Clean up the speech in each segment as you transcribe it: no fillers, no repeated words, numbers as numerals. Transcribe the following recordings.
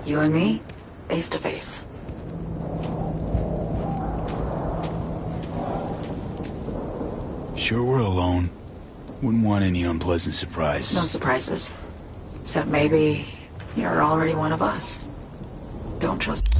You and me, face to face. Sure we're alone. Wouldn't want any unpleasant surprises. No surprises. Except maybe you're already one of us. Don't trust...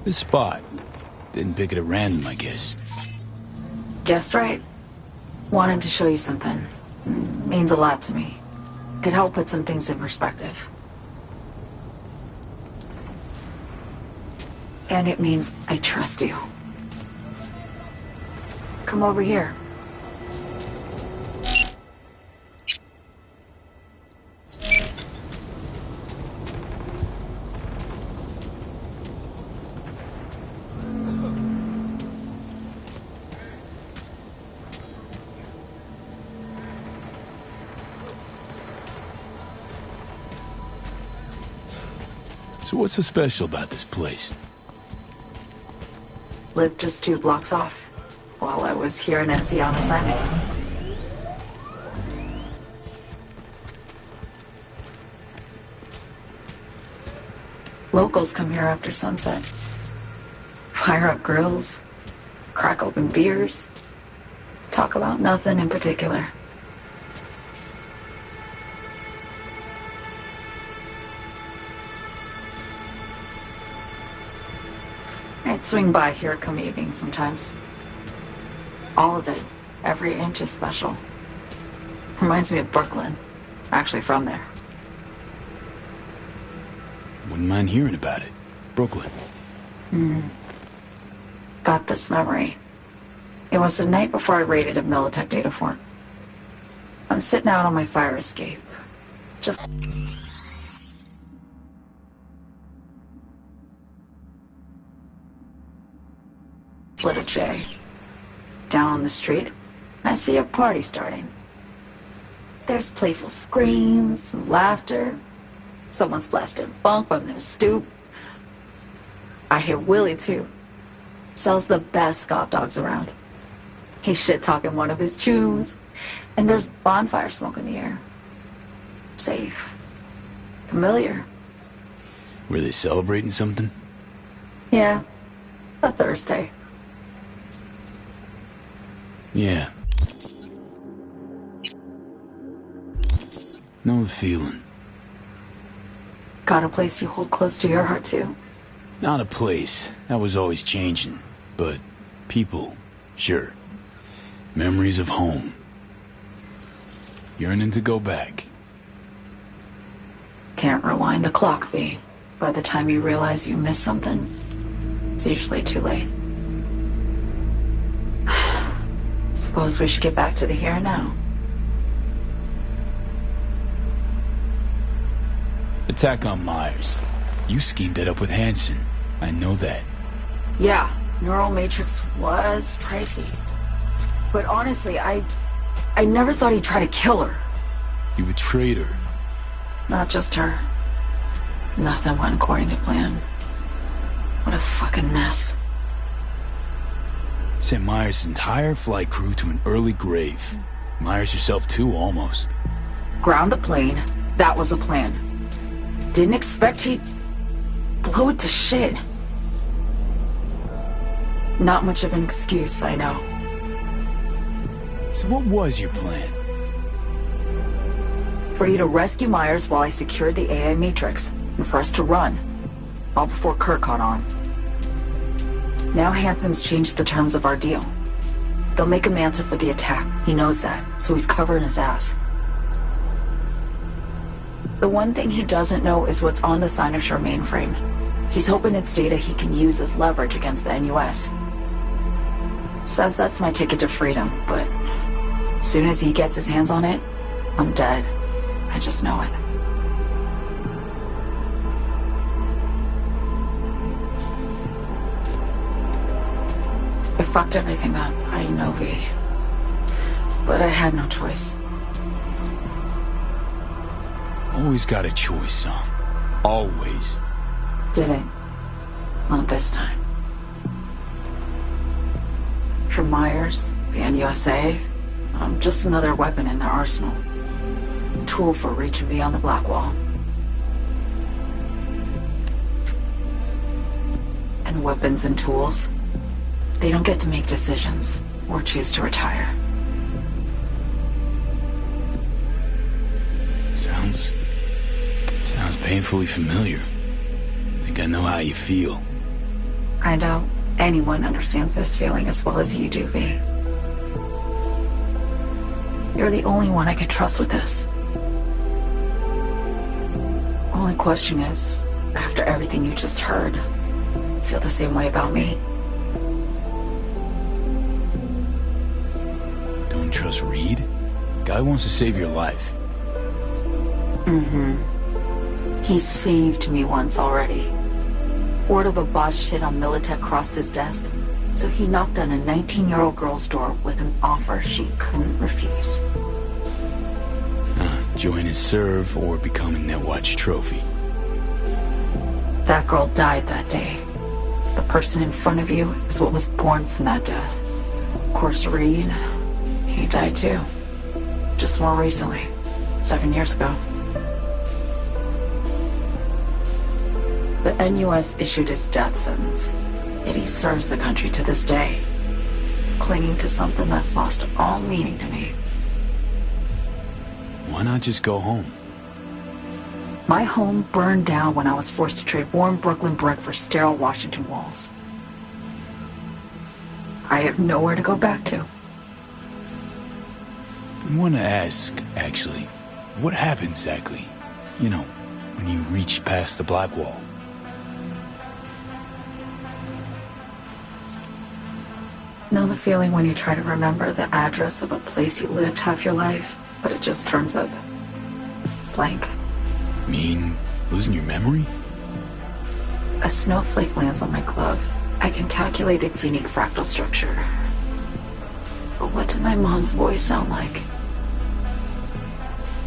This spot. Didn't pick it at random, I guess. Guessed right. Wanted to show you something. Means a lot to me. Could help put some things in perspective. And it means I trust you. Come over here. So what's so special about this place? Lived just 2 blocks off, while I was here in NC on assignment. Locals come here after sunset. Fire up grills, crack open beers, talk about nothing in particular. I'd swing by here come evening sometimes. All of it, every inch is special. Reminds me of Brooklyn. Actually from there. Wouldn't mind hearing about it. Brooklyn. Got this memory. It was the night before I raided a Militech data fort. I'm sitting out on my fire escape. Just... lit a J. Down on the street, I see a party starting. There's playful screams and laughter. Someone's blasting funk from their stoop. I hear Willie too. Sells the best scop dogs around. He's shit-talking one of his chooms. And there's bonfire smoke in the air. Safe. Familiar. Were they celebrating something? Yeah. A Thursday. Yeah. Know the feeling. Got a place you hold close to your heart too. Not a place. That was always changing. But people, sure. Memories of home. Yearning to go back. Can't rewind the clock, V. By the time you realize you missed something, it's usually too late. Suppose we should get back to the here and now. Attack on Myers. You schemed it up with Hansen. I know that. Yeah, Neural Matrix was pricey. But honestly, I never thought he'd try to kill her. You betrayed her. Not just her. Nothing went according to plan. What a fucking mess. Sent Myers' entire flight crew to an early grave. Myers herself too, almost. Ground the plane. That was the plan. Didn't expect he'd blow it to shit. Not much of an excuse, I know. So what was your plan? For you to rescue Myers while I secured the AI Matrix, and for us to run. All before Kurt caught on. Now Hansen's changed the terms of our deal. They'll make him answer for the attack. He knows that, so he's covering his ass. The one thing he doesn't know is what's on the Cynosure mainframe. He's hoping it's data he can use as leverage against the NUS. Says that's my ticket to freedom, but as soon as he gets his hands on it, I'm dead. I just know it. I fucked everything up, I know, V. But I had no choice. Always got a choice, huh? Always. Didn't. Not this time. For Myers, the NUSA, I'm just another weapon in their arsenal. A tool for reaching beyond the Black Wall. And weapons and tools, they don't get to make decisions or choose to retire. Sounds painfully familiar. Think I know how you feel. I doubt anyone understands this feeling as well as you do, V. You're the only one I can trust with this. Only question is, after everything you just heard, feel the same way about me? Don't trust Reed? Guy wants to save your life. He saved me once already. Word of a boss shit on Militech crossed his desk, so he knocked on a 19-year-old girl's door with an offer she couldn't refuse. Join his serve or become a Netwatch trophy. That girl died that day. The person in front of you is what was born from that death. Of course, Reed, he died too. Just more recently, 7 years ago. The NUS issued his death sentence, yet he serves the country to this day, clinging to something that's lost all meaning to me. Why not just go home? My home burned down when I was forced to trade warm Brooklyn brick for sterile Washington walls. I have nowhere to go back to. I want to ask, actually, what happened exactly? You know, when you reached past the black wall. Know the feeling when you try to remember the address of a place you lived half your life, but it just turns up blank? Mean losing your memory? A snowflake lands on my glove. I can calculate its unique fractal structure. But what did my mom's voice sound like?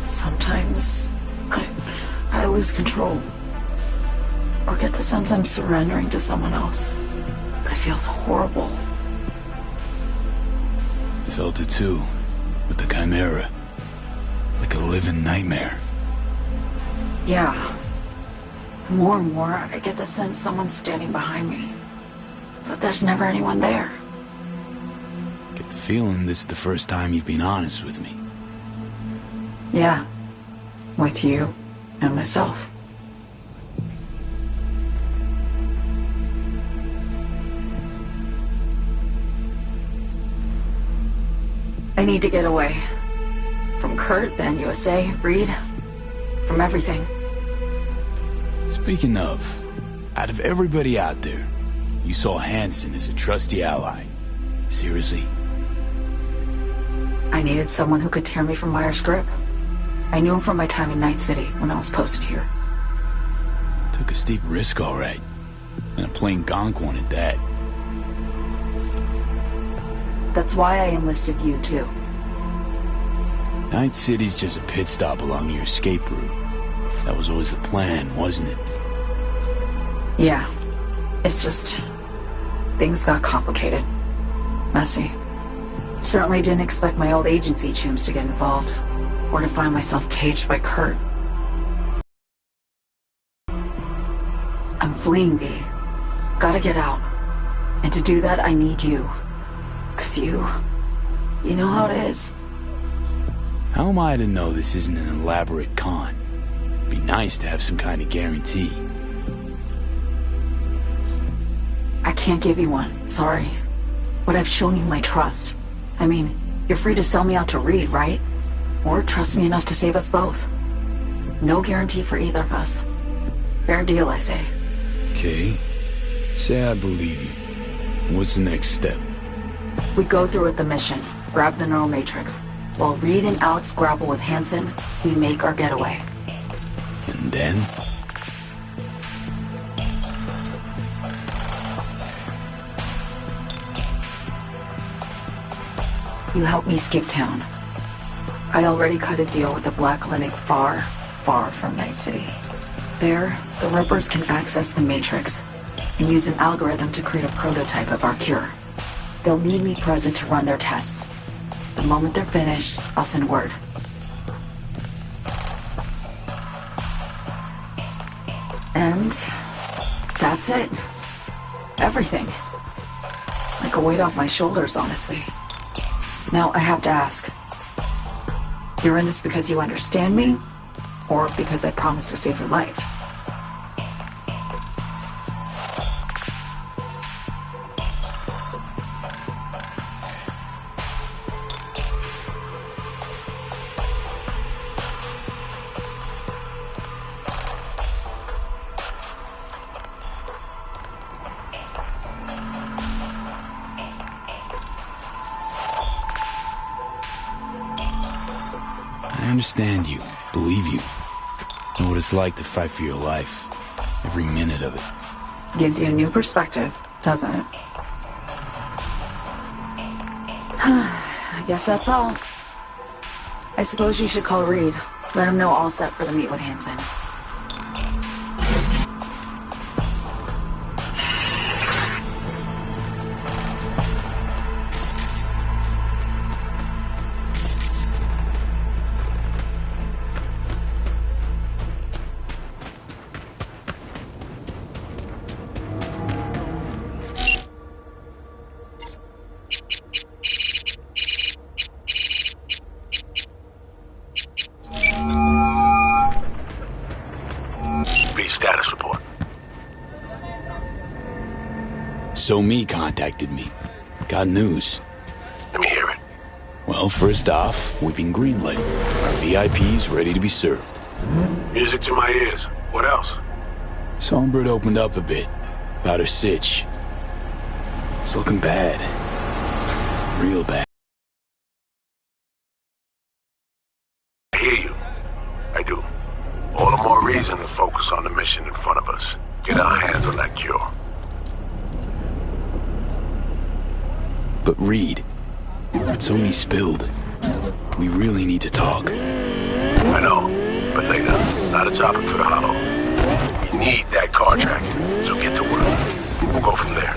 Sometimes I lose control. Or get the sense I'm surrendering to someone else. But it feels horrible. Felt it too, with the Chimera. Like a living nightmare. Yeah. More and more, I get the sense someone's standing behind me. But there's never anyone there. Get the feeling this is the first time you've been honest with me. Yeah. With you and myself. I need to get away. From Kurt, then USA, Reed. From everything. Speaking of, out of everybody out there, you saw Hansen as a trusty ally. Seriously? I needed someone who could tear me from Myers' grip. I knew him from my time in Night City when I was posted here. Took a steep risk, all right. And a plain gonk one at that. That's why I enlisted you, too. Night City's just a pit stop along your escape route. That was always the plan, wasn't it? Yeah. It's just... things got complicated. Messy. Certainly didn't expect my old agency chums to get involved. Or to find myself caged by Kurt. I'm fleeing, V. Gotta get out. And to do that, I need you. 'Cause you know how it is. How am I to know this isn't an elaborate con? It'd be nice to have some kind of guarantee. I can't give you one, sorry. But I've shown you my trust. I mean, you're free to sell me out to Reed, right? Or trust me enough to save us both. No guarantee for either of us. Fair deal, I say. Okay. Say I believe you. What's the next step? We go through with the mission, grab the neural matrix. While Reed and Alex grapple with Hansen, we make our getaway. And then? You help me skip town. I already cut a deal with the Black Clinic far, far from Night City. There, the Rippers can access the Matrix and use an algorithm to create a prototype of our cure. They'll need me present to run their tests. The moment they're finished, I'll send word. And that's it. Everything. Like a weight off my shoulders, honestly. Now I have to ask. You're in this because you understand me? Or because I promised to save your life? understand you, believe you. Know what it's like to fight for your life. Every minute of it. Gives you a new perspective, doesn't it? I guess that's all. I suppose you should call Reed. Let him know all set for the meet with Hanson. Status report. So Me contacted me. Got news. Let me hear it. Well, first off, we've been greenlit. Our VIP's ready to be served. Music to my ears. What else? Songbird opened up a bit about her sitch. It's looking bad. Real bad. I hear you. I do. All the more reason to focus on the mission in front of us. Get our hands on that cure. But Reed, what So Me spilled. We really need to talk. I know, but later. Not a topic for the hollow. We need that car tracking, so get to work. We'll go from there.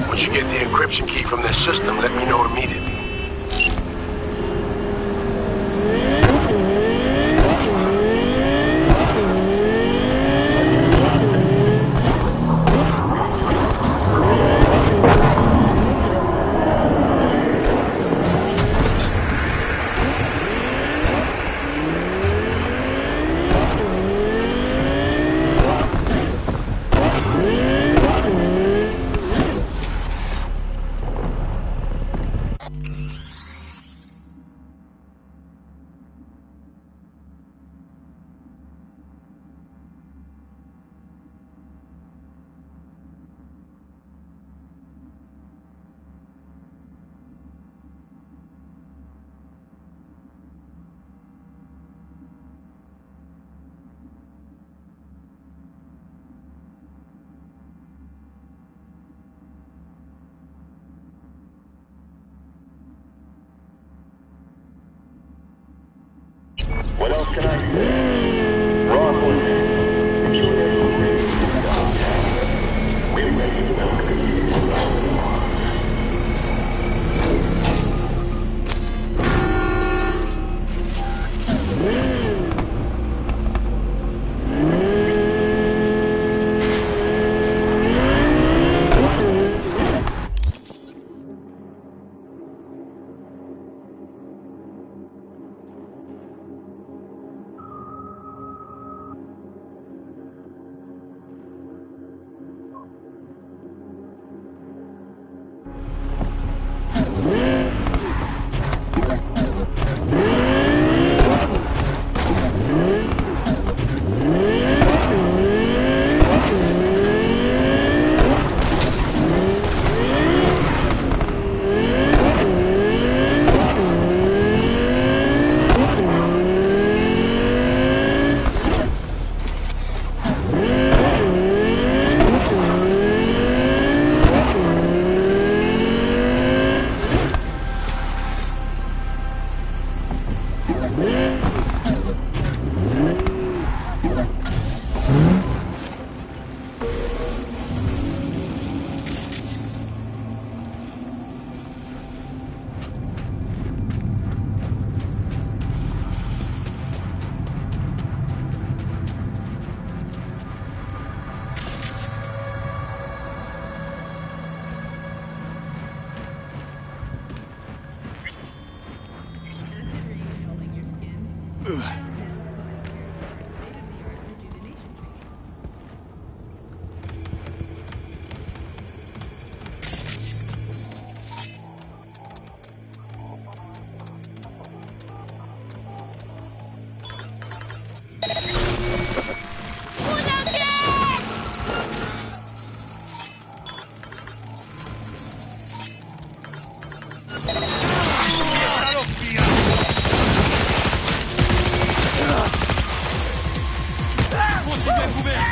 Once you get the encryption key from their system, let me know immediately. Not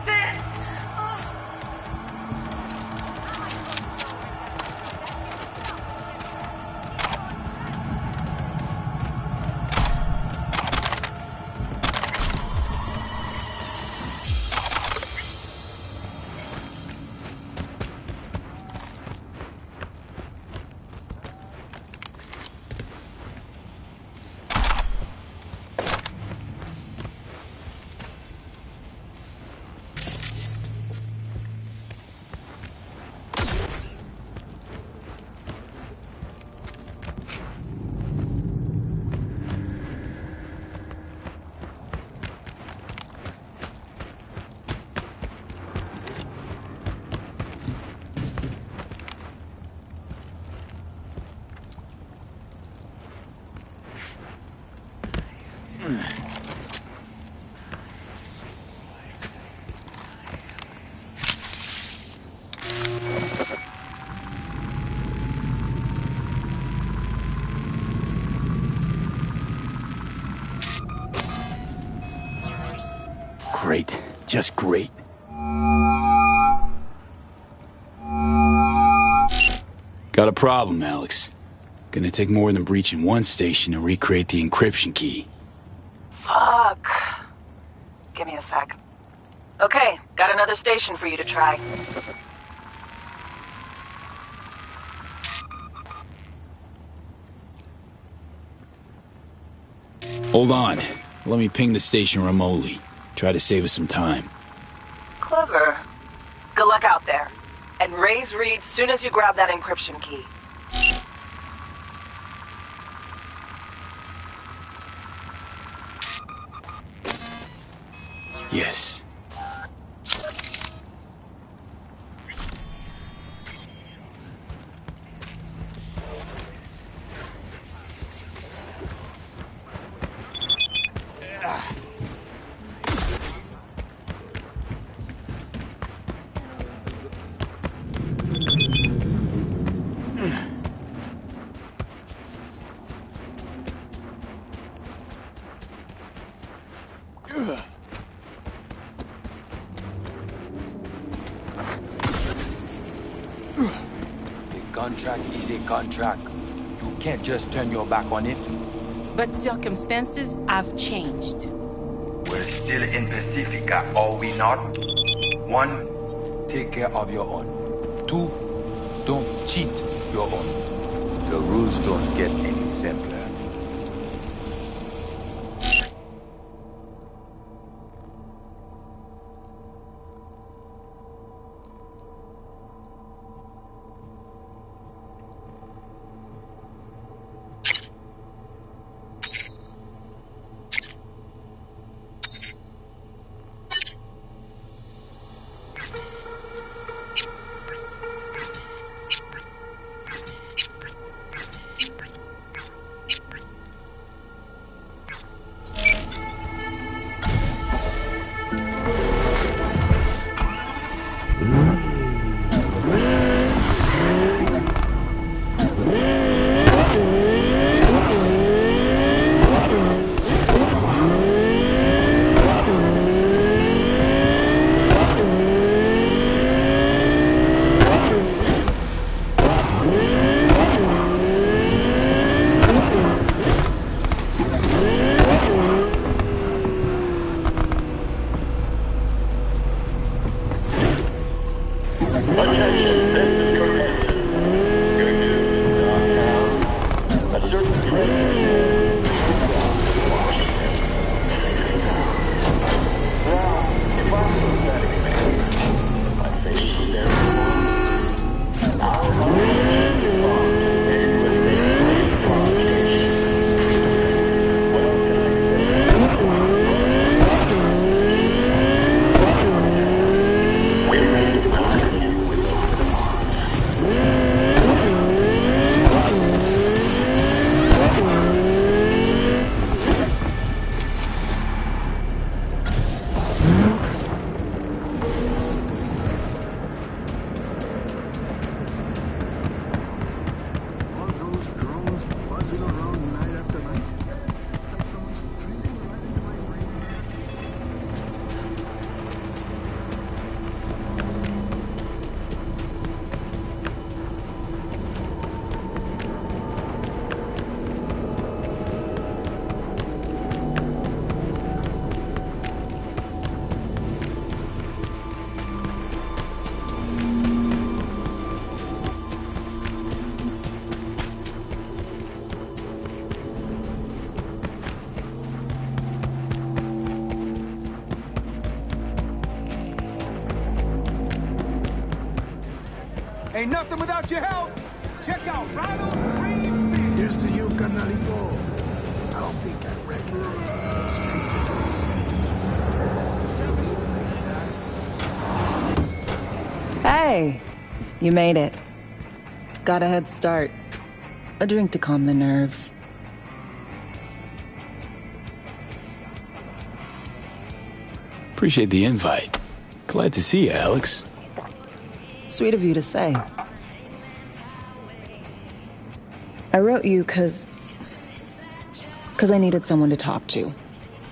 this! Great. Just great. Got a problem, Alex. Gonna take more than breaching one station to recreate the encryption key. Fuck. Give me a sec. Okay, got another station for you to try. Hold on. Let me ping the station remotely. Try to save us some time. Clever. Good luck out there. And raise Reed soon as you grab that encryption key. Yes. Contract is a contract. You can't just turn your back on it. But circumstances have changed. We're still in Pacifica, are we not? 1, take care of your own. 2, don't cheat your own. The rules don't get any simpler. Ain't nothing without your help. Check out Ronald's Dreams. Here's to you, carnalito. I don't think that record is straight today. Hey, you made it. Got a head start. A drink to calm the nerves. Appreciate the invite. Glad to see you, Alex. Sweet of you to say. I wrote you cause I needed someone to talk to.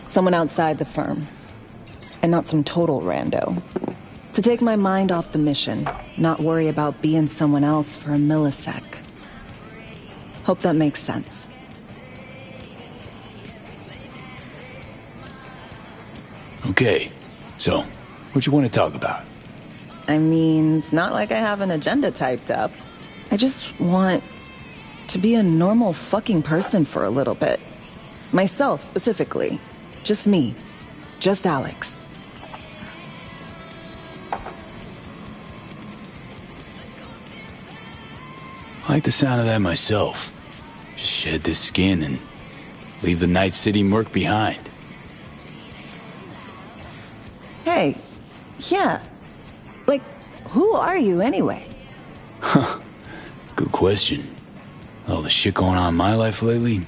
Someone outside the firm. And not some total rando. To take my mind off the mission, not worry about being someone else for a millisec. Hope that makes sense. Okay, so, what you want to talk about? I mean, it's not like I have an agenda typed up. I just want to be a normal fucking person for a little bit. Myself, specifically. Just me. Just Alex. I like the sound of that myself. Just shed this skin and leave the Night City murk behind. Hey, yeah. Like, who are you anyway? Good question. All the shit going on in my life lately?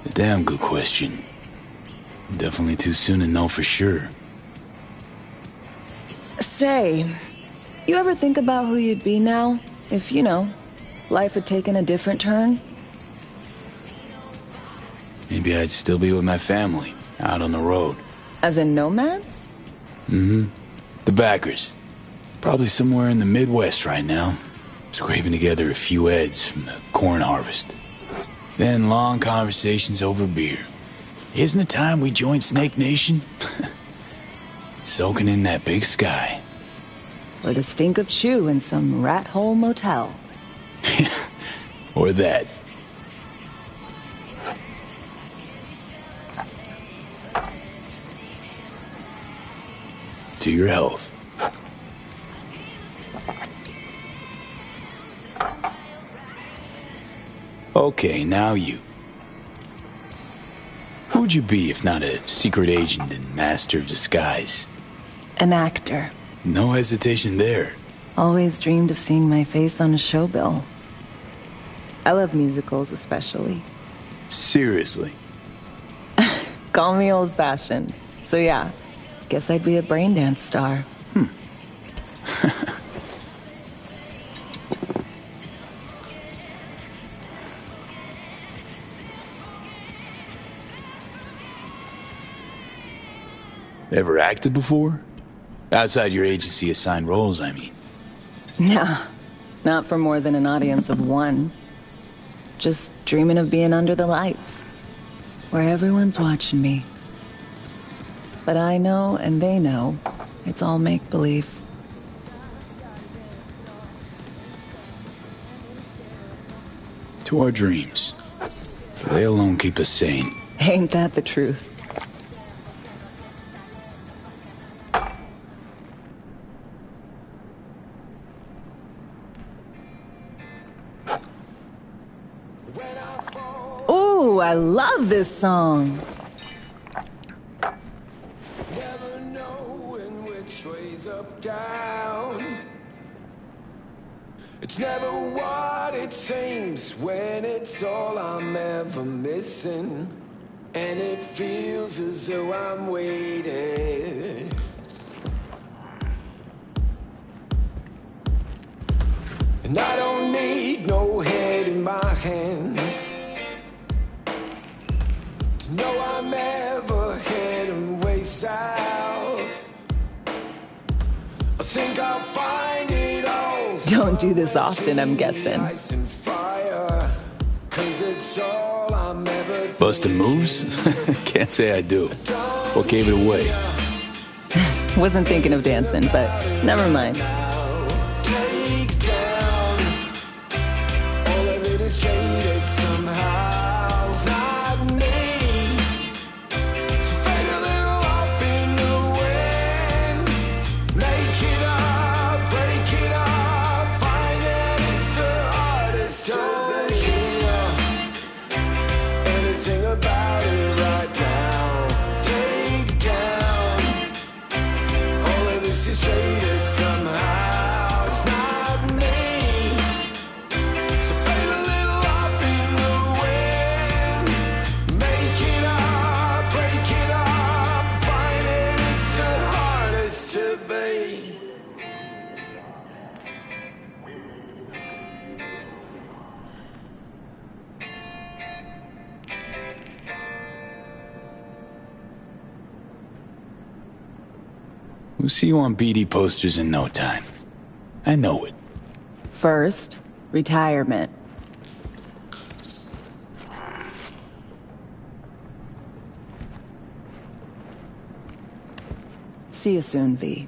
A damn good question. Definitely too soon to know for sure. Say, you ever think about who you'd be now if, life had taken a different turn? Maybe I'd still be with my family, out on the road. As in nomads? Mm-hmm. The backers. Probably somewhere in the Midwest right now. Scraping together a few heads from the corn harvest. Then long conversations over beer. Isn't it time we joined Snake Nation? Soaking in that big sky. Or the stink of chew in some rat hole motel. Or that. To your health. Okay, now you. Who would you be if not a secret agent and master of disguise? An actor. No hesitation there. Always dreamed of seeing my face on a show bill. I love musicals especially. Seriously. Call me old-fashioned. So yeah, guess I'd be a braindance star. Ever acted before? Outside your agency assigned roles, I mean. Nah, not for more than an audience of one. Just dreaming of being under the lights, where everyone's watching me. But I know, and they know, it's all make-believe. To our dreams. For they alone keep us sane. Ain't that the truth? Ooh, I love this song. Never knowing which way's up, down. It's never what it seems when it's all I'm ever missing. And it feels as though I'm waiting. And I don't need no head in my hands to know I'm ever heading way south. I think I'll find it all. Don't do this often, I'm guessing. Ice and fire, 'cause it's all I'm ever Bustin' moves? Can't say I do. What gave it away? Wasn't thinking of dancing, but never mind. take down. All of it is traded somehow. It's not me. So fade a little off in the wind. Make it up, break it up, find We'll see you on BD posters in no time. I know it. First, retirement. See you soon, V.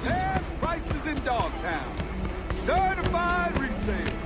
Last prices in Dogtown. Certified resale.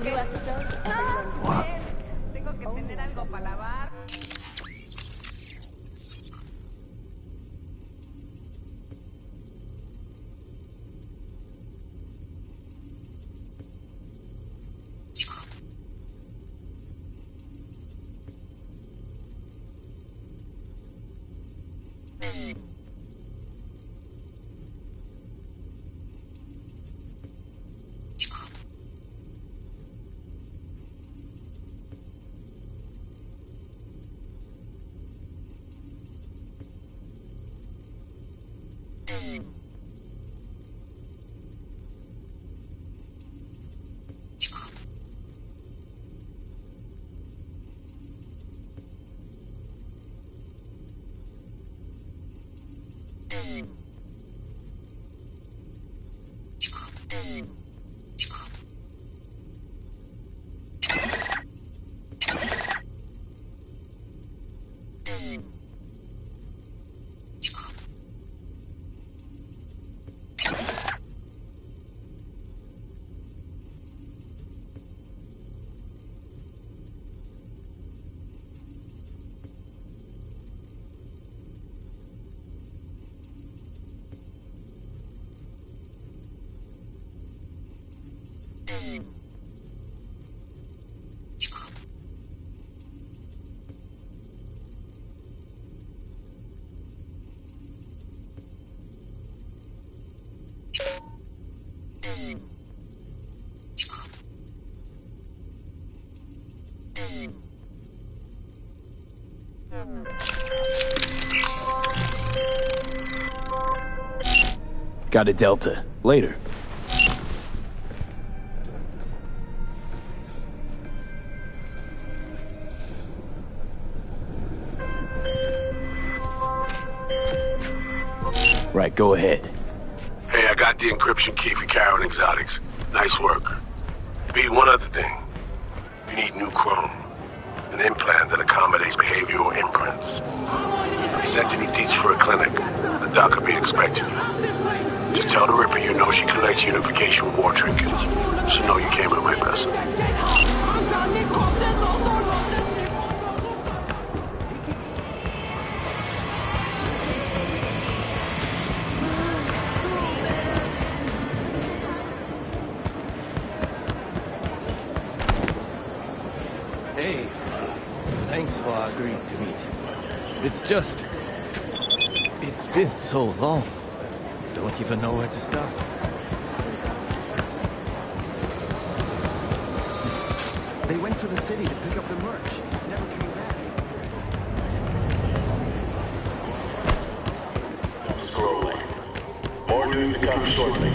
What? Got a Delta. Later. Right, go ahead. Hey, I got the encryption key for Karen Exotics. Nice work. B, one other thing. You need new chrome. An implant that accommodates behavioral imprints. He sent you deets for a clinic. The doc will be expecting you. Just tell the Ripper you know she collects unification war trinkets. She'll know you came with my vessel. Hey, thanks for agreeing to meet. It's just... It's been so long. Don't even know where to start. They went to the city to pick up the merch. Never came back. Scrolling. More news to come shortly.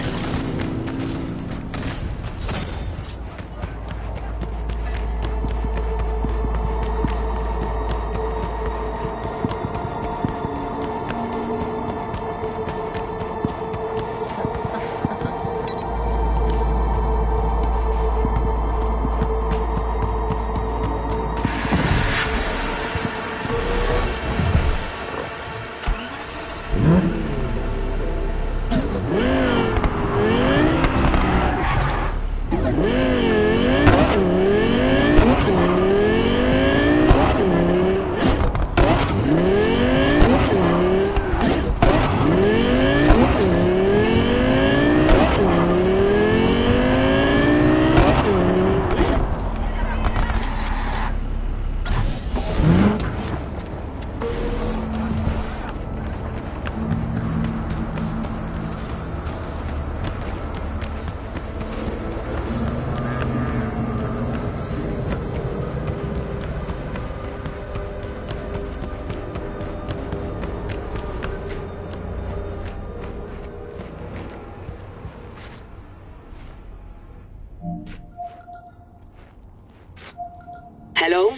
Hello?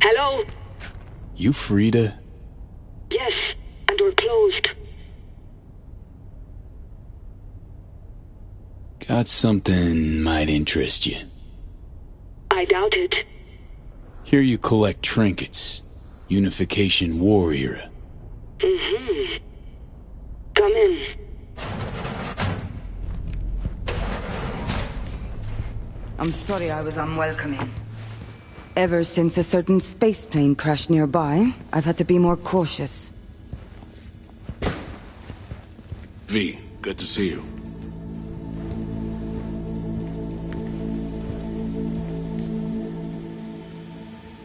Hello? You Frida? Yes, and we're closed. Got something might interest you. I doubt it. Here you collect trinkets. Unification war era. Mm-hmm. Come in. I'm sorry I was unwelcoming. Ever since a certain space plane crashed nearby, I've had to be more cautious. V, good to see you.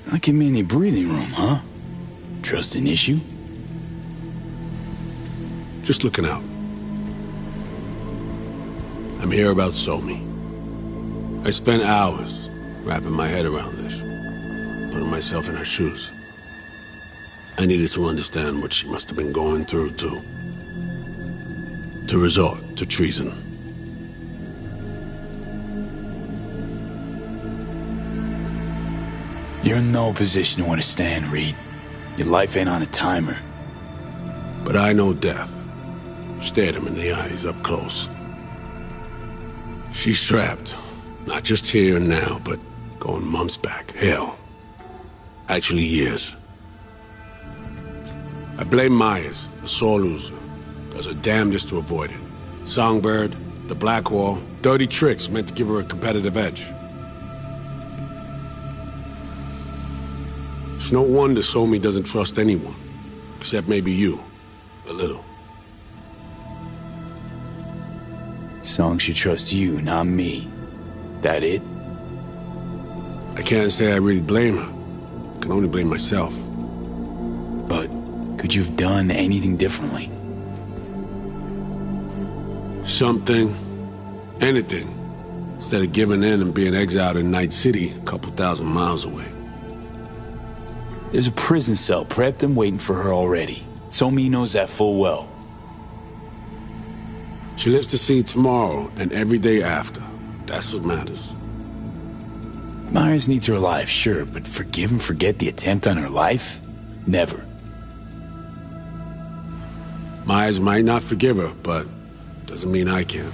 Not give me any breathing room, huh? Trust an issue? Just looking out. I'm here about Somi. I spent hours wrapping my head around this, putting myself in her shoes. I needed to understand what she must have been going through to resort to treason. You're in no position to understand, Reed. Your life ain't on a timer. But I know death. Stared him in the eyes up close. She's trapped. Not just here and now, but going months back. Hell. Actually years. I blame Myers, the sore loser. Does her damnedest to avoid it. Songbird, the Blackwall, dirty tricks meant to give her a competitive edge. It's no wonder Somi doesn't trust anyone. Except maybe you. A little. Song should trust you, not me. That it? I can't say I really blame her. I can only blame myself. But could you have done anything differently? Something. Anything. Instead of giving in and being exiled in Night City, a couple thousand miles away. There's a prison cell prepped and waiting for her already. Somi knows that full well. She lives to see tomorrow and every day after. That's what matters. Myers needs her alive, sure, but forgive and forget the attempt on her life? Never. Myers might not forgive her, but doesn't mean I can.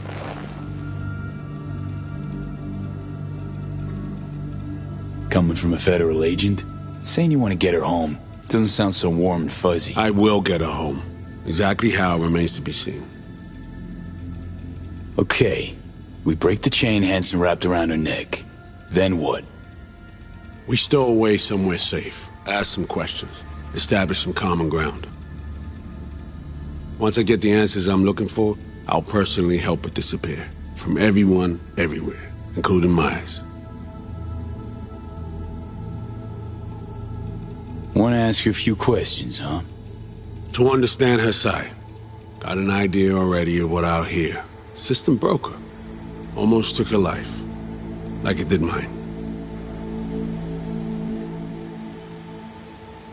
Coming from a federal agent? Saying you want to get her home doesn't sound so warm and fuzzy. I will get her home. Exactly how remains to be seen. Okay. We break the chain Hansen wrapped around her neck. Then what? We stow away somewhere safe. Ask some questions. Establish some common ground. Once I get the answers I'm looking for, I'll personally help her disappear. From everyone, everywhere. Including Myers. Want to ask you a few questions, huh? To understand her side. Got an idea already of what I'll hear. System broke her. Almost took her life. Like it did mine.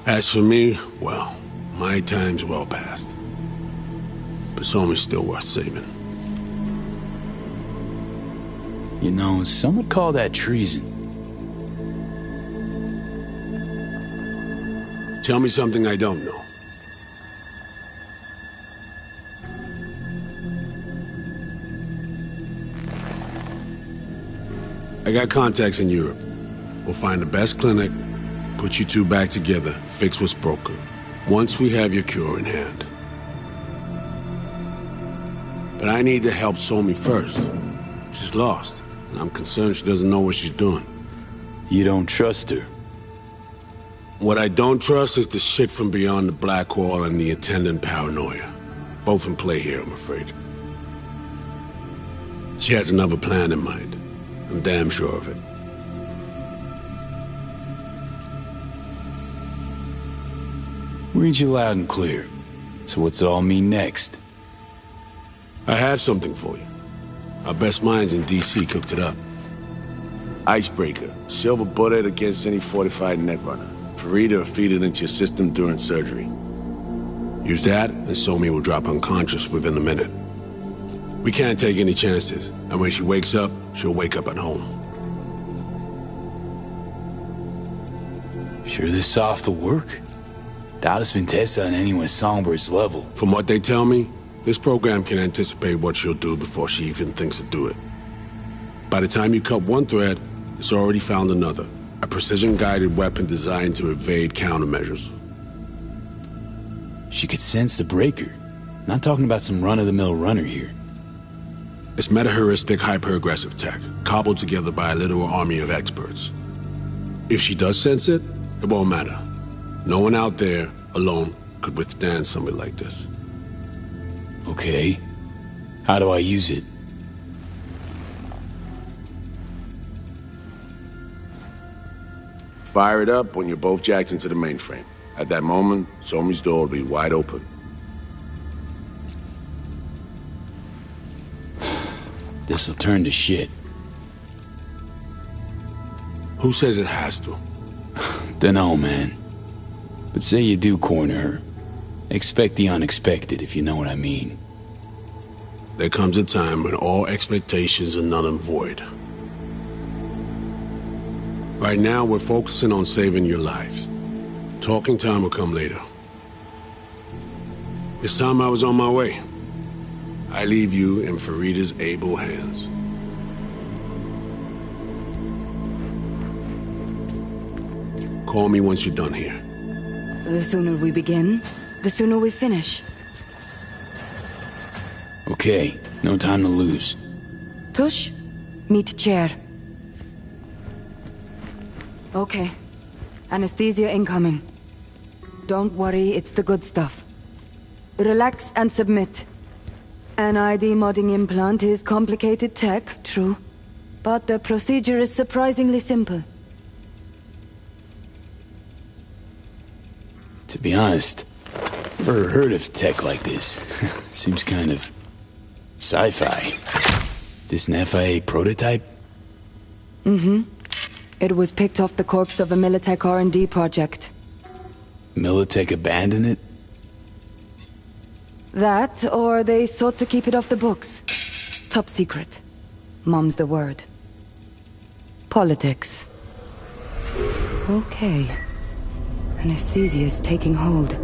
As for me, well, my time's well past. But Somi's still worth saving. You know, some would call that treason. Tell me something I don't know. I got contacts in Europe. We'll find the best clinic, put you two back together, fix what's broken. Once we have your cure in hand. But I need to help Somi first. She's lost, and I'm concerned she doesn't know what she's doing. You don't trust her? What I don't trust is the shit from beyond the Blackwall and the attendant paranoia. Both in play here, I'm afraid. She has another plan in mind. I'm damn sure of it. Read you loud and clear. So what's it all mean next? I have something for you. Our best minds in D.C. cooked it up. Icebreaker. Silver bullet against any fortified netrunner. Free to feed it into your system during surgery. Use that, and Somi will drop unconscious within a minute. We can't take any chances, and when she wakes up, she'll wake up at home. Sure this soft will work? Doubt it's been tested on anyone Songbird's level. From what they tell me, this program can anticipate what she'll do before she even thinks to do it. By the time you cut one thread, it's already found another. A precision-guided weapon designed to evade countermeasures. She could sense the breaker. Not talking about some run-of-the-mill runner here. It's meta-heuristic, hyper-aggressive tech. cobbled together by a literal army of experts. If she does sense it, it won't matter. No one out there, alone, could withstand something like this. Okay. How do I use it? Fire it up when you're both jacked into the mainframe. At that moment, Somi's door will be wide open. This'll turn to shit. Who says it has to? Dunno, man. But say you do corner her. Expect the unexpected, if you know what I mean. There comes a time when all expectations are null and void. Right now, we're focusing on saving your lives. Talking time will come later. It's time I was on my way. I leave you in Farida's able hands. Call me once you're done here. The sooner we begin, the sooner we finish. Okay, no time to lose. Tush, meet chair. Okay. Anesthesia incoming. Don't worry, it's the good stuff. Relax and submit. An ID modding implant is complicated tech, true. But the procedure is surprisingly simple. To be honest, never heard of tech like this. Seems kind of sci-fi. This an FIA prototype? Mm-hmm. It was picked off the corpse of a Militech R&D project. Militech abandoned it? That, or they sought to keep it off the books. Top secret. Mom's the word. Politics. Okay. Anesthesia is taking hold.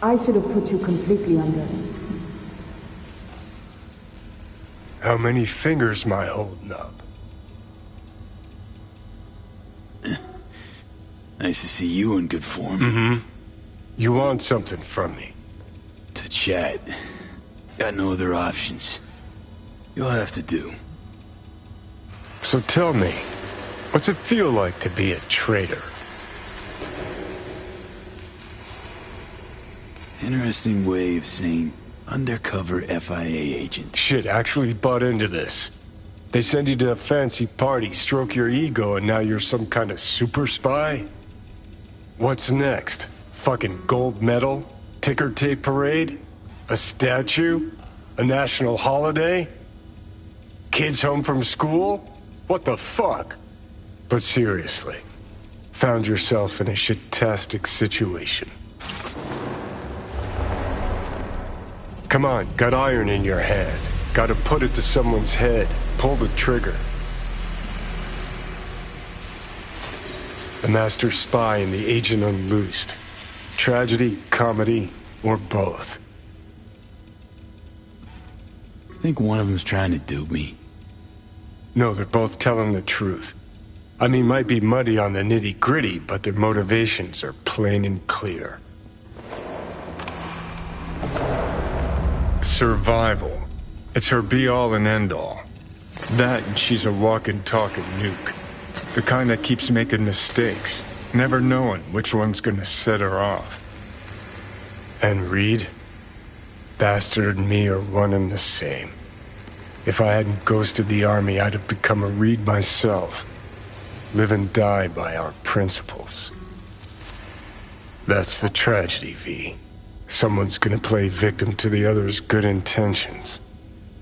I should have put you completely under. How many fingers am I holding up? Nice to see you in good form. Mm-hmm. You want something from me? To chat. Got no other options. You'll have to do. So tell me, what's it feel like to be a traitor? Interesting way of saying undercover FIA agent. Shit, actually butt into this. They send you to a fancy party, stroke your ego, and now you're some kind of super spy? What's next? Fucking gold medal? Ticker tape parade? A statue? A national holiday? Kids home from school? What the fuck? But seriously, found yourself in a shit-tastic situation. Come on, got iron in your hand. Gotta put it to someone's head. Pull the trigger. The master spy and the agent unloosed. Tragedy, comedy, or both. Think one of them's trying to dupe me. No, they're both telling the truth. I mean, might be muddy on the nitty-gritty, but their motivations are plain and clear. Survival. It's her be-all and end-all. That and she's a walking, talking nuke. The kind that keeps making mistakes, never knowing which one's gonna set her off. And Reed? Bastard and me are one and the same. If I hadn't ghosted the army, I'd have become a Reed myself. Live and die by our principles. That's the tragedy, V. Someone's gonna play victim to the other's good intentions.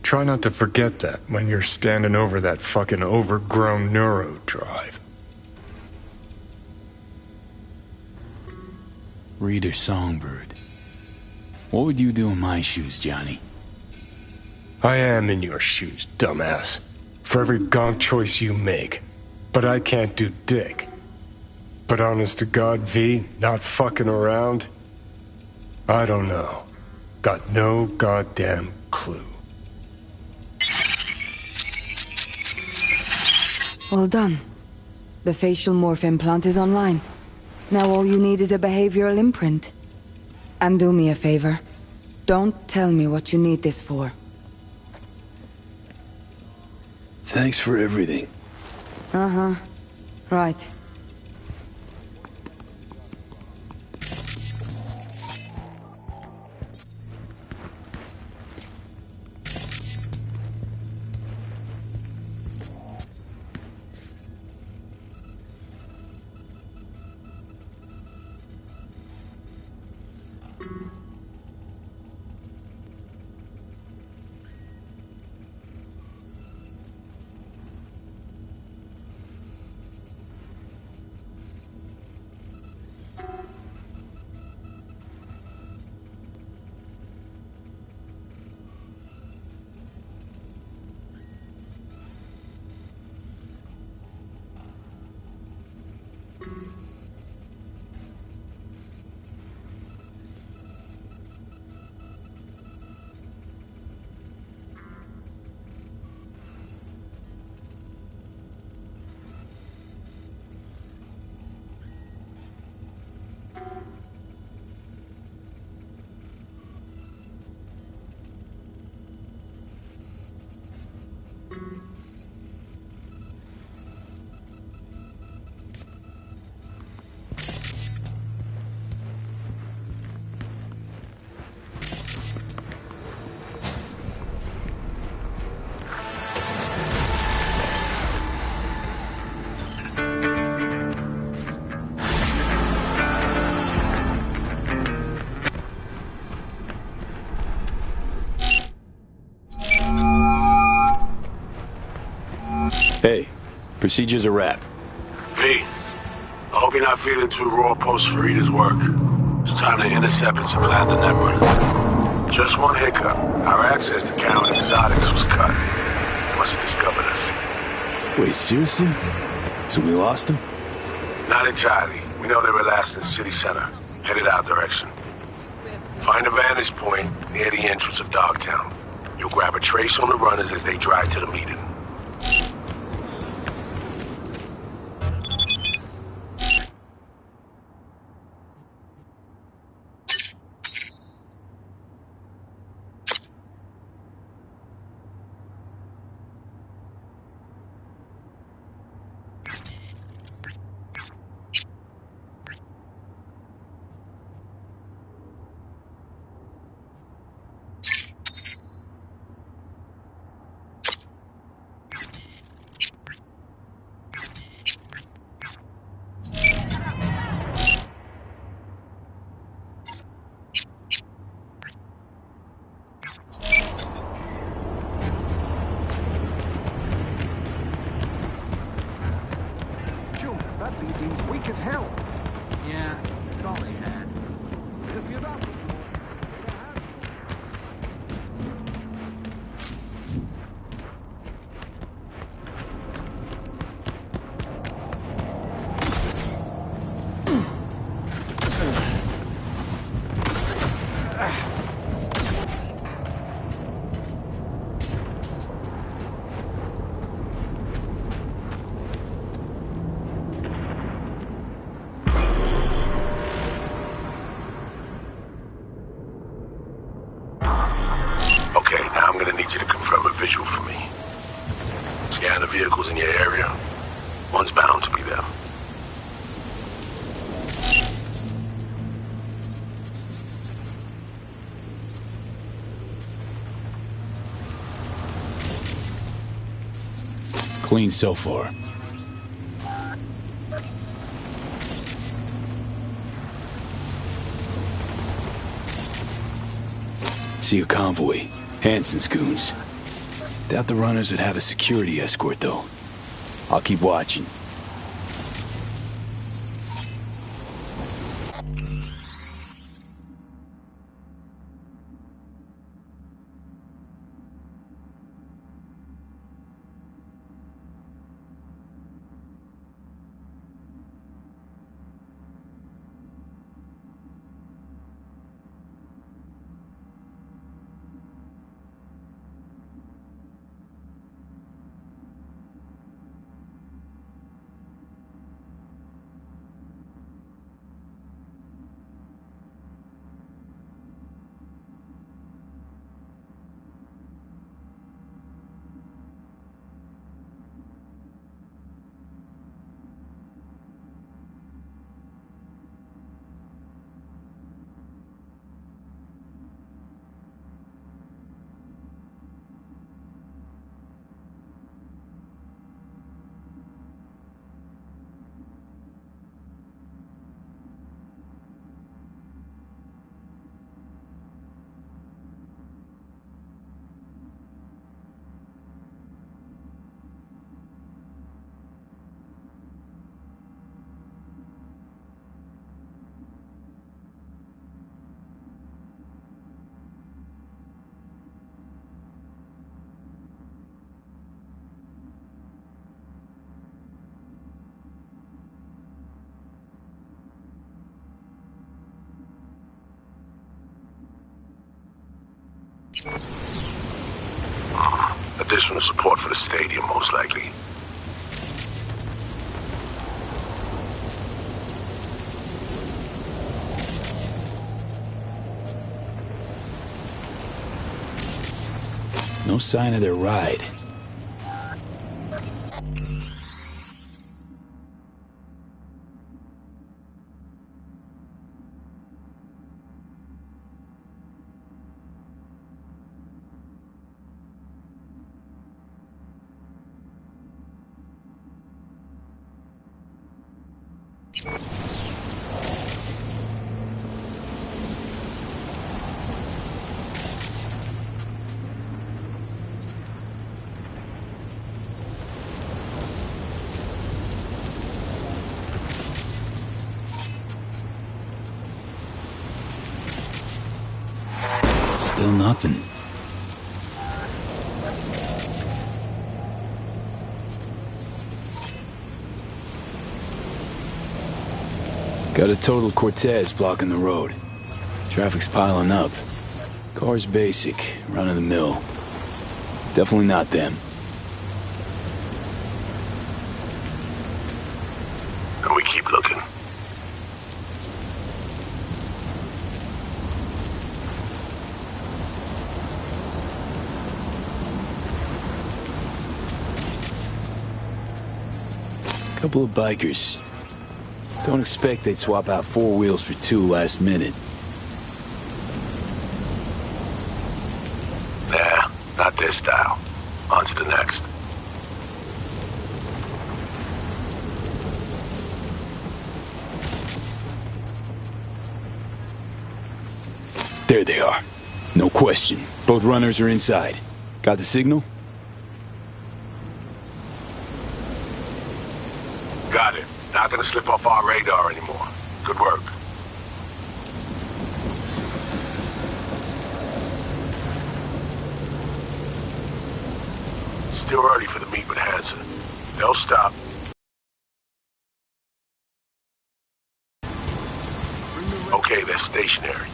Try not to forget that when you're standing over that fucking overgrown neuro drive. Reader Songbird. What would you do in my shoes, Johnny? I am in your shoes, dumbass. For every gonk choice you make. But I can't do dick. But honest to God, V, not fucking around? I don't know. Got no goddamn clue. Well done. The facial morph implant is online. Now all you need is a behavioral imprint. And do me a favor. Don't tell me what you need this for. Thanks for everything. Uh-huh. Right. Hey, procedure's a wrap. V, I hope you're not feeling too raw post Farida's work. It's time to intercept and supplant the network. Just one hiccup. Our access to Count Exotics was cut. They must have discovered us. Wait, seriously? So we lost him? Not entirely. We know they were last in the city center, headed our direction. Find a vantage point near the entrance of Dogtown. You'll grab a trace on the runners as they drive to the meeting. now I'm gonna need you to confirm a visual for me. Scan the vehicles in your area. One's bound to be them. Clean so far. See a convoy. Hansen's goons. Doubt the runners would have a security escort, though. I'll keep watching. Additional support for the stadium, most likely. No sign of their ride. Still nothing. Got a total Cortez blocking the road. Traffic's piling up. Car's basic, run-of-the-mill. Definitely not them. And we keep looking. Couple of bikers. Don't expect they'd swap out 4 wheels for 2 last minute. Nah, not their style. On to the next. There they are. No question. Both runners are inside. Got the signal? Got it. Not gonna slip off our radar anymore. Good work. Still early for the meet with Hansen. They'll stop. Okay, they're stationary.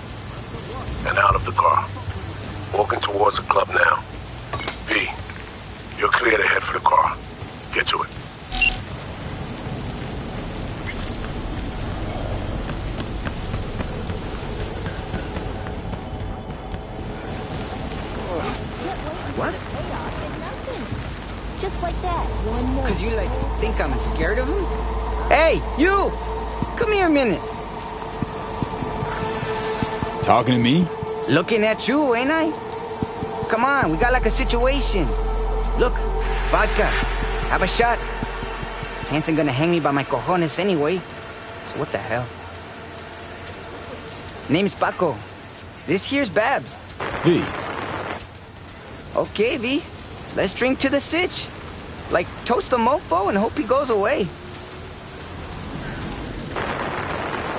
And out of the car. Walking towards the club now. V, you're clear to head for the car. Get to it. What? Just like that. One note. Cause you, like, think I'm scared of him? Hey, you! Come here a minute. Talking to me? Looking at you, ain't I? Come on, we got like a situation. Look, vodka. Have a shot. Hanson gonna hang me by my cojones anyway. So what the hell? Name's Paco. This here's Babs. V. Okay, V. Let's drink to the sitch. Like, toast the mofo and hope he goes away.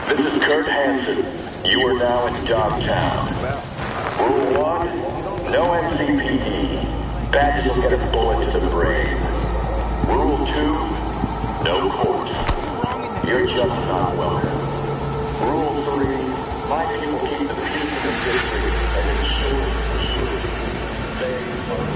This is Kurt Hansen. You are now in Dogtown. Rule 1, no MCPD. Badges will get a bullet to the brain. Rule 2, no course. You're just not welcome. Rule 3, my people keep the peace in the district and ensure security. They are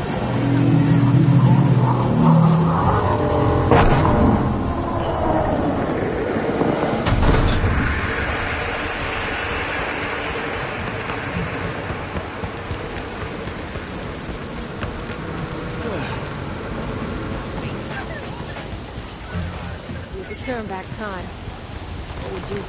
Turn back time. What would you do?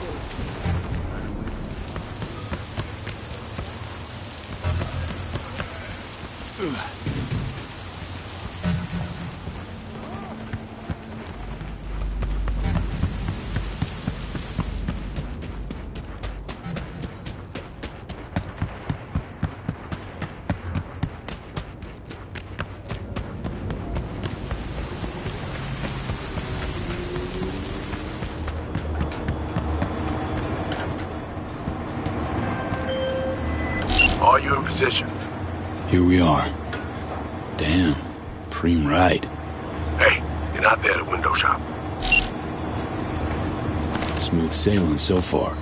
Are you in position? Here we are. Damn. Preem right. Hey, you're not there at the window shop. Smooth sailing so far.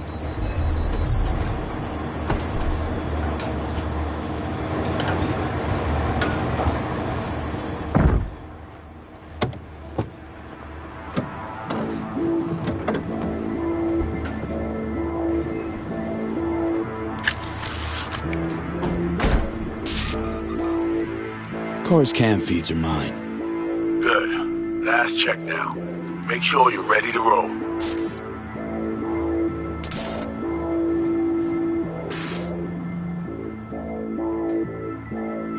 Car's cam feeds are mine. Good. Last check now. Make sure you're ready to roll.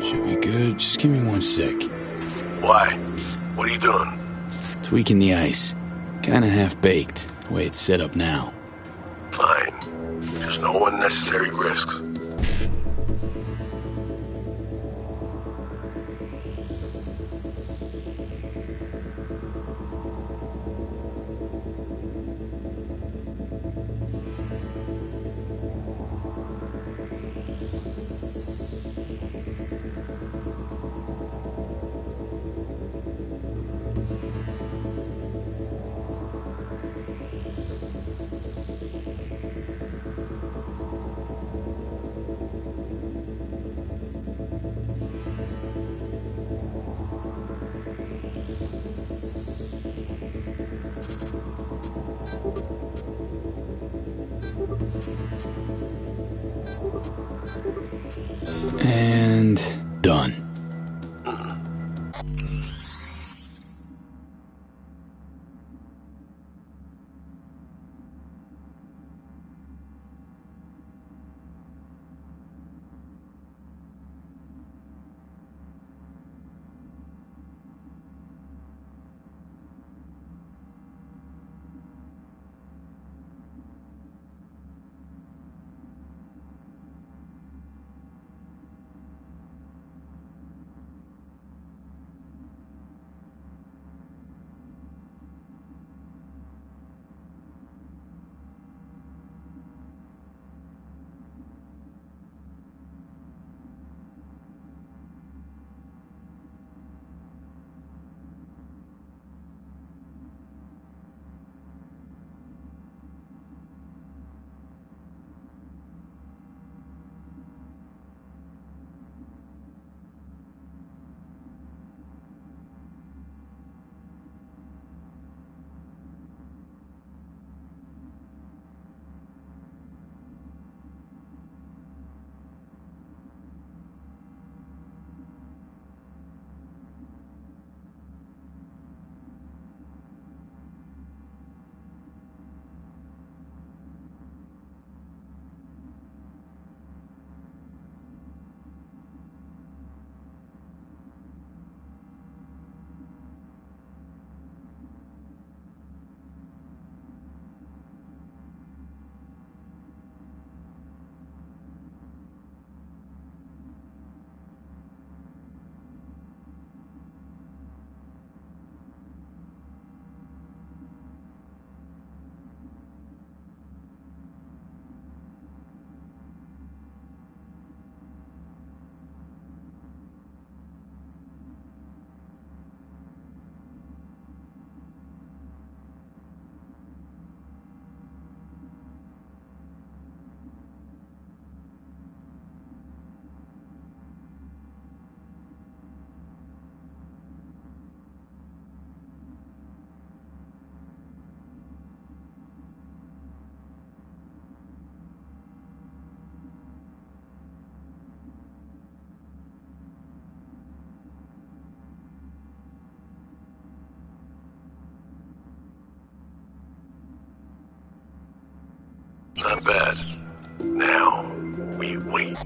Should be good. Just give me 1 sec. Why? What are you doing? Tweaking the ice. Kinda half-baked, the way it's set up now. Fine. Just no unnecessary risks. And done. Not bad. Now, we wait.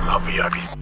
I'll VIP.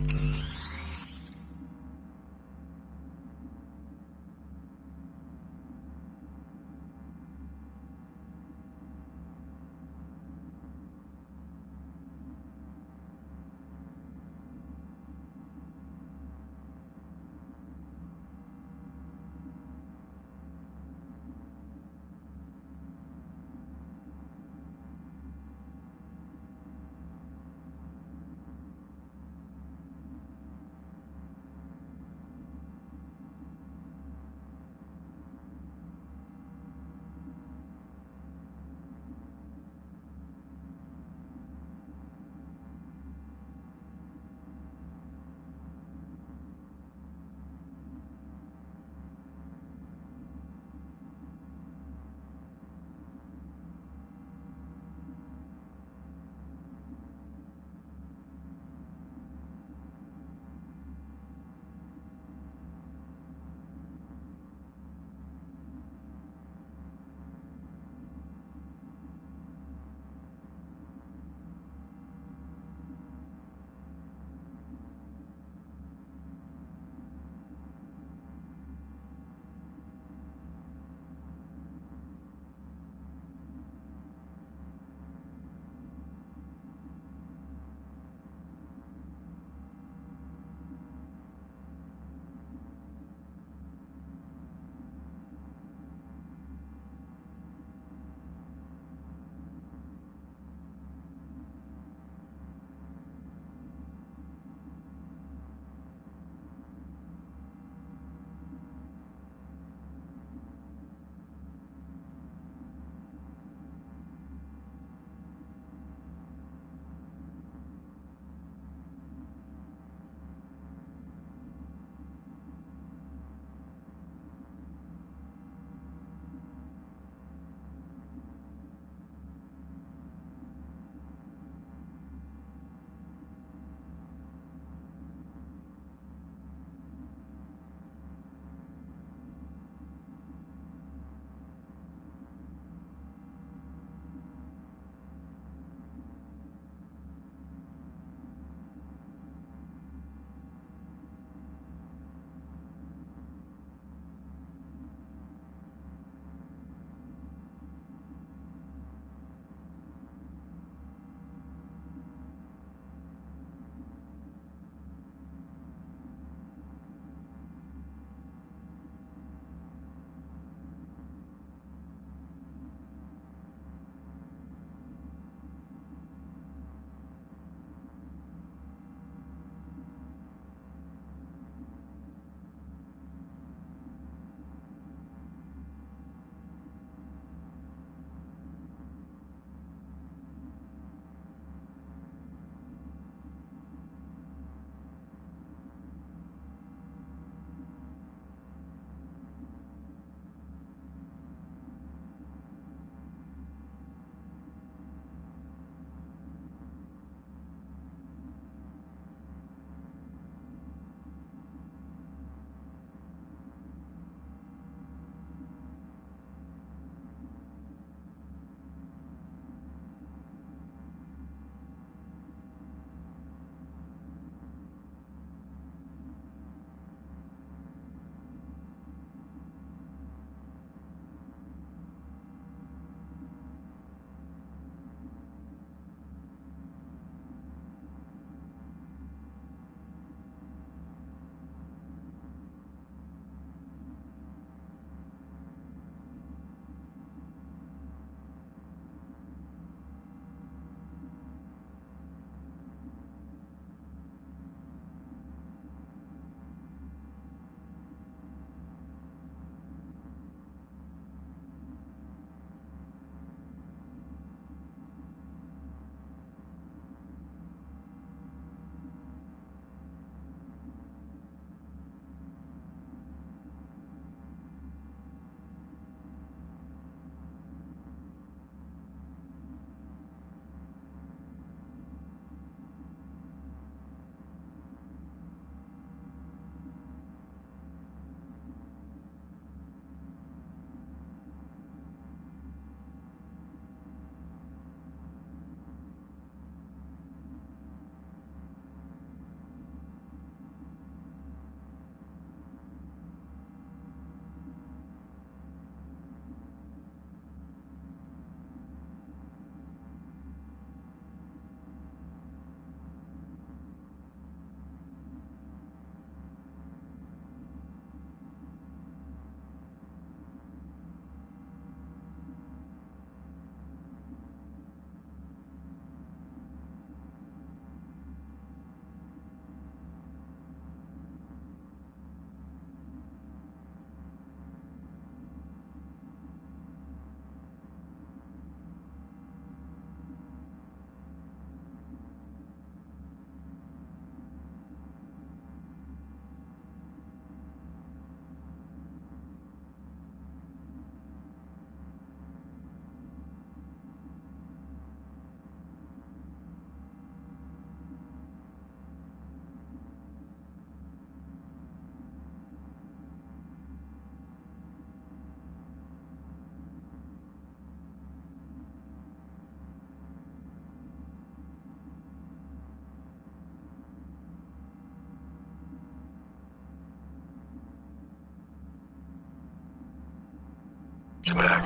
It's back.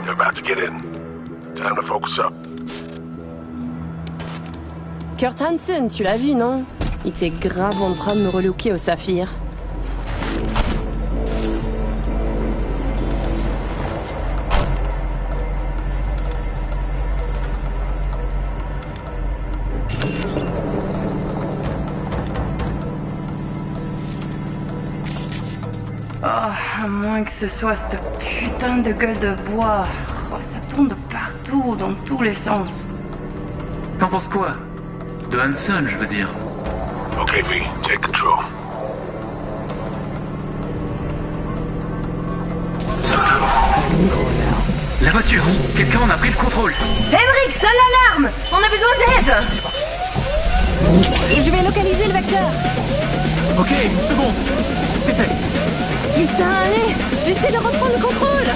They're about to get in. Time to focus up. Kurt Hansen, tu l'as vu, non? Il était grave en train de me relooker au saphir. Oh, à moins que ce soit cette putain de gueule de bois. Oh, ça tourne de partout, dans tous les sens. T'en penses quoi? De Hanson, je veux dire. Okay, V, take control. La voiture! Quelqu'un en a pris le contrôle! Emmerich, sonne l'alarme! On a besoin d'aide! Je vais localiser le vecteur. Ok, une seconde! C'est fait! Putain, allez! J'essaie de reprendre le contrôle!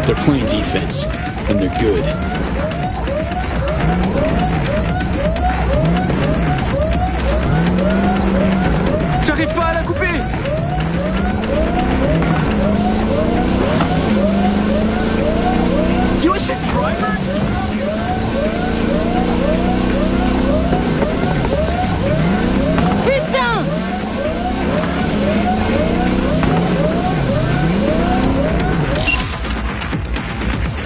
They're playing defense, and they're good. J'arrive pas à la couper! You a shit driver? Putain!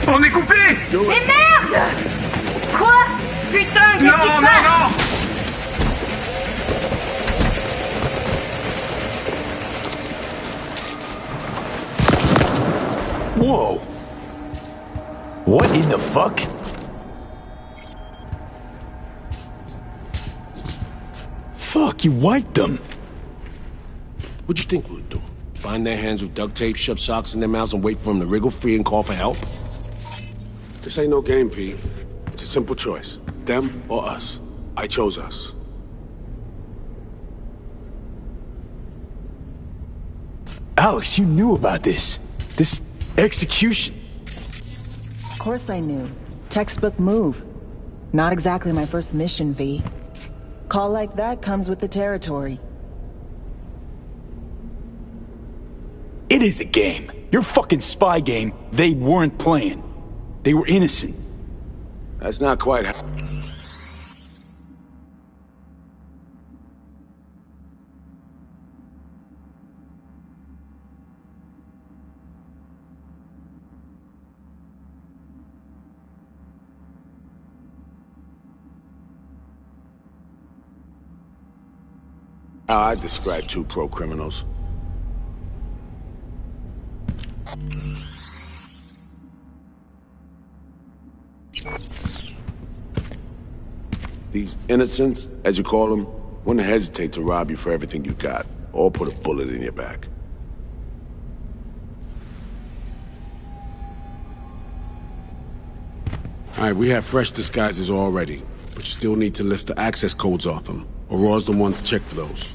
On est coupé! Mais merde! Quoi? Putain, qu'est-ce qui se passe? Non! Whoa! What in the fuck? Fuck, you wiped them! What'd you think we would do? Bind their hands with duct tape, shove socks in their mouths, and wait for them to wriggle free and call for help? This ain't no game, V. It's a simple choice. Them or us. I chose us. Alex, you knew about this. This execution. Of course I knew. Textbook move. Not exactly my first mission, V. Call like that comes with the territory. It is a game. Your fucking spy game, they weren't playing. They were innocent. That's not quite how... I describe two pro-criminals. These innocents, as you call them, wouldn't hesitate to rob you for everything you got, or put a bullet in your back. Alright, we have fresh disguises already, but you still need to lift the access codes off them. Aurora's the one to check for those.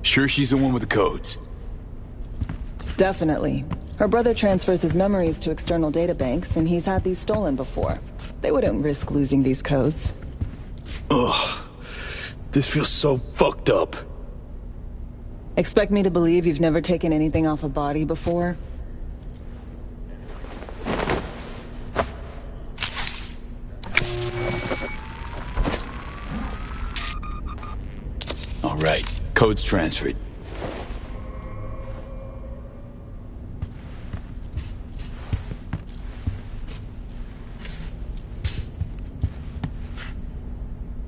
Sure she's the one with the codes? Definitely. Her brother transfers his memories to external databanks, and he's had these stolen before. They wouldn't risk losing these codes. Ugh. This feels so fucked up. Expect me to believe you've never taken anything off a body before? All right, code's transferred.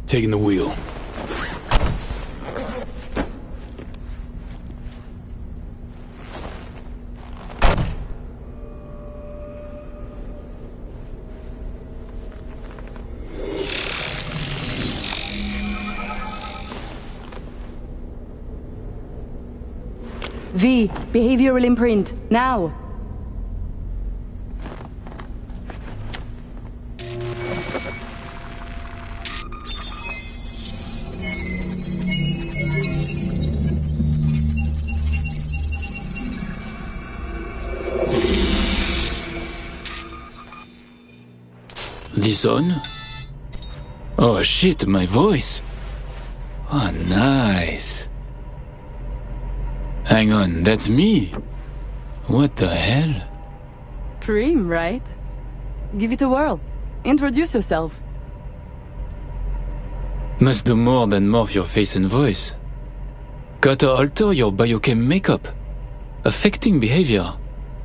Taking the wheel. V, behavioral imprint, now! This on? Oh shit, my voice. Oh, nice. Hang on, that's me. What the hell? Prim, right? Give it a whirl. Introduce yourself. Must do more than morph your face and voice. Gotta alter your biochem makeup. Affecting behavior.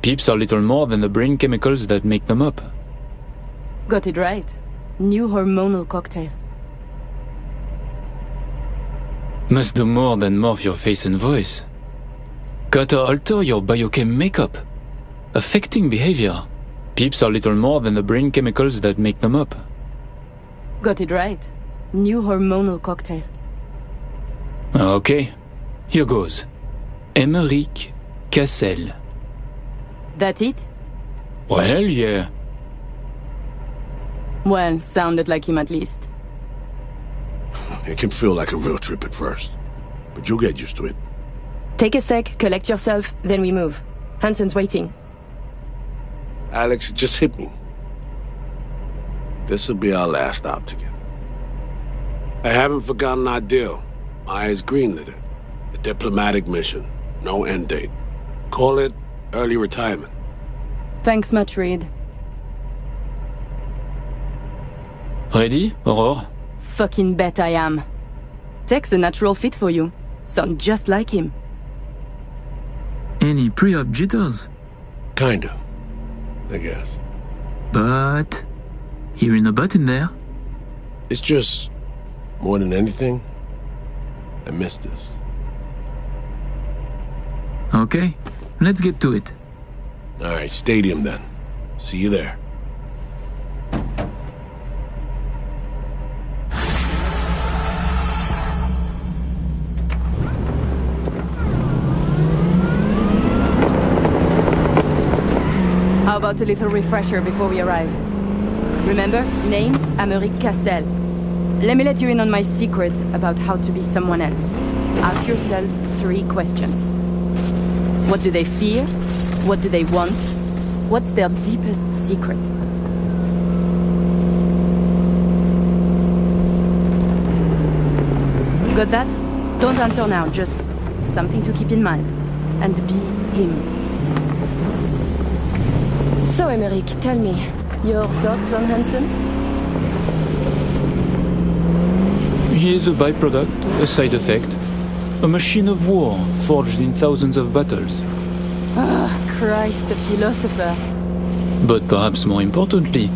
Peeps are little more than the brain chemicals that make them up. Got it right. New hormonal cocktail. Must do more than morph your face and voice. Gotta alter your biochem makeup. Affecting behavior. Peeps are little more than the brain chemicals that make them up. Got it right. New hormonal cocktail. Okay, here goes. Emmerich Cassel. That it? Well, yeah. Well, sounded like him at least. It can feel like a real trip at first, but you'll get used to it. Take a sec, collect yourself, then we move. Hansen's waiting. Alex, it just hit me. This'll be our last stop together. I haven't forgotten our deal. Myers greenlit it. A diplomatic mission. No end date. Call it early retirement. Thanks much, Reed. Ready, Aurore? Fucking bet I am. Tech's a natural fit for you. Sound just like him. Any pre-op jitters? Kinda, I guess. But hearing a butt in there. It's just, more than anything, I miss this. Okay, let's get to it. All right, stadium then. See you there. How about a little refresher before we arrive? Remember, name's Emmerich Cassel. Let me let you in on my secret about how to be someone else. Ask yourself 3 questions. What do they fear? What do they want? What's their deepest secret? Got that? Don't answer now, just something to keep in mind. And be him. So, Emmerich, tell me, your thoughts on Hansen? He is a byproduct, a side effect. A machine of war forged in thousands of battles. Ah, Christ, a philosopher. But perhaps more importantly,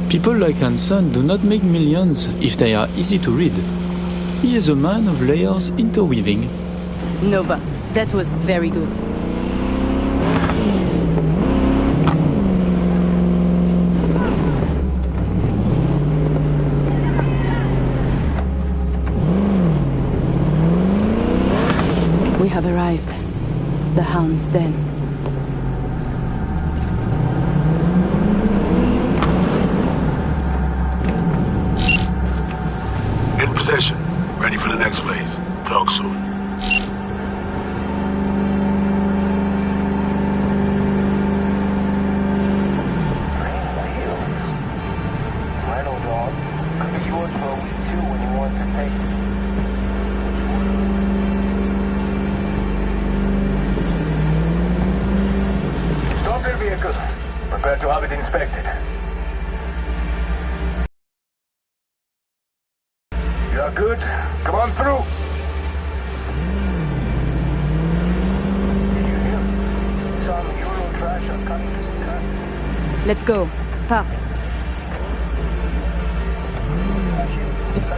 people like Hansen do not make millions if they are easy to read. He is a man of layers interweaving. Nova, that was very good. We have arrived. The Hound's Den. In possession. Ready for the next phase. Talk soon. Rhino dog. Could be yours for a week too when he wants a taste. Stop your vehicle. Prepare to have it inspected. You are good. Come on through. Did you hear? Some Euro trash are coming to see her. Let's go. Park.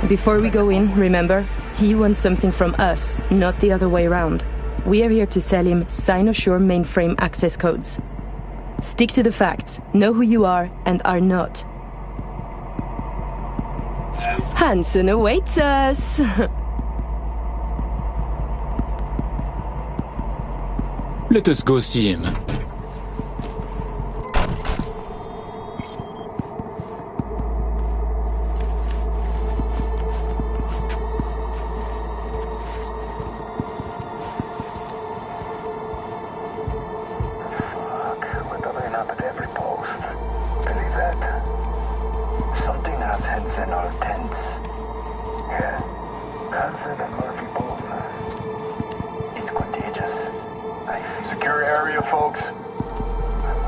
Before we go in, remember, he wants something from us, not the other way around. We are here to sell him Cynosure mainframe access codes. Stick to the facts, know who you are and are not. Hansen awaits us! Let us go see him. We're doubling up at every post. Believe that? Something has Hansen all tense. Yeah, Hansen and Murphy both. It's contagious. Secure area, folks.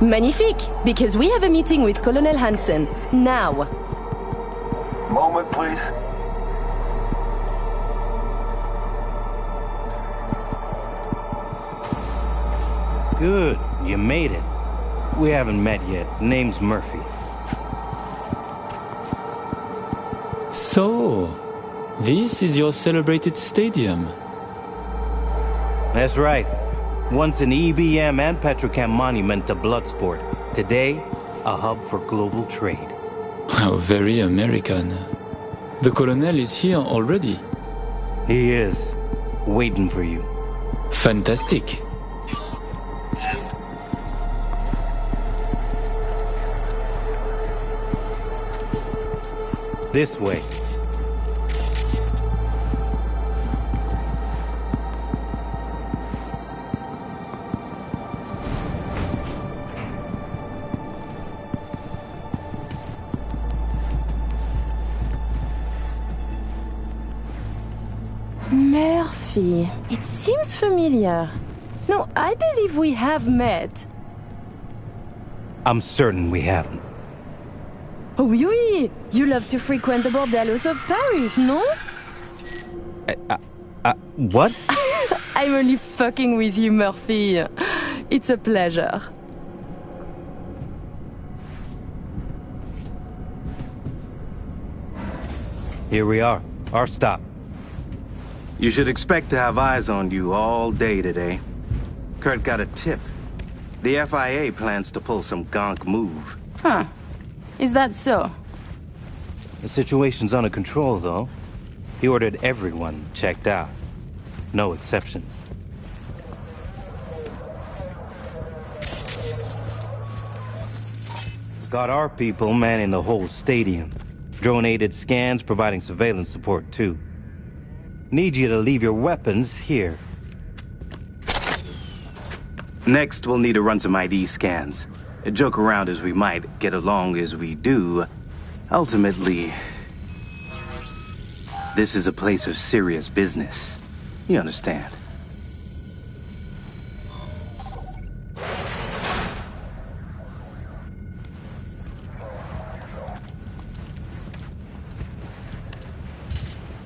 Magnifique! Because we have a meeting with Colonel Hansen. Now! Moment, please. Good, you made it. We haven't met yet. Name's Murphy. So, this is your celebrated stadium. That's right. Once an EBM and Petrochem monument to Bloodsport. Today, a hub for global trade. How very American. The Colonel is here already. He is. Waiting for you. Fantastic. This way. Murphy. It seems familiar. No, I believe we have met. I'm certain we haven't. Oh, oui! You love to frequent the bordellos of Paris, no? What? I'm only fucking with you, Murphy. It's a pleasure. Here we are. Our stop. You should expect to have eyes on you all day today. Kurt got a tip. The FIA plans to pull some gonk move. Huh. Is that so? The situation's under control, though. He ordered everyone checked out. No exceptions. Got our people manning the whole stadium. Drone-aided scans providing surveillance support, too. Need you to leave your weapons here. Next, we'll need to run some ID scans. Joke around as we might, get along as we do. Ultimately, this is a place of serious business. You understand?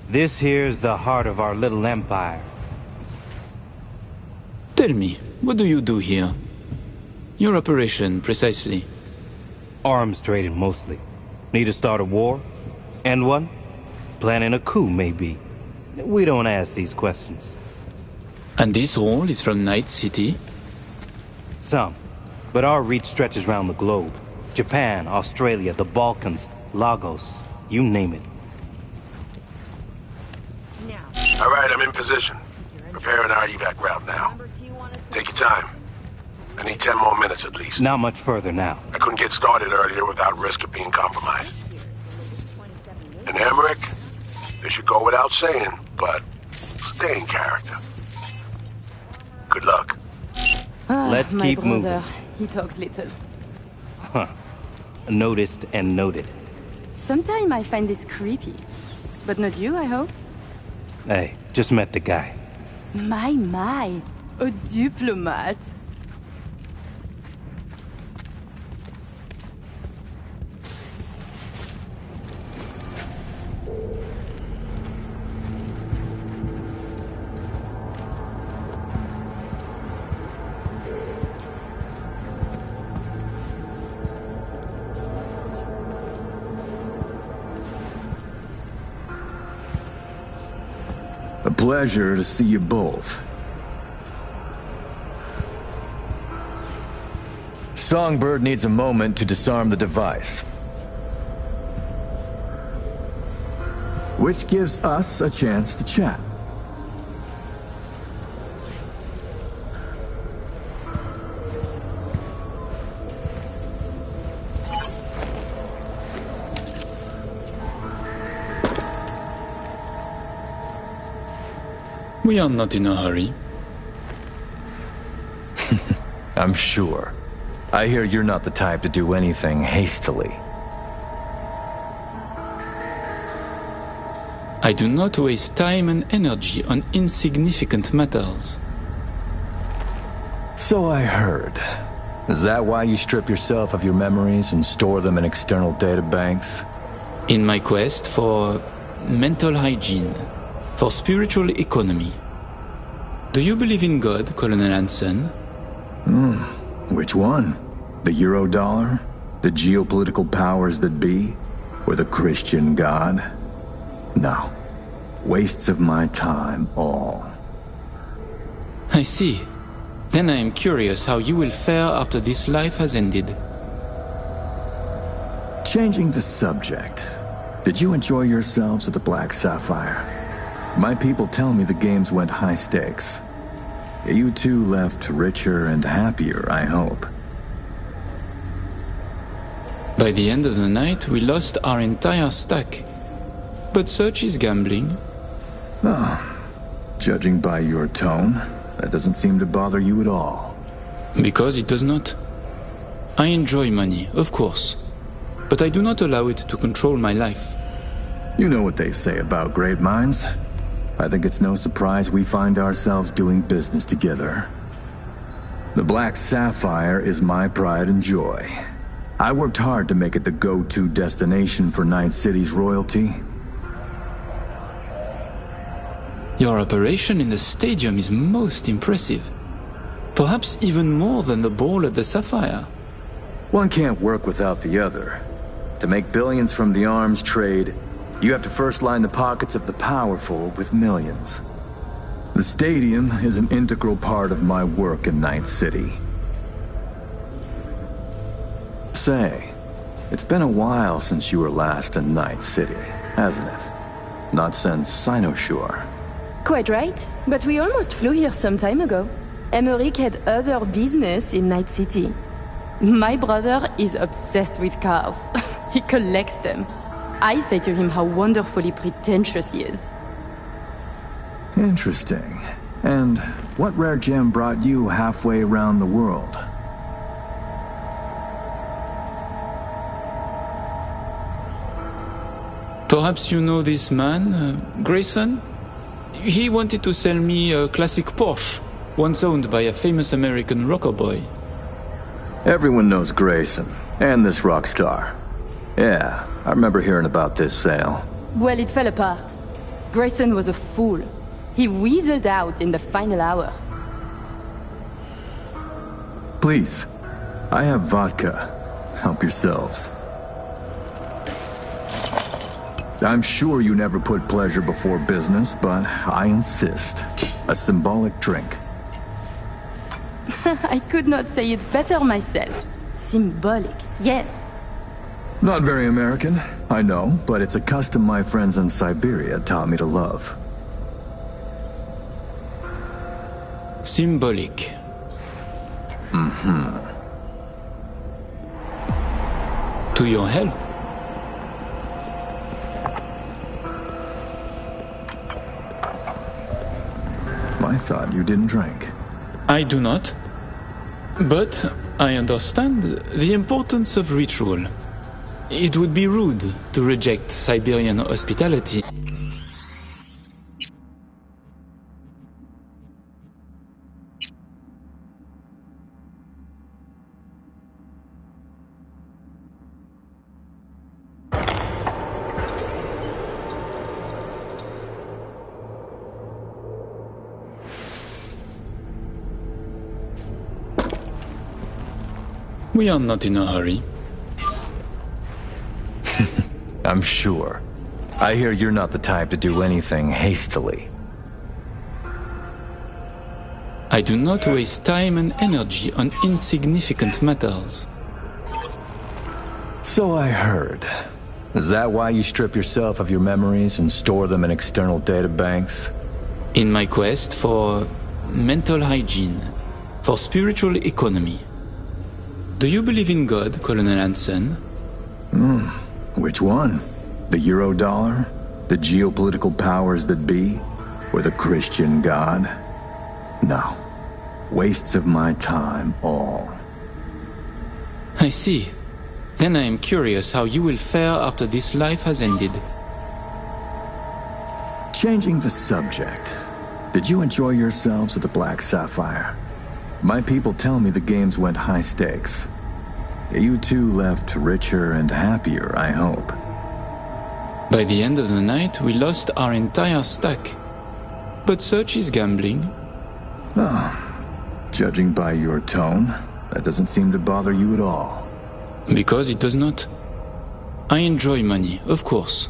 This here's the heart of our little empire. Tell me, what do you do here? Your operation, precisely. Arms trading, mostly. Need to start a war? End one? Planning a coup, maybe. We don't ask these questions. And this role is from Night City? Some. But our reach stretches around the globe. Japan, Australia, the Balkans, Lagos, you name it. All right, I'm in position. Preparing our evac route now. Take your time. I need 10 more minutes at least. Not much further now. I couldn't get started earlier without risk of being compromised. And Emmerich, they should go without saying, but stay in character. Good luck. Let's my keep brother, moving. He talks little. Huh. Noticed and noted. Sometimes I find this creepy. But not you, I hope? Hey, just met the guy. My. A diplomat. A pleasure to see you both. Songbird needs a moment to disarm the device. Which gives us a chance to chat. We are not in a hurry. I'm sure. I hear you're not the type to do anything hastily. I do not waste time and energy on insignificant matters. So I heard. Is that why you strip yourself of your memories and store them in external databanks? In my quest for mental hygiene, for spiritual economy. Do you believe in God, Colonel Hansen? Which one? The Eurodollar? The geopolitical powers that be? Or the Christian God? No. Wastes of my time, all. I see. Then I am curious how you will fare after this life has ended. Changing the subject. Did you enjoy yourselves at the Black Sapphire? My people tell me the games went high stakes. You two left richer and happier, I hope. By the end of the night, we lost our entire stack. But such is gambling. Judging by your tone, that doesn't seem to bother you at all. Because it does not. I enjoy money, of course. But I do not allow it to control my life. You know what they say about great minds. I think it's no surprise we find ourselves doing business together. The Black Sapphire is my pride and joy. I worked hard to make it the go-to destination for Night City's royalty. Your operation in the stadium is most impressive. Perhaps even more than the ball at the Sapphire. One can't work without the other. To make billions from the arms trade, you have to first line the pockets of the powerful with millions. The stadium is an integral part of my work in Night City. Say, it's been a while since you were last in Night City, hasn't it? Not since Cynosure. Quite right, but we almost flew here some time ago. Emmerich had other business in Night City. My brother is obsessed with cars. He collects them. I say to him how wonderfully pretentious he is. Interesting. And what rare gem brought you halfway around the world? Perhaps you know this man, Grayson? He wanted to sell me a classic Porsche, once owned by a famous American rocker boy. Everyone knows Grayson, and this rock star. Yeah, I remember hearing about this sale. Well, it fell apart. Grayson was a fool. He weaseled out in the final hour. Please, I have vodka. Help yourselves. I'm sure you never put pleasure before business, but I insist. A symbolic drink. I could not say it better myself. Symbolic, yes. Not very American, I know, but it's a custom my friends in Siberia taught me to love. Symbolic. Mm-hmm. To your health. I thought you didn't drink. I do not. But I understand the importance of ritual. It would be rude to reject Siberian hospitality. We are not in a hurry. I'm sure. I hear you're not the type to do anything hastily. I do not waste time and energy on insignificant matters. So I heard. Is that why you strip yourself of your memories and store them in external databanks? In my quest for mental hygiene, for spiritual economy. Do you believe in God, Colonel Hansen? Which one? The Eurodollar? The geopolitical powers that be? Or the Christian God? No. Wastes of my time, all. I see. Then I am curious how you will fare after this life has ended. Changing the subject. Did you enjoy yourselves at the Black Sapphire? My people tell me the games went high stakes. You two left richer and happier, I hope. By the end of the night, we lost our entire stack. But such is gambling. Judging by your tone, that doesn't seem to bother you at all. Because it does not. I enjoy money, of course.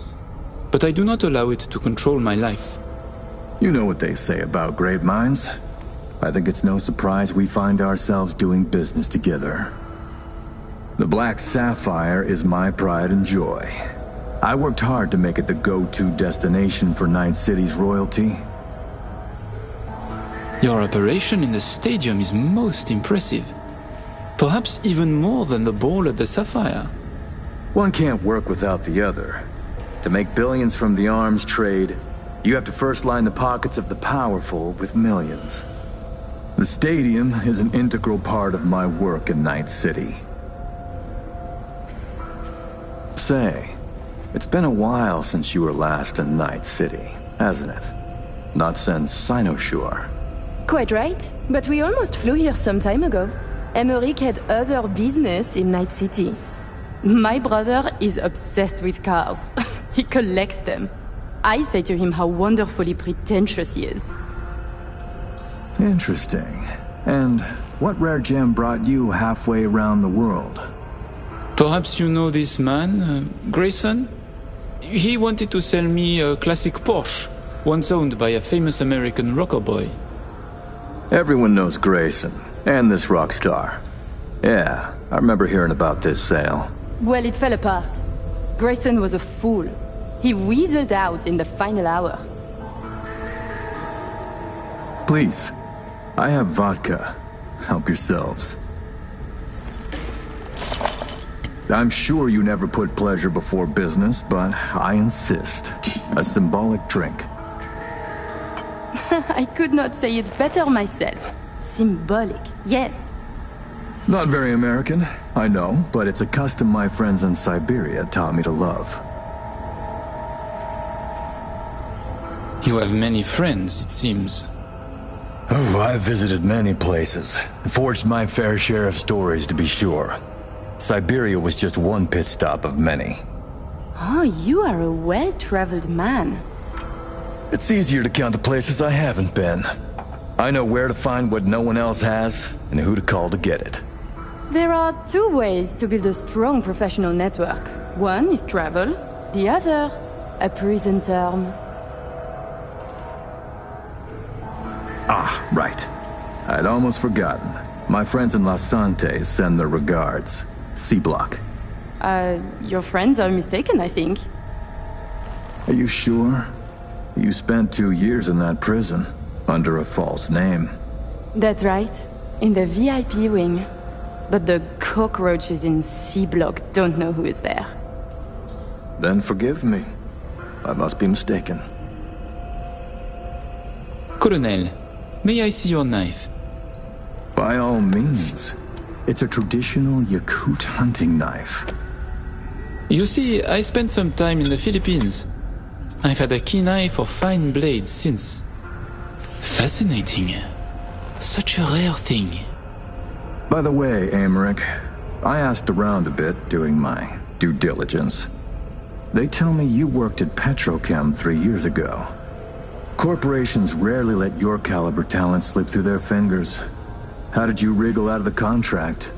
But I do not allow it to control my life. You know what they say about great minds. I think it's no surprise we find ourselves doing business together. The Black Sapphire is my pride and joy. I worked hard to make it the go-to destination for Night City's royalty. Your operation in the stadium is most impressive. Perhaps even more than the ball at the Sapphire. One can't work without the other. To make billions from the arms trade, you have to first line the pockets of the powerful with millions. The stadium is an integral part of my work in Night City. Say, it's been a while since you were last in Night City, hasn't it? Not since Cynosure. Quite right, but we almost flew here some time ago. Emmerich had other business in Night City. My brother is obsessed with cars. He collects them. I say to him how wonderfully pretentious he is. Interesting. And what rare gem brought you halfway around the world? Perhaps you know this man, Grayson? He wanted to sell me a classic Porsche, once owned by a famous American rocker boy. Everyone knows Grayson, and this rock star. Yeah, I remember hearing about this sale. Well, it fell apart. Grayson was a fool. He weaseled out in the final hour. Please, I have vodka. Help yourselves. I'm sure you never put pleasure before business, but I insist. A symbolic drink. I could not say it better myself. Symbolic, yes. Not very American, I know, but it's a custom my friends in Siberia taught me to love. You have many friends, it seems. Oh, I've visited many places. Forged my fair share of stories, to be sure. Siberia was just one pit stop of many. Oh, you are a well-traveled man. It's easier to count the places I haven't been. I know where to find what no one else has, and who to call to get it. There are two ways to build a strong professional network. One is travel, the other, a prison term. Ah, right. I'd almost forgotten. My friends in Los Santos send their regards. C-Block. Your friends are mistaken, I think. Are you sure? You spent 2 years in that prison, under a false name. That's right. In the VIP wing. But the cockroaches in C-Block don't know who is there. Then forgive me. I must be mistaken. Colonel, may I see your knife? By all means. It's a traditional Yakut hunting knife. You see, I spent some time in the Philippines. I've had a keen eye for fine blades since. Fascinating. Such a rare thing. By the way, Americ, I asked around a bit doing my due diligence. They tell me you worked at Petrochem 3 years ago. Corporations rarely let your caliber talent slip through their fingers. How did you wriggle out of the contract?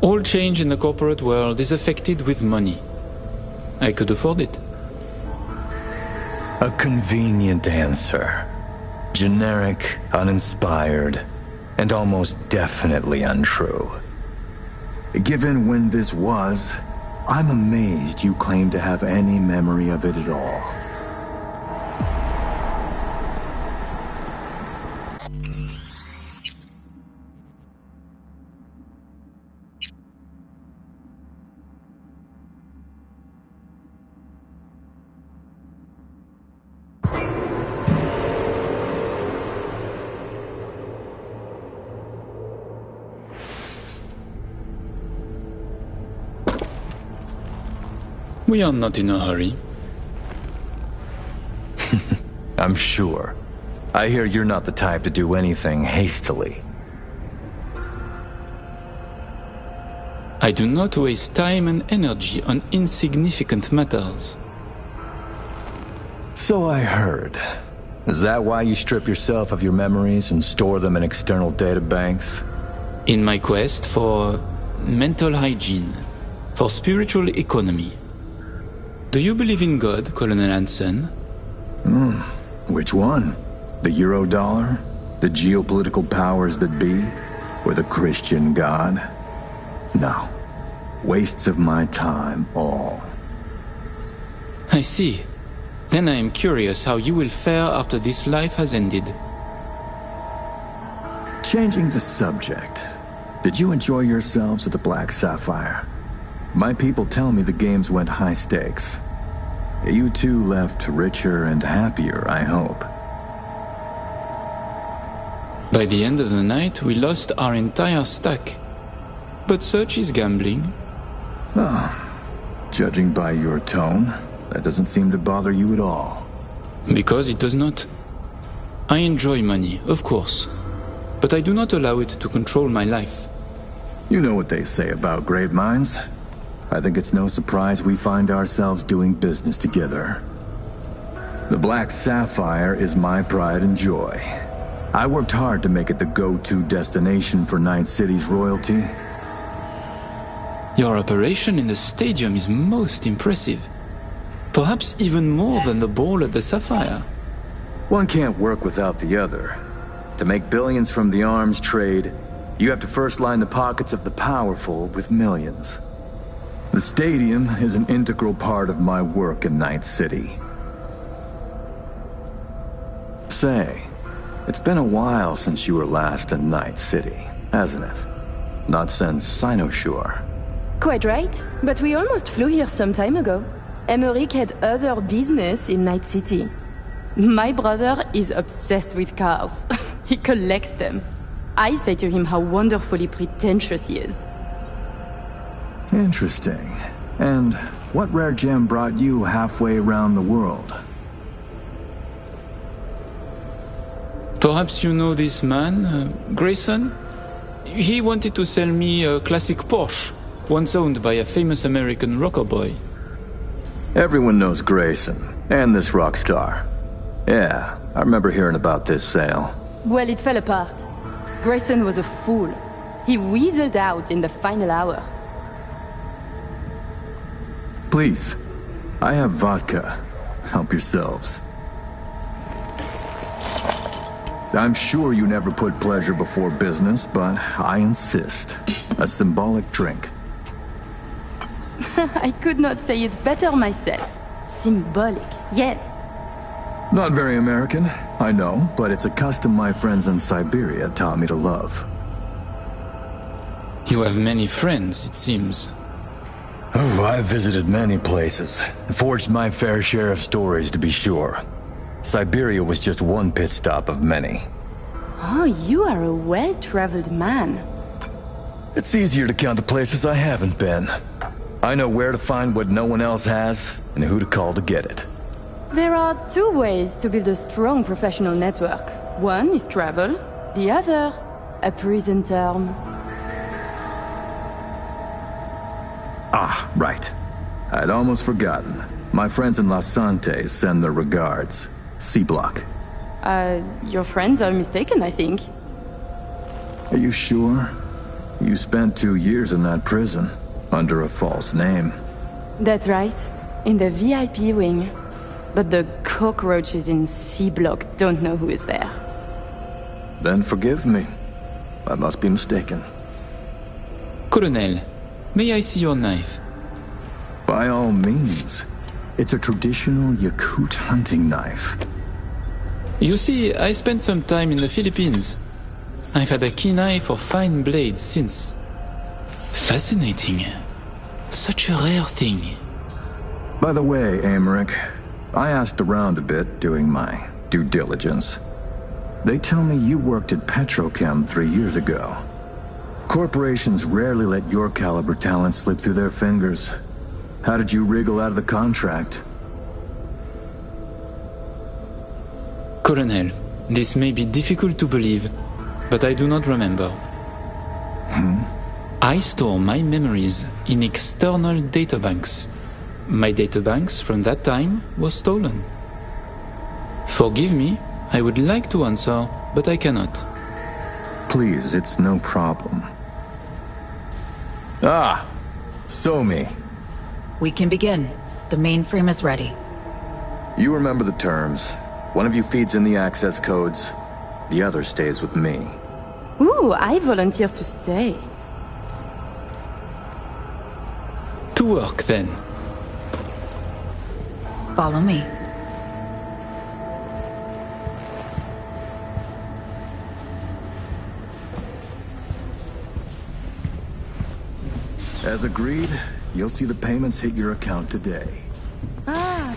All change in the corporate world is affected with money. I could afford it. A convenient answer. Generic, uninspired, and almost definitely untrue. Given when this was, I'm amazed you claim to have any memory of it at all. We are not in a hurry. I'm sure. I hear you're not the type to do anything hastily. I do not waste time and energy on insignificant matters. So I heard. Is that why you strip yourself of your memories and store them in external databanks? In my quest for mental hygiene, for spiritual economy. Do you believe in God, Colonel Hansen? Which one? The Eurodollar? The geopolitical powers that be? Or the Christian God? No. Wastes of my time, all. I see. Then I am curious how you will fare after this life has ended. Changing the subject. Did you enjoy yourselves at the Black Sapphire? My people tell me the games went high stakes. You two left richer and happier, I hope. By the end of the night, we lost our entire stack. But such is gambling. Judging by your tone, that doesn't seem to bother you at all. Because it does not. I enjoy money, of course. But I do not allow it to control my life. You know what they say about great minds. I think it's no surprise we find ourselves doing business together. The Black Sapphire is my pride and joy. I worked hard to make it the go-to destination for Night City's royalty. Your operation in the stadium is most impressive. Perhaps even more than the ball at the Sapphire. One can't work without the other. To make billions from the arms trade, you have to first line the pockets of the powerful with millions. The stadium is an integral part of my work in Night City. Say, it's been a while since you were last in Night City, hasn't it? Not since Cynosure. Quite right, but we almost flew here some time ago. Emmerich had other business in Night City. My brother is obsessed with cars. He collects them. I say to him how wonderfully pretentious he is. Interesting. And what rare gem brought you halfway around the world? Perhaps you know this man, Grayson? He wanted to sell me a classic Porsche, once owned by a famous American rocker boy. Everyone knows Grayson, and this rock star. Yeah, I remember hearing about this sale. Well, it fell apart. Grayson was a fool. He weaseled out in the final hour. Please, I have vodka. Help yourselves. I'm sure you never put pleasure before business, but I insist. A symbolic drink. I could not say it better myself. Symbolic, yes. Not very American, I know, but it's a custom my friends in Siberia taught me to love. You have many friends, it seems. Oh, I've visited many places. Forged my fair share of stories, to be sure. Siberia was just one pit stop of many. Oh, you are a well-traveled man. It's easier to count the places I haven't been. I know where to find what no one else has, and who to call to get it. There are two ways to build a strong professional network. One is travel, the other, a prison term. Ah, right. I'd almost forgotten. My friends in Los Santos send their regards. C-Block. Your friends are mistaken, I think. Are you sure? You spent 2 years in that prison, under a false name. That's right, in the VIP wing. But the cockroaches in C-Block don't know who is there. Then forgive me. I must be mistaken. Colonel, may I see your knife? By all means. It's a traditional Yakut hunting knife. You see, I spent some time in the Philippines. I've had a keen eye for fine blades since. Fascinating. Such a rare thing. By the way, Amaric, I asked around a bit doing my due diligence. They tell me you worked at Petrochem 3 years ago. Corporations rarely let your caliber talent slip through their fingers. How did you wriggle out of the contract? Colonel, this may be difficult to believe, but I do not remember. I store my memories in external databanks. My databanks from that time was stolen. Forgive me, I would like to answer, but I cannot. Please, it's no problem. Ah! Somi. We can begin. The mainframe is ready. You remember the terms. One of you feeds in the access codes. The other stays with me. Ooh, I volunteer to stay. To work, then. Follow me. As agreed, you'll see the payments hit your account today. Ah.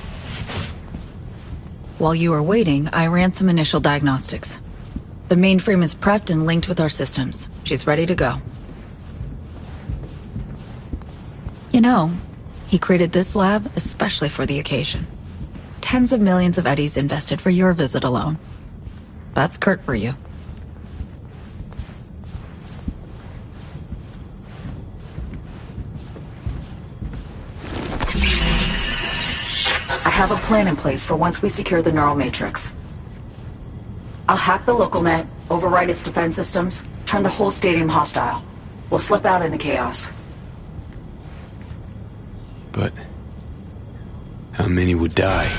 While you were waiting, I ran some initial diagnostics. The mainframe is prepped and linked with our systems. She's ready to go. You know, he created this lab especially for the occasion. Tens of millions of eddies invested for your visit alone. That's Kurt for you. I have a plan in place for once we secure the neural matrix. I'll hack the local net, override its defense systems, turn the whole stadium hostile. We'll slip out in the chaos. But how many would die?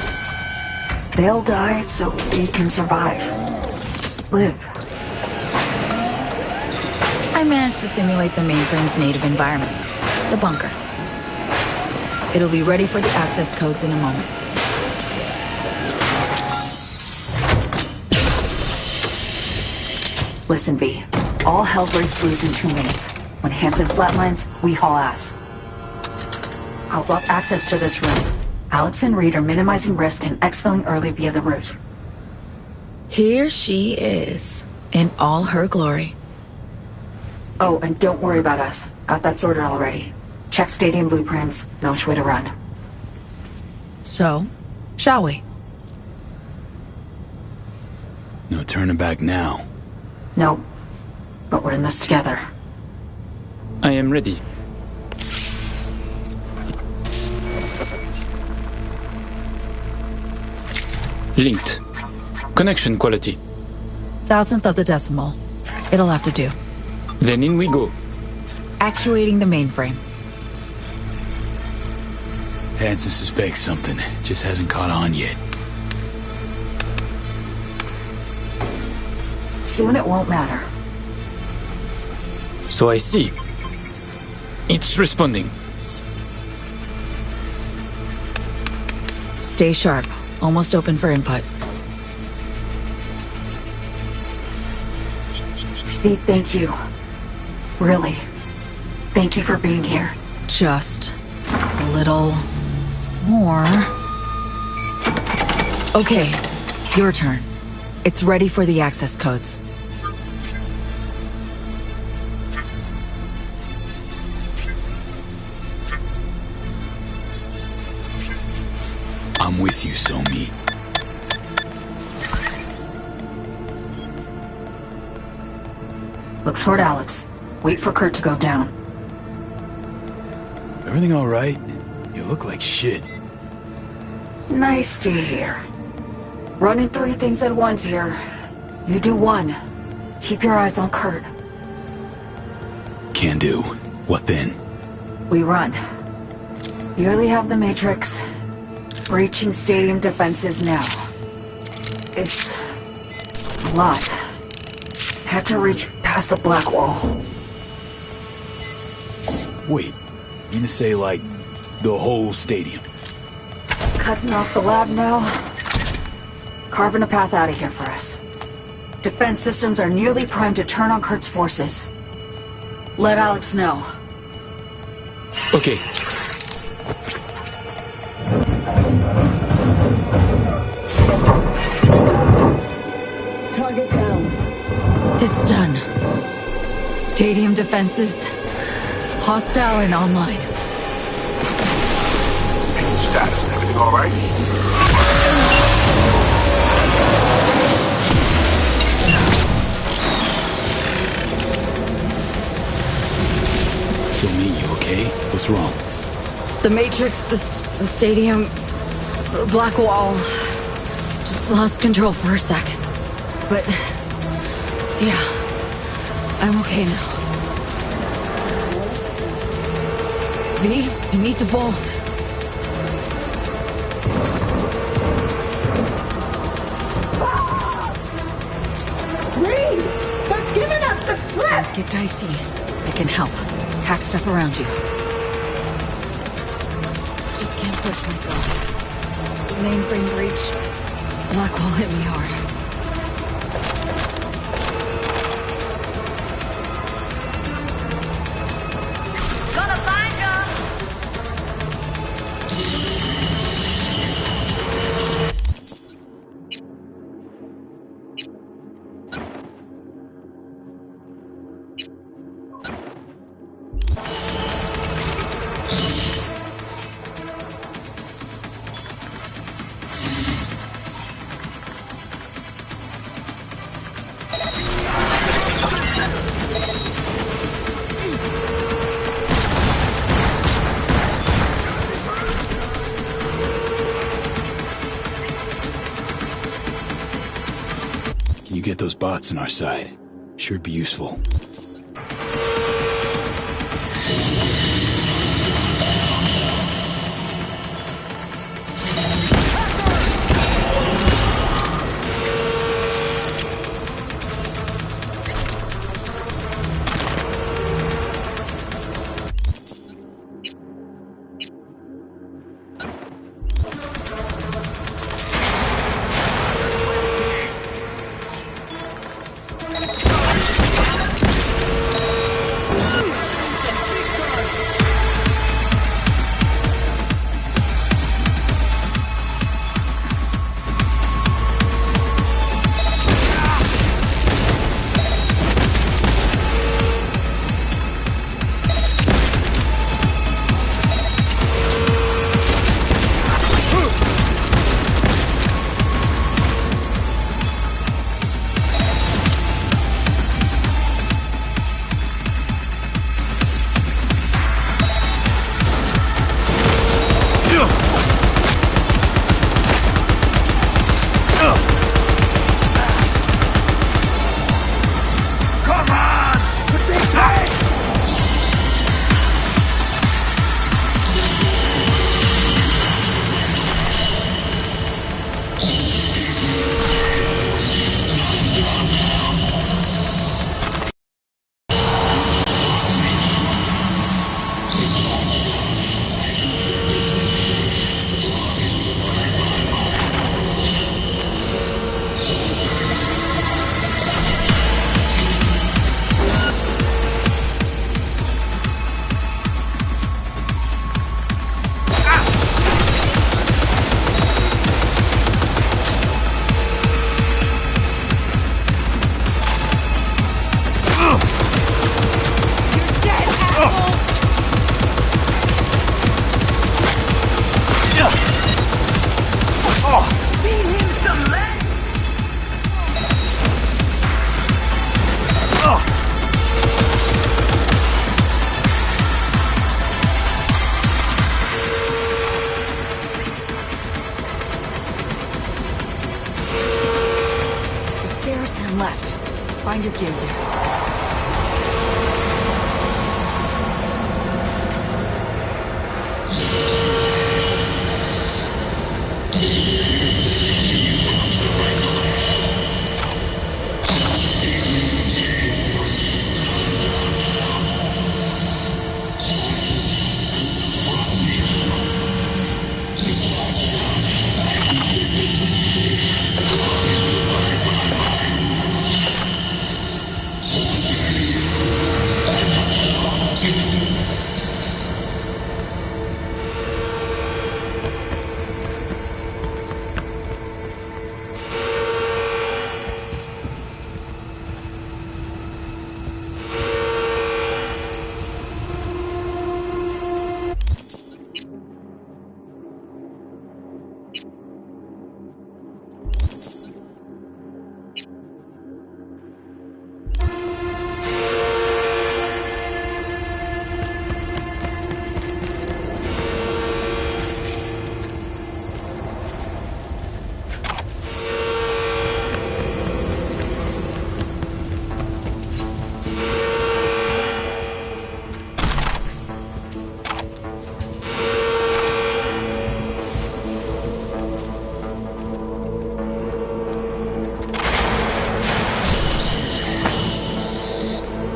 They'll die so we can survive. Live. I managed to simulate the mainframe's native environment, the bunker. It'll be ready for the access codes in a moment. Listen, V. All hell breaks loose in 2 minutes. When Hansen flatlines, we haul ass. I'll block access to this room. Alex and Reed are minimizing risk and exfilling early via the route. Here she is, in all her glory. Oh, and don't worry about us. Got that sorted already. Check stadium blueprints, no which way to run. So, shall we? No turning back now. No, but we're in this together. I am ready. Linked. Connection quality. Thousandth of the decimal. It'll have to do. Then in we go. Actuating the mainframe. Hansen suspects something, just hasn't caught on yet. Soon it won't matter. So I see. It's responding. Stay sharp. Almost open for input. Hey, thank you. Really. Thank you for being here. Just a little more. Okay, your turn. It's ready for the access codes. I'm with you, Somi. Look toward Alex. Wait for Kurt to go down. Everything all right? You look like shit. Nice to hear. Running 3 things at once here. You do 1. Keep your eyes on Kurt. Can do. What then? We run. You only have the Matrix. Breaching stadium defenses now. It's a lot. Had to reach past the black wall. Wait, you mean to say, like, the whole stadium? Cutting off the lab now. Carving a path out of here for us. Defense systems are nearly primed to turn on Kurt's forces. Let Alex know. Okay. Target down. It's done. Stadium defenses. Hostile and online. Status, everything all right? Somi, you okay? What's wrong? The Matrix, the stadium, the black wall. Just lost control for a second. But, yeah, I'm okay now. V, you need to vault. Reed! They're giving us the slip! Get dicey. I can help. Hack stuff around you. Just can't push myself. The mainframe breach. Black wall hit me hard. Gonna find ya! Can you get those bots on our side? Sure be useful. Find your gear there.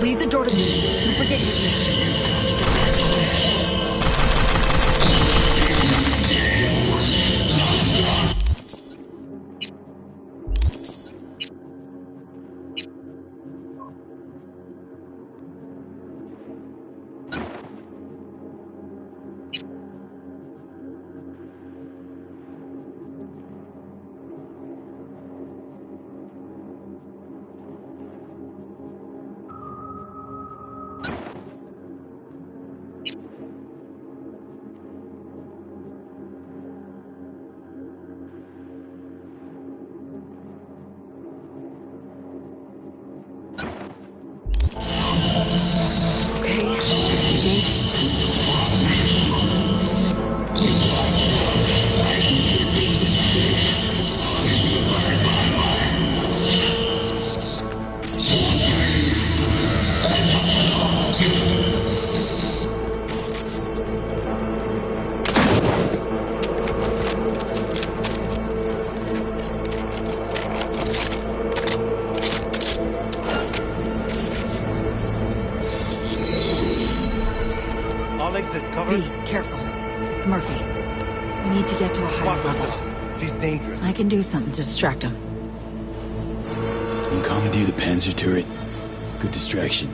Leave the door to me. Don't forget your gear. Careful. It's Murphy. We need to get to a higher level. She's dangerous. I can do something to distract him. Can you commandeer the Panzer turret? Good distraction.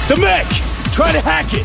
The mech! Try to hack it!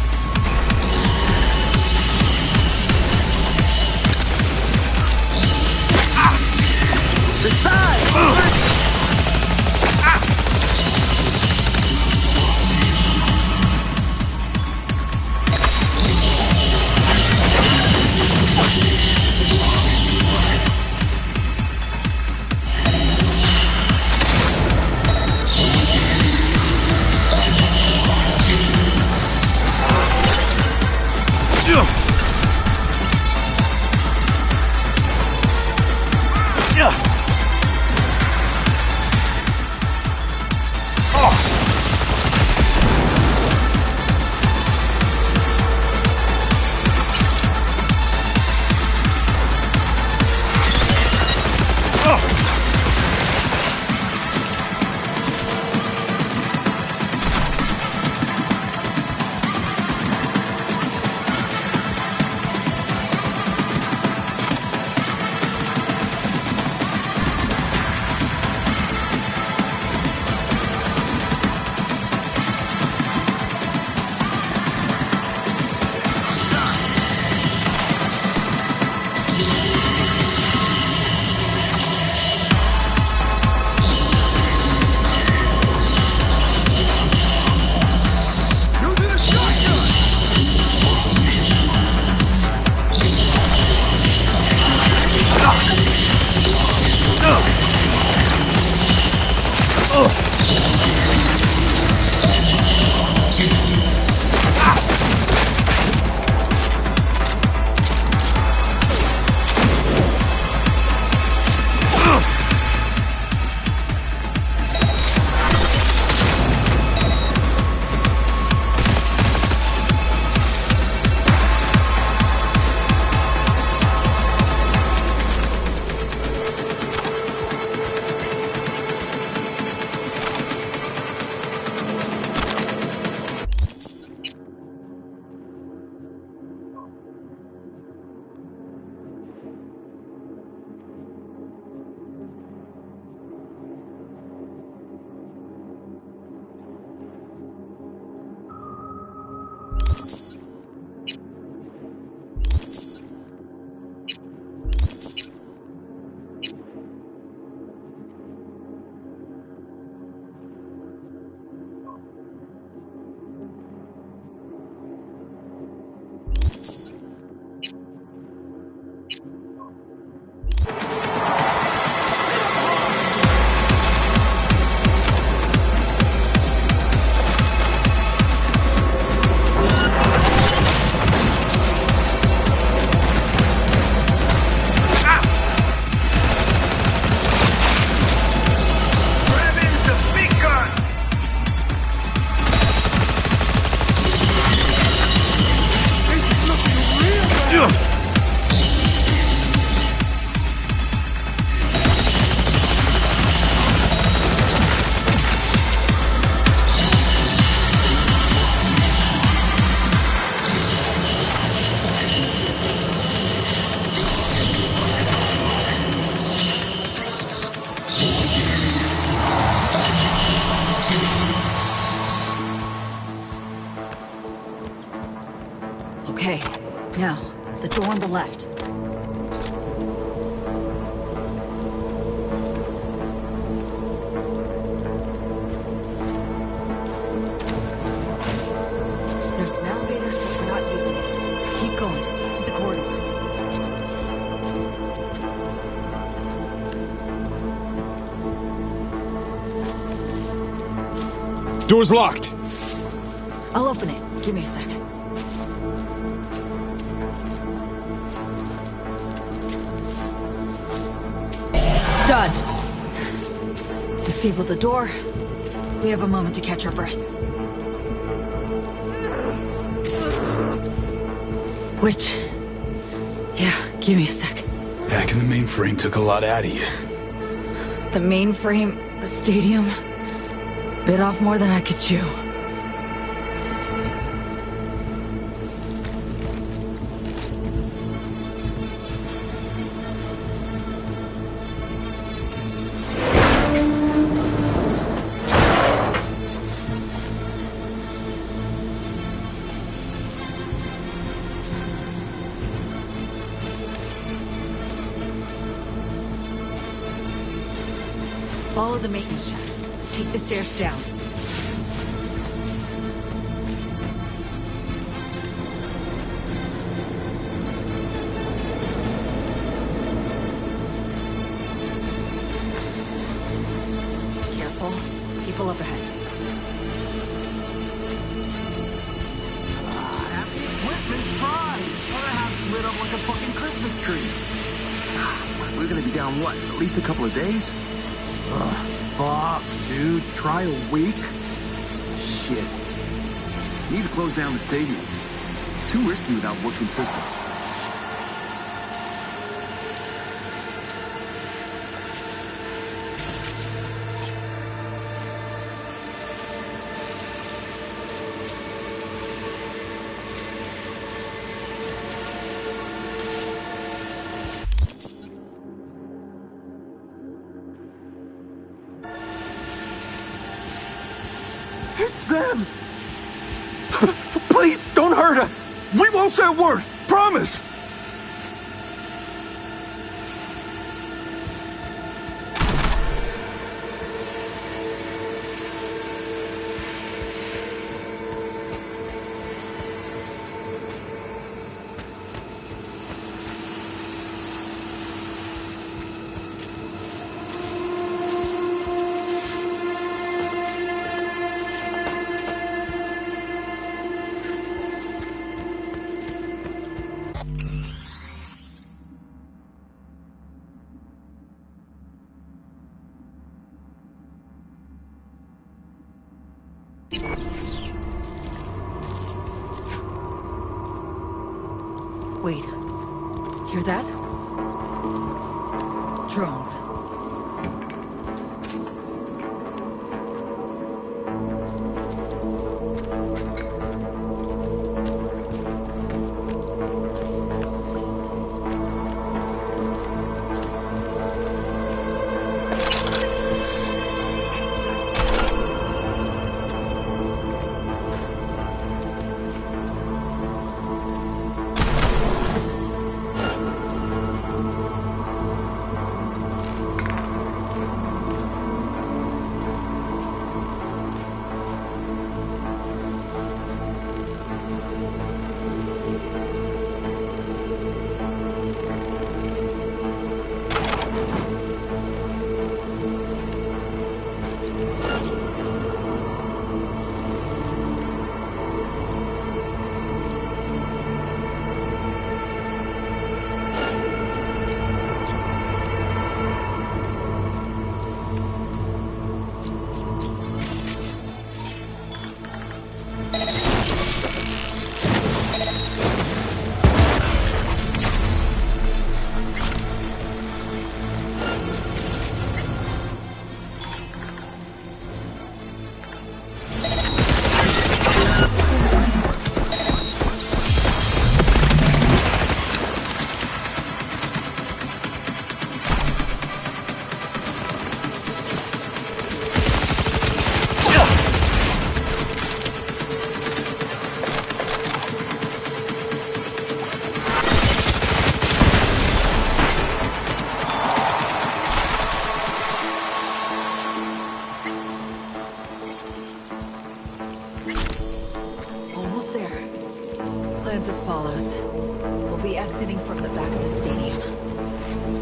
Okay, now, the door on the left. There's an elevator, but we're not using it. Keep going, to the corridor. Door's locked. I'll open it. Give me a second. Done. Disable the door. We have a moment to catch our breath. Which... Yeah, give me a sec. Hacking the mainframe took a lot out of you. The mainframe, the stadium... bit off more than I could chew. Follow the maintenance shaft. Take the stairs down. Careful. People up ahead. Equipment's fine. Other half's lit up like a fucking Christmas tree. We're gonna be down, what, at least a couple of days? Ugh, fuck, dude. Try a week? Shit. Need to close down the stadium. Too risky without working systems. It's them! Please, don't hurt us! We won't say a word! Promise! Wait. Hear that? Drones.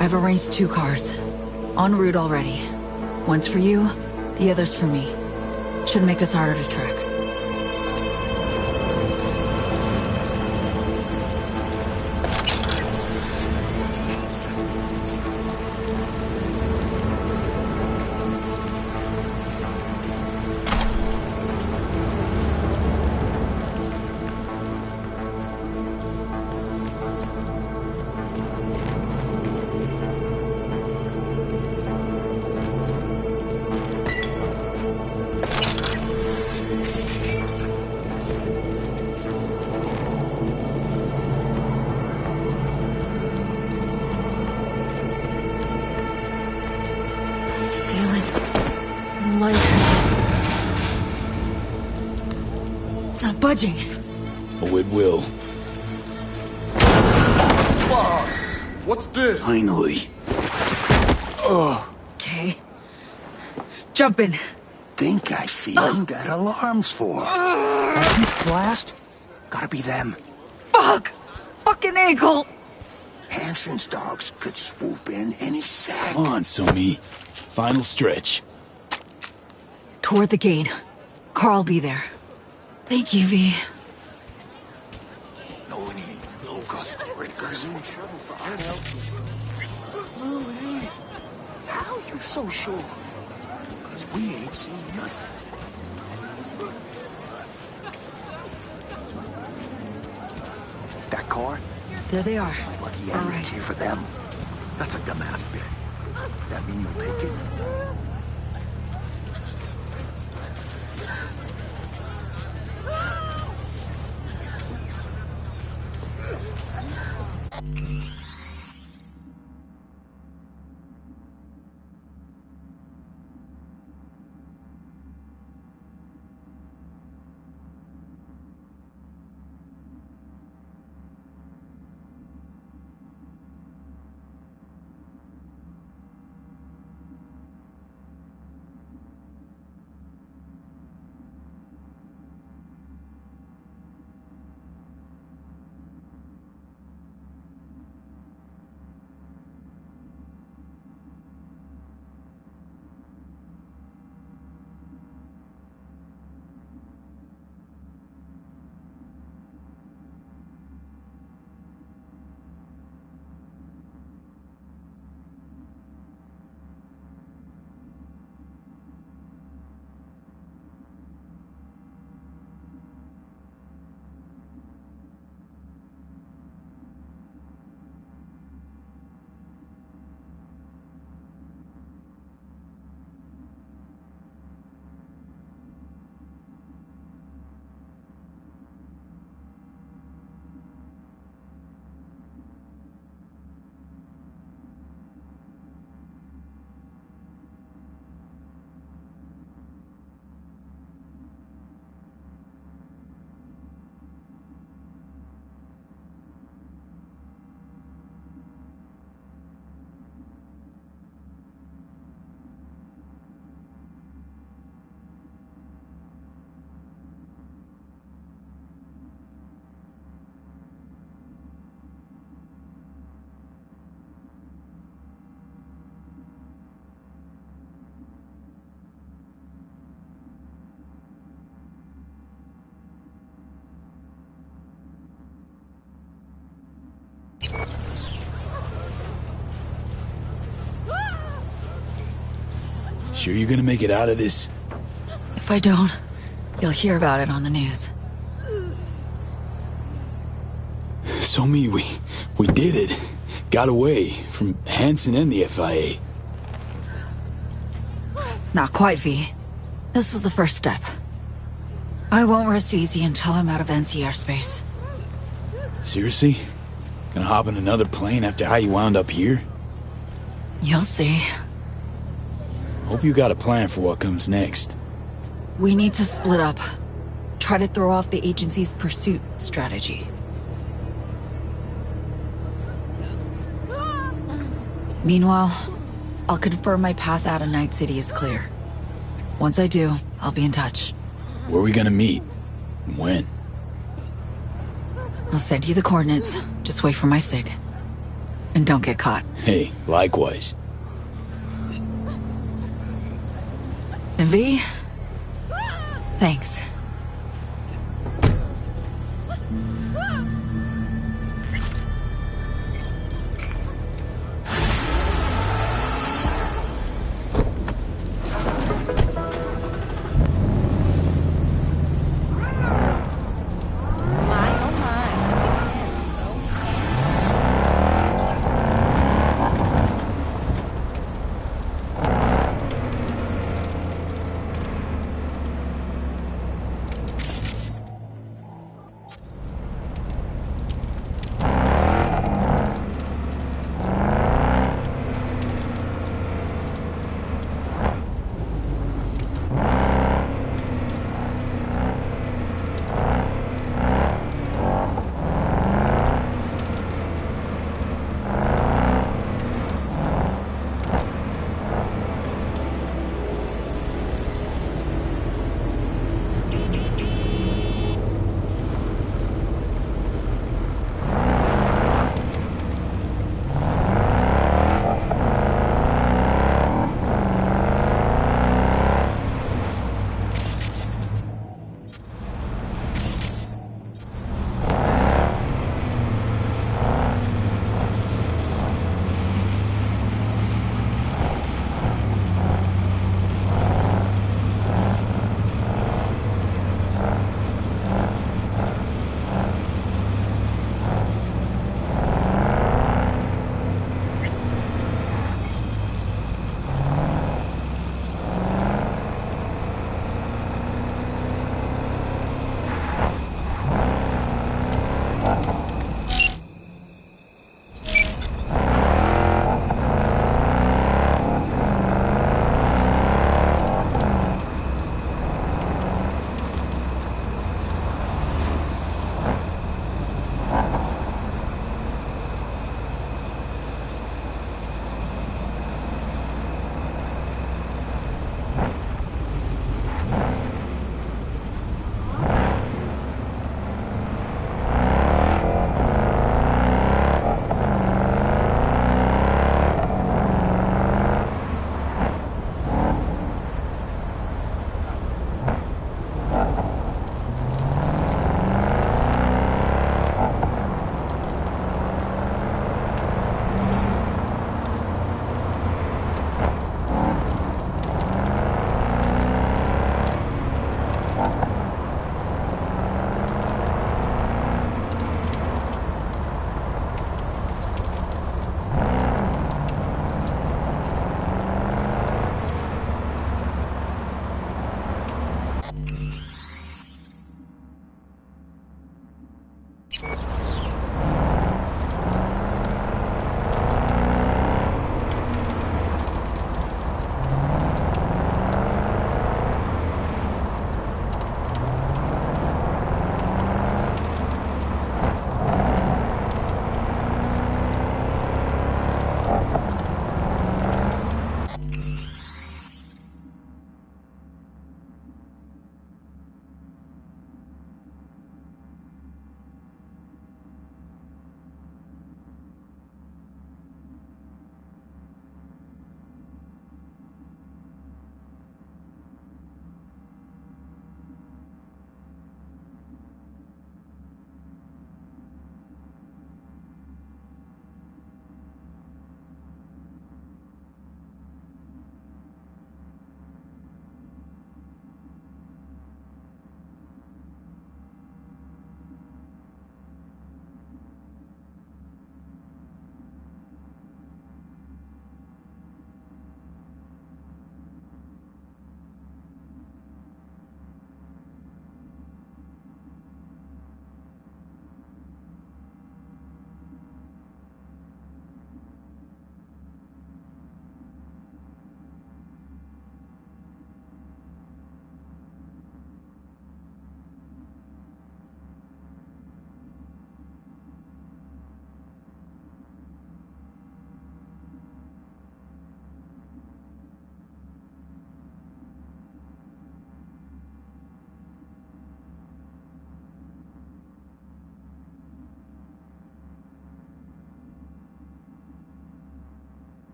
I've arranged 2 cars. En route already. One's for you, the other's for me. Should make us harder to track. It's not budging. Oh, it will. Fuck! What's this? Finally. Ugh. Okay. Jump in. Think I see them. Got alarms for. That huge blast? Gotta be them. Fuck! Fucking ankle! Hansen's dogs could swoop in any sec. Come on, Somi. Final stretch. Toward the gate. Carl'll be there. Thank you, V. Know any low-cost breakers in trouble for us? so sure? Because we ain't seen nothing. That car? There they are. My lucky All aliens right. here for them. That's a dumbass bit. That mean you'll take it? Sure you're gonna make it out of this? If I don't, you'll hear about it on the news. So we did it. Got away from Hansen and the FIA. Not quite, V. This was the first step. I won't rest easy until I'm out of NC airspace. Seriously? Gonna hop in another plane after how you wound up here? You'll see. Hope you got a plan for what comes next. We need to split up. Try to throw off the agency's pursuit strategy. Meanwhile, I'll confirm my path out of Night City is clear. Once I do, I'll be in touch. Where are we gonna meet? When? I'll send you the coordinates. Just wait for my sig. And don't get caught. Hey, likewise. And V? Thanks.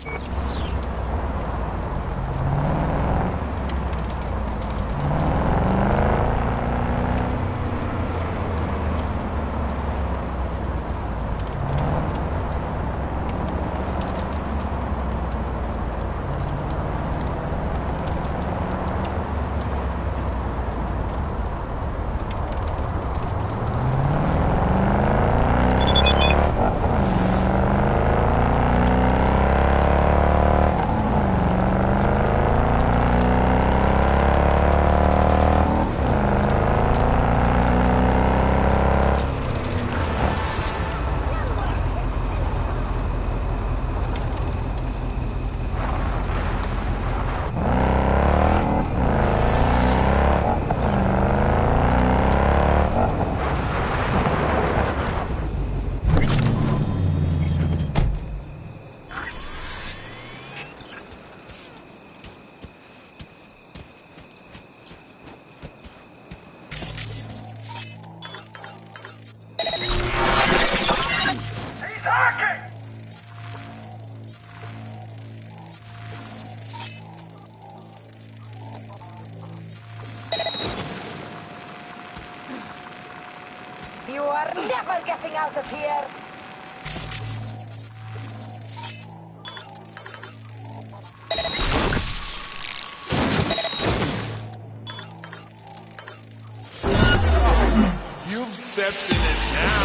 You are never getting out of here! You've stepped in it now.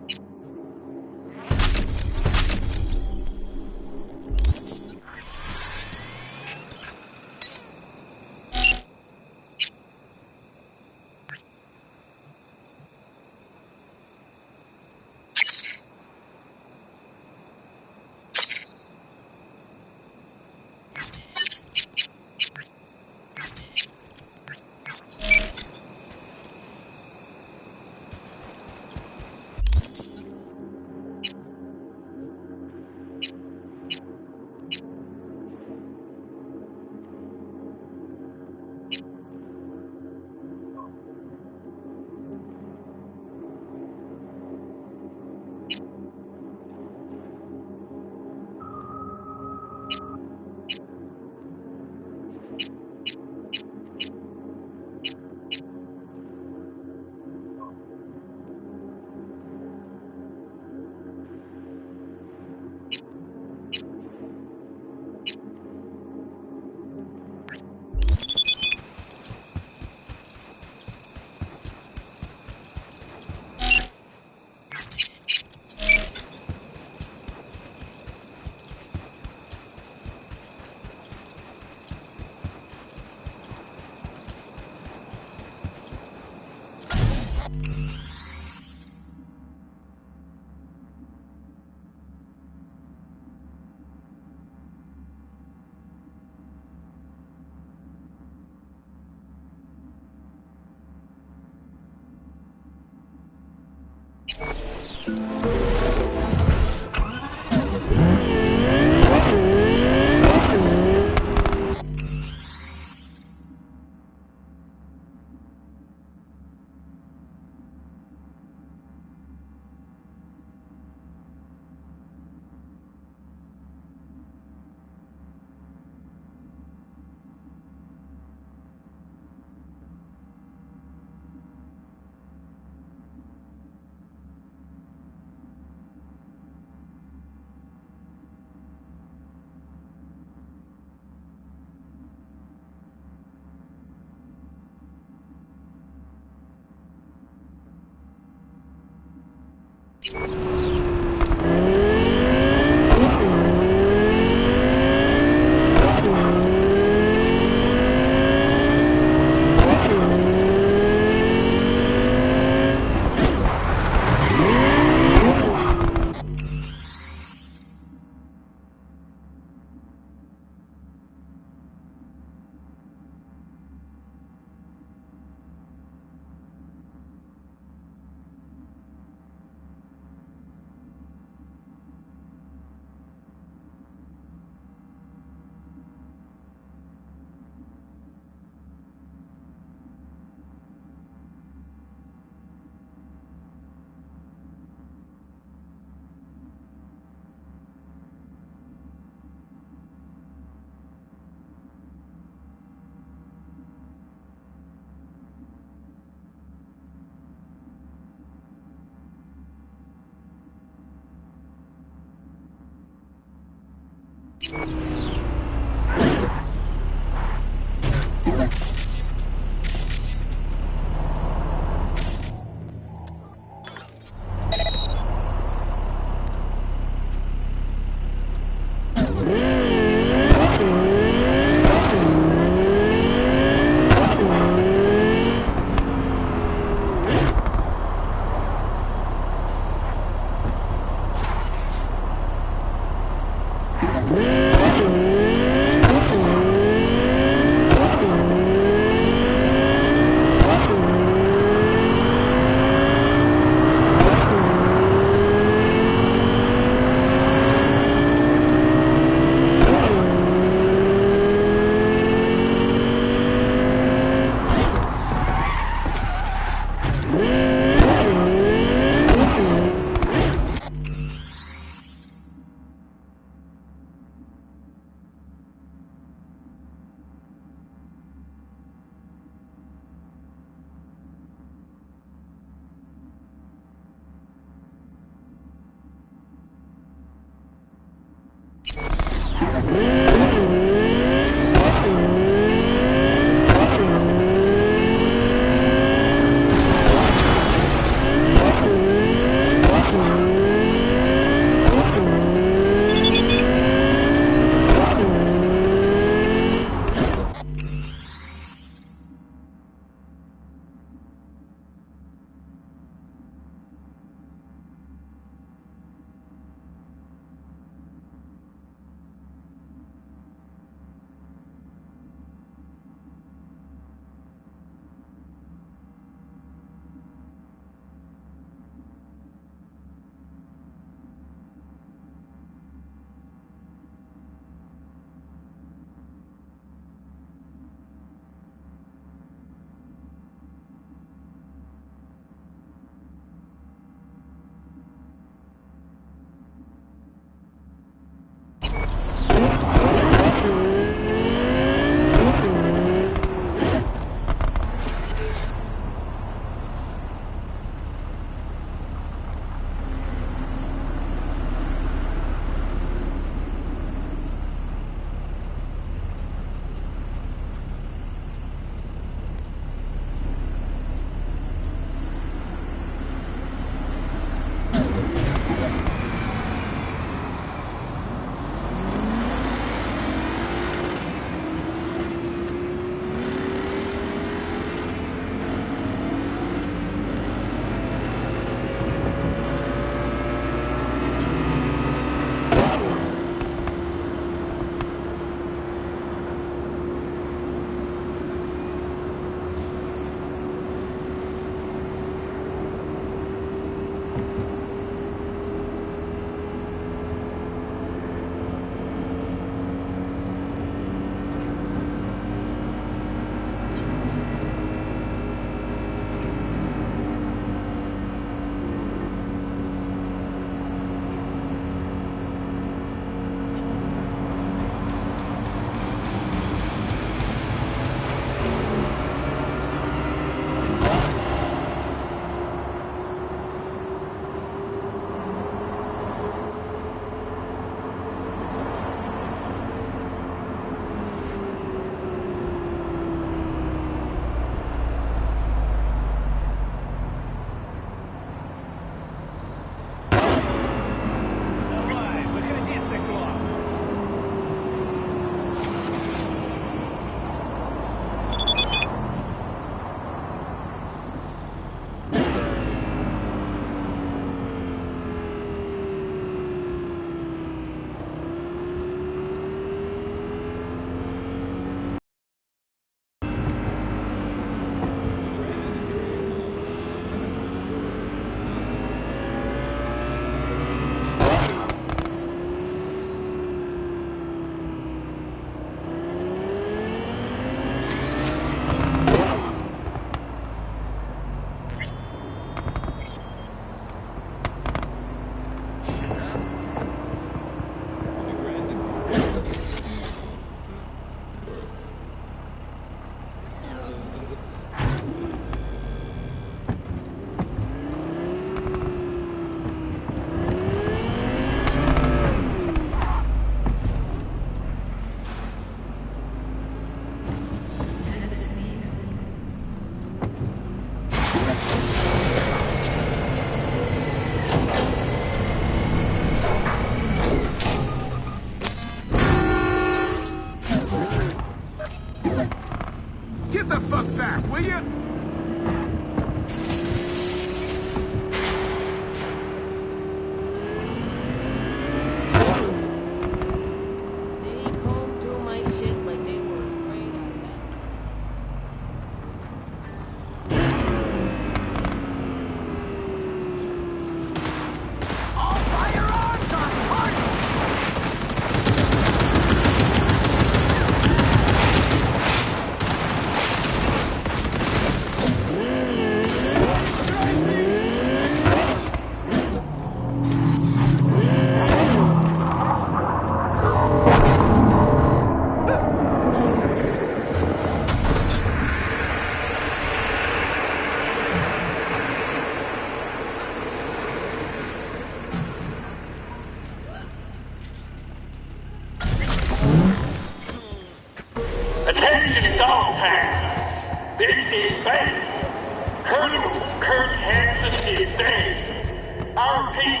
is dead. Colonel Kurt Hansen is dead. I repeat,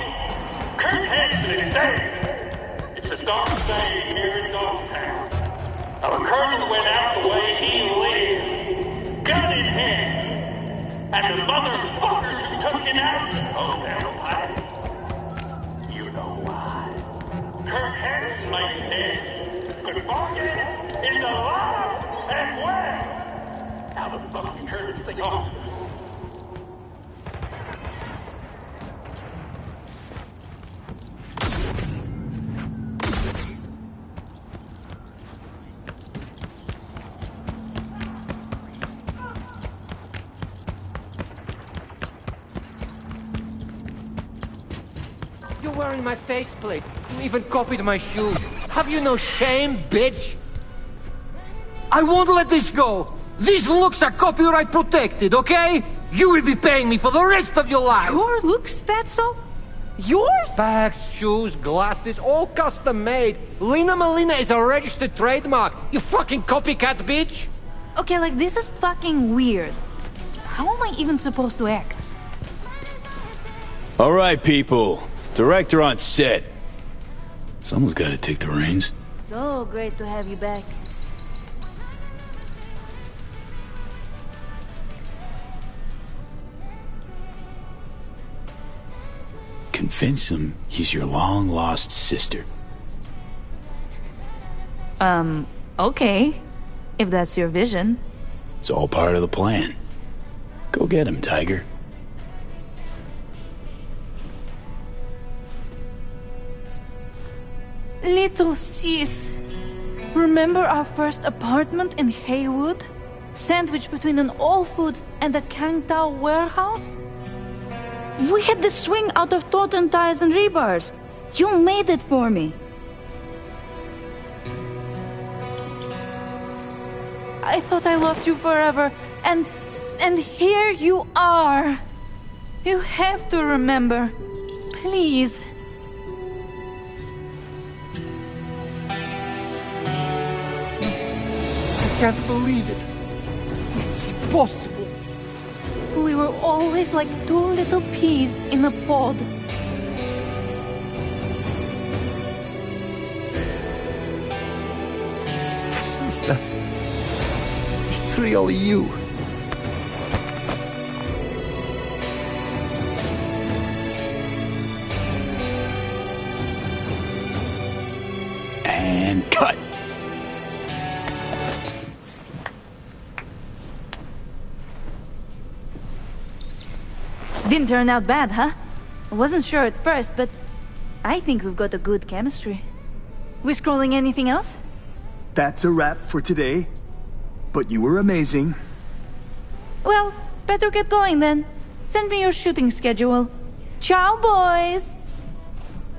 Kurt Hansen is dead. It's a dark day here in Dogtown. Our colonel went out the way he lived, gun in hand. And the motherfuckers who took him out, oh, they'll hide. You know why. Kurt Hansen may be dead, but Morgan is alive and well. How the fuck you turn this thing off? You're wearing my faceplate. You even copied my shoes. Have you no shame, bitch? I won't let this go. These looks are copyright protected, okay? You will be paying me for the rest of your life. Your looks, Fatso? Yours? Bags, shoes, glasses, all custom made. Lina Malina is a registered trademark. You fucking copycat bitch. Okay, like this is fucking weird. How am I even supposed to act? All right, people. Director on set. Someone's got to take the reins. So great to have you back. Convince him he's your long-lost sister. Okay. If that's your vision. It's all part of the plan. Go get him, Tiger. Little sis. Remember our first apartment in Haywood? Sandwiched between an All Foods and a Kangtao warehouse? We had the swing out of Thornton tires and rebars. You made it for me. I thought I lost you forever, and here you are. You have to remember. Please. I can't believe it. It's impossible. We were always like two little peas in a pod. Sister, it's really you. And cut! Didn't turn out bad, huh? I wasn't sure at first, but I think we've got a good chemistry. We scrolling anything else? That's a wrap for today. But you were amazing. Well, better get going then. Send me your shooting schedule. Ciao, boys!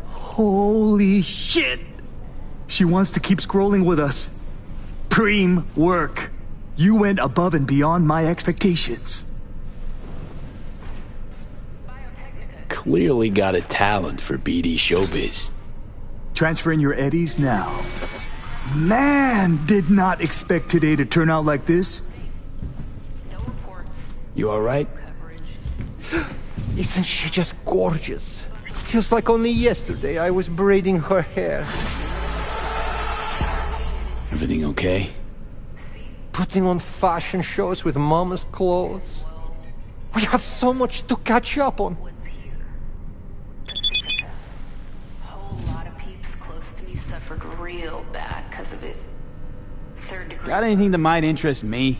Holy shit! She wants to keep scrolling with us. Preem work. You went above and beyond my expectations. Clearly got a talent for BD showbiz. Transferring your eddies now. Man, did not expect today to turn out like this. You alright? Isn't she just gorgeous? Feels like only yesterday I was braiding her hair. Everything okay? Putting on fashion shows with mama's clothes. We have so much to catch up on. Real bad because of it. Third degree. Got anything that might interest me?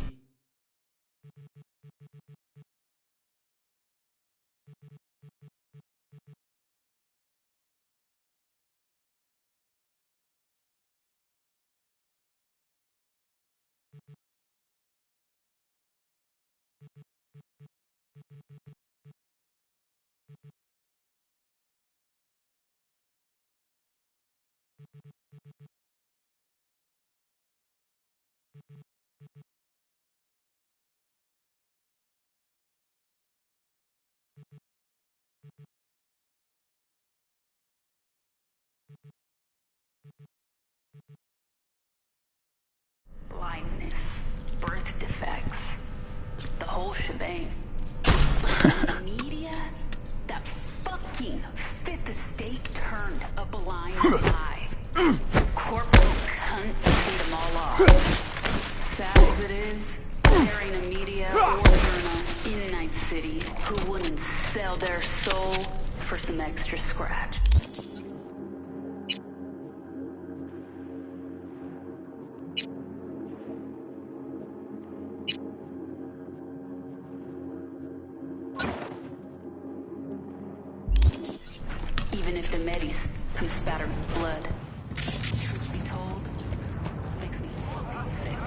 Blindness, birth defects. whole shebang. The media, that fucking fifth estate turned a blind eye. Corporal cunts paid them all off. Sad as it is, there ain't a media or journal in Night City who wouldn't sell their soul for some extra scratch. Even if the Medis come spatter blood. Truth be told, makes me fucking sick.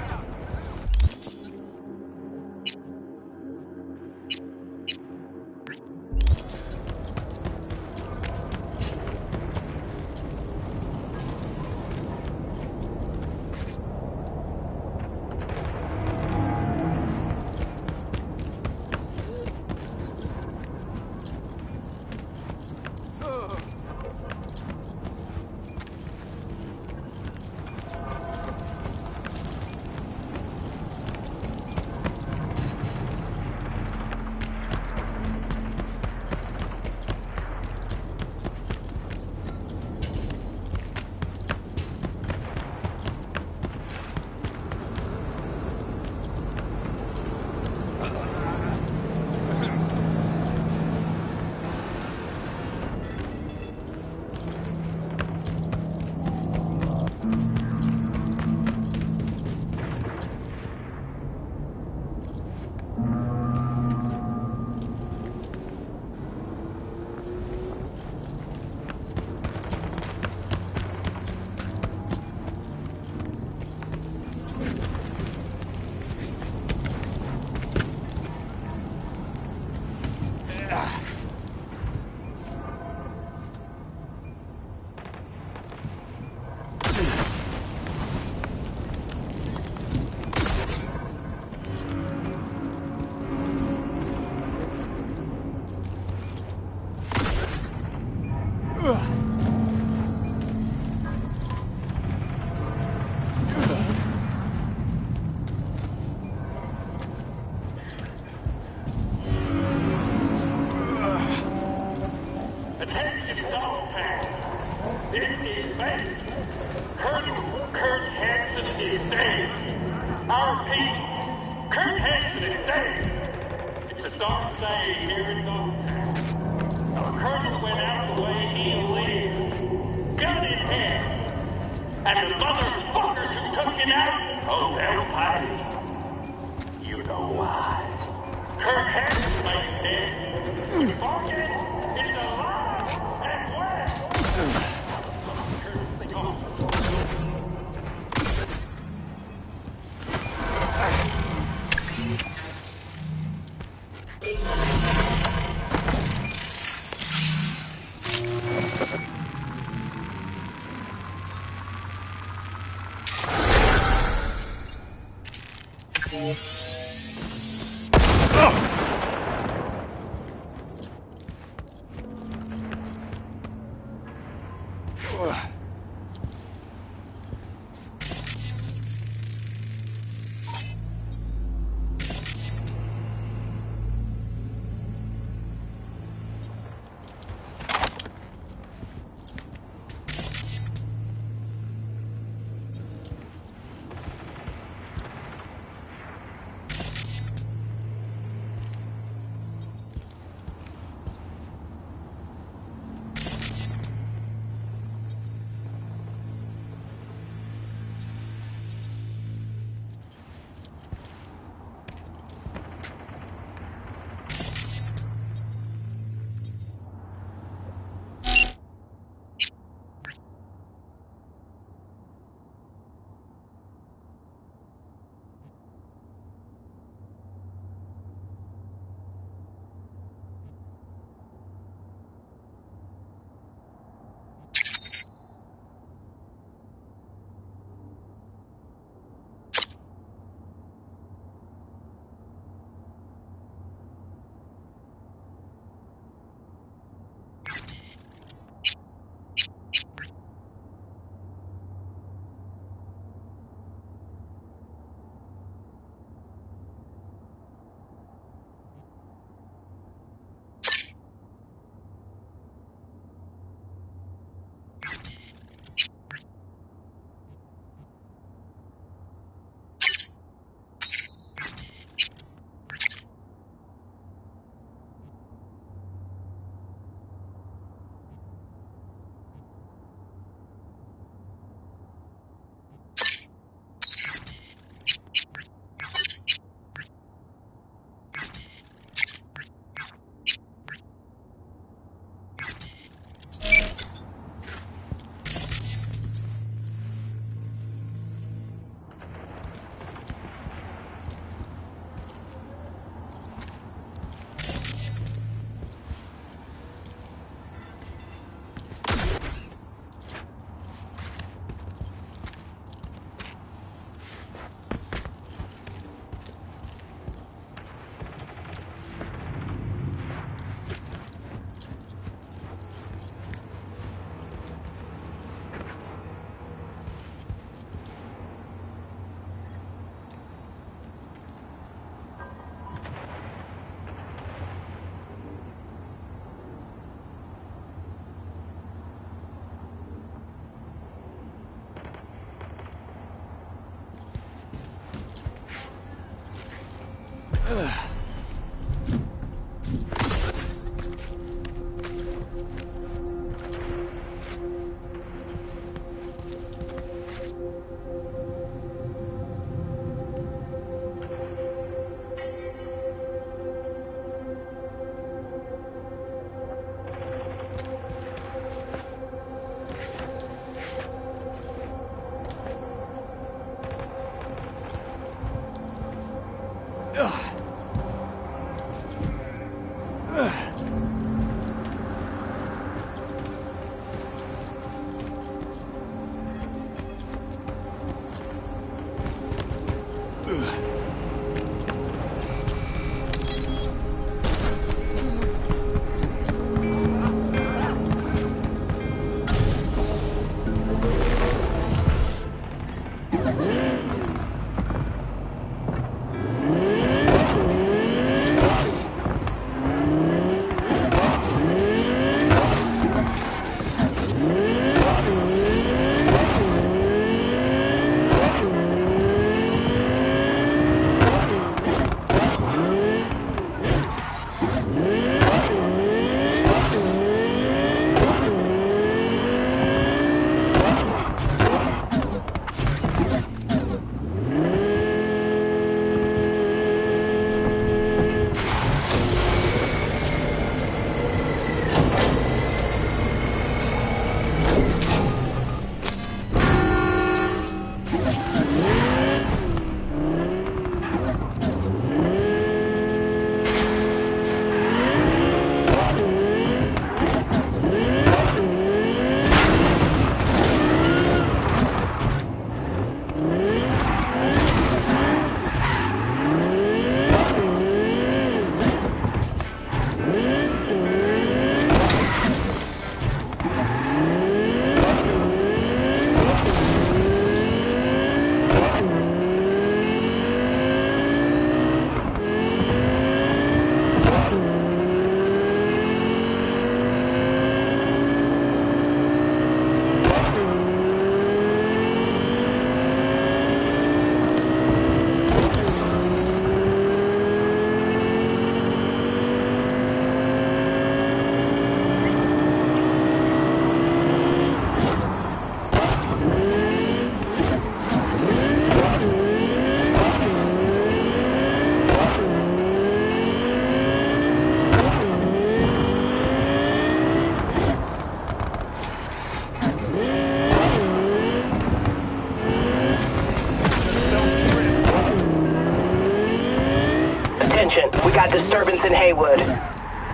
Attention, we got disturbance in Haywood.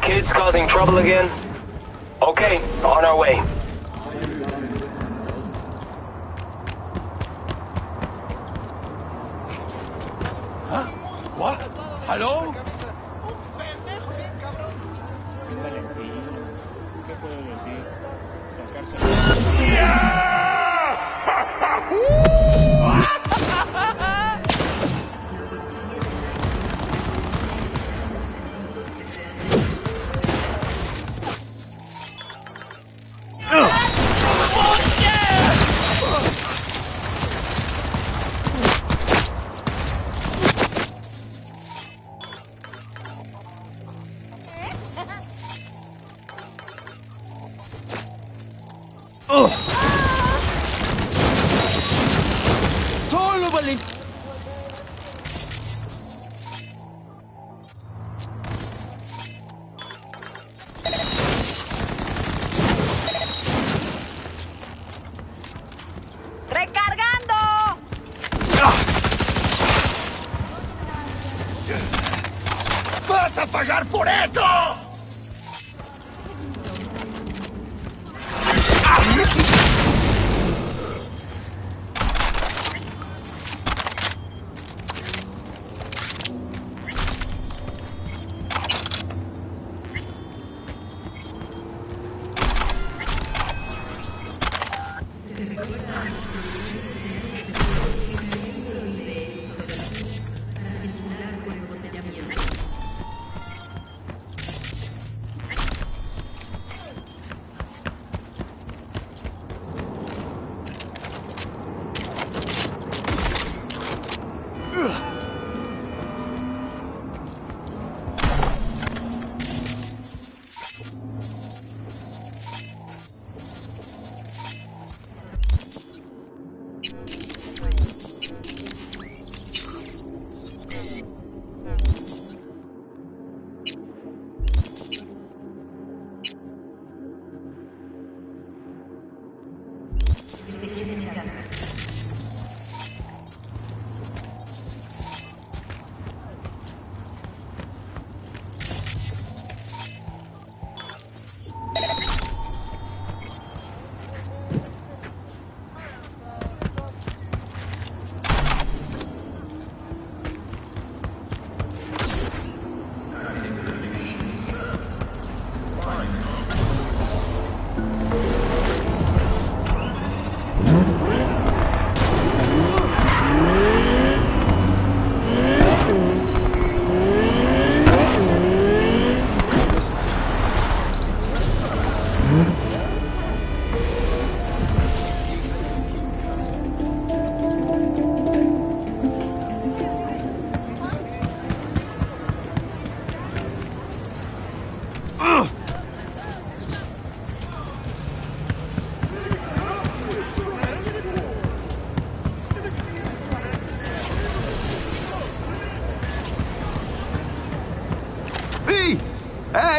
Kids causing trouble again? Okay, on our way. Huh? What? Hello? Solo Valin... ¡Recargando! ¡Vas a pagar por eso!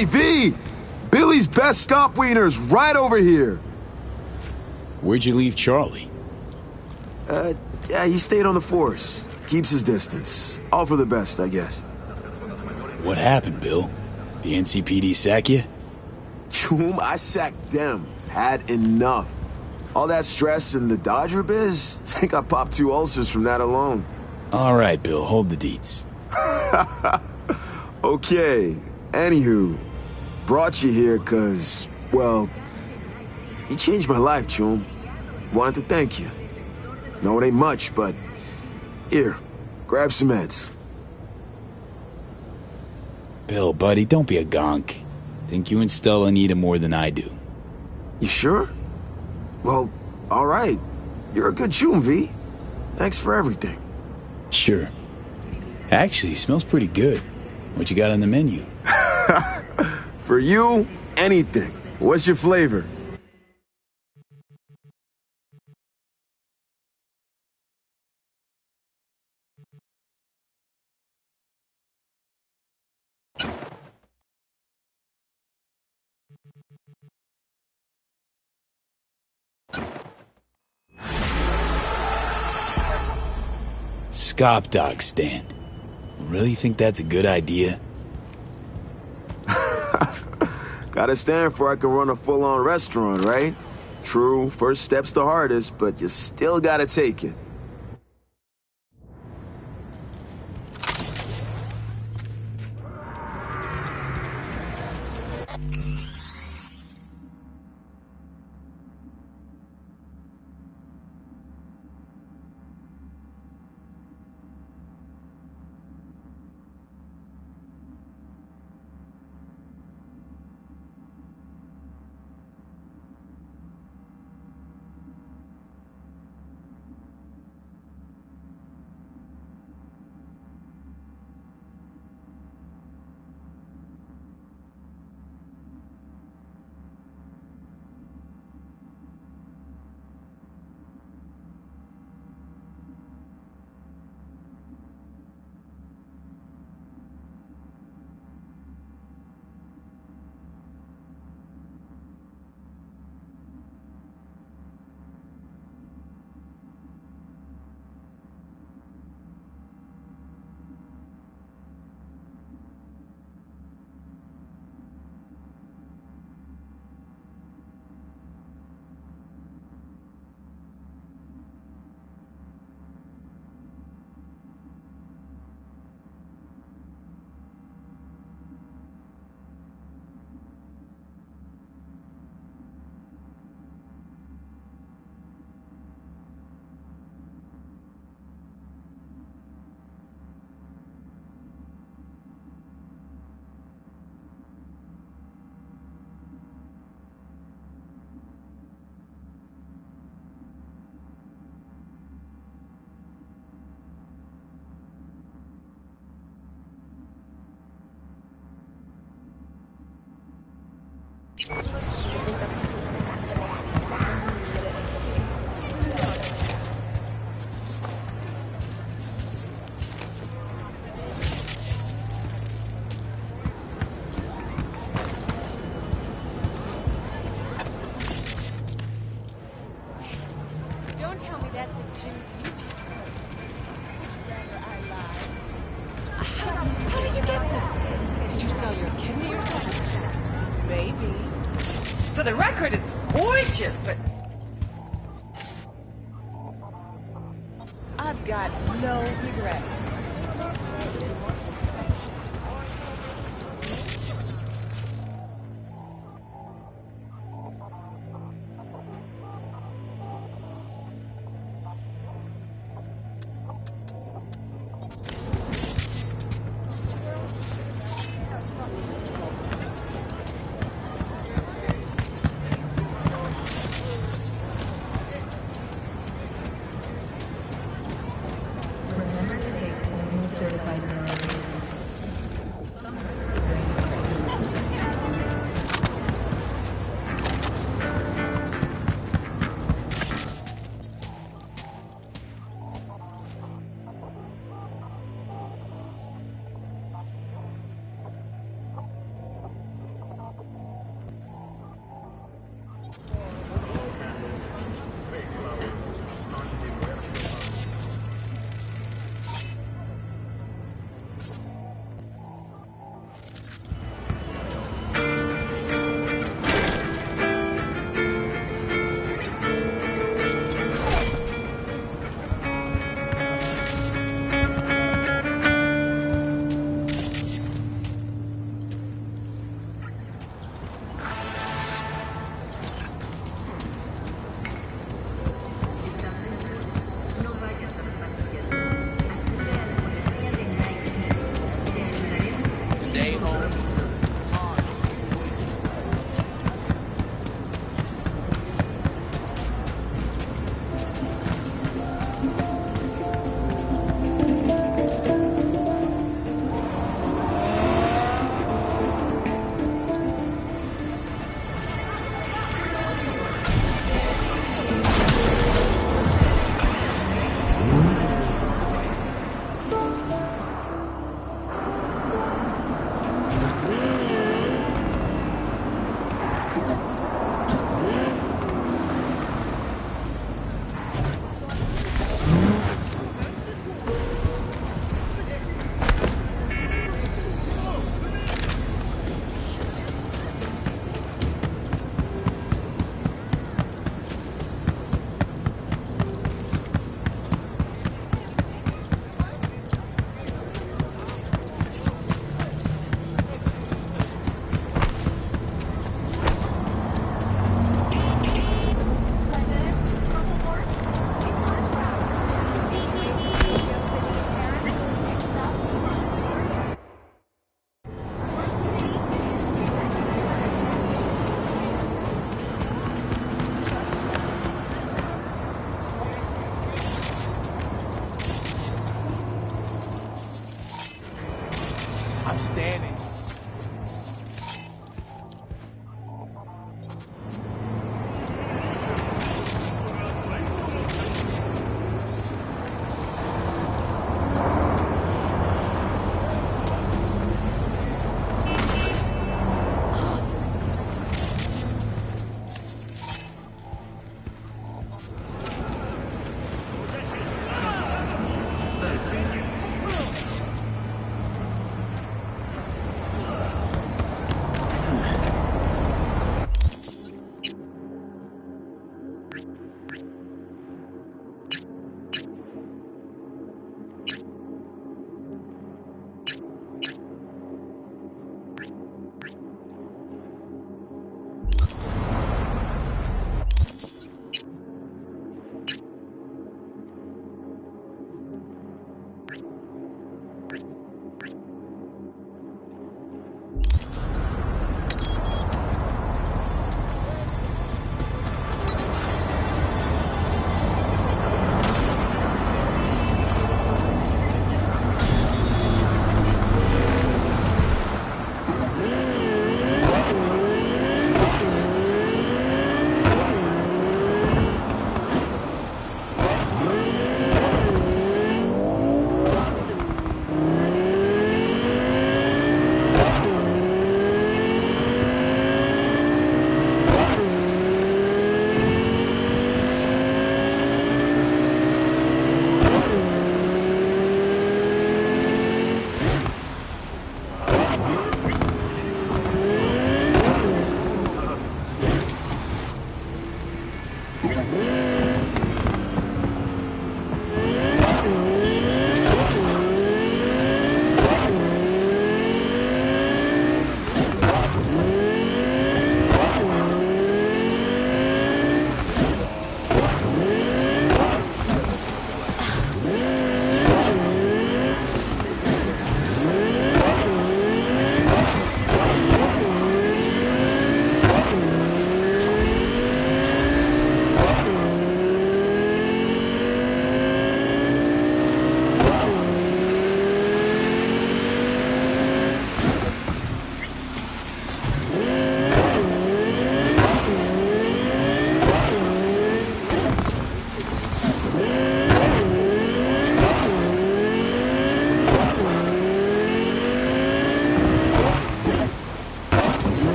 Hey, V! Billy's best scop wiener's right over here. Where'd you leave Charlie? Yeah, he stayed on the force. Keeps his distance. All for the best, I guess. What happened, Bill? The NCPD sack you? Choom, I sacked them. Had enough. All that stress in the Dodger biz? Think I popped 2 ulcers from that alone. All right, Bill, hold the deets. Okay. Anywho, brought you here cause, well, you changed my life, Choom. Wanted to thank you. No, it ain't much, but here, grab some meds. Bill, buddy, don't be a gonk. Think you and Stella need him more than I do. You sure? Well, all right. You're a good Choom, V. Thanks for everything. Sure. Actually, smells pretty good. What you got on the menu? For you, anything. What's your flavor? Scop dog stand. Really think that's a good idea? Gotta stand for I can run a full-on restaurant, right? True, first step's the hardest, but you still gotta take it. How did you get this? Did you sell your kidney or something? Maybe. For the record, it's gorgeous, but... I've got no regret. Remember to take only certified mail.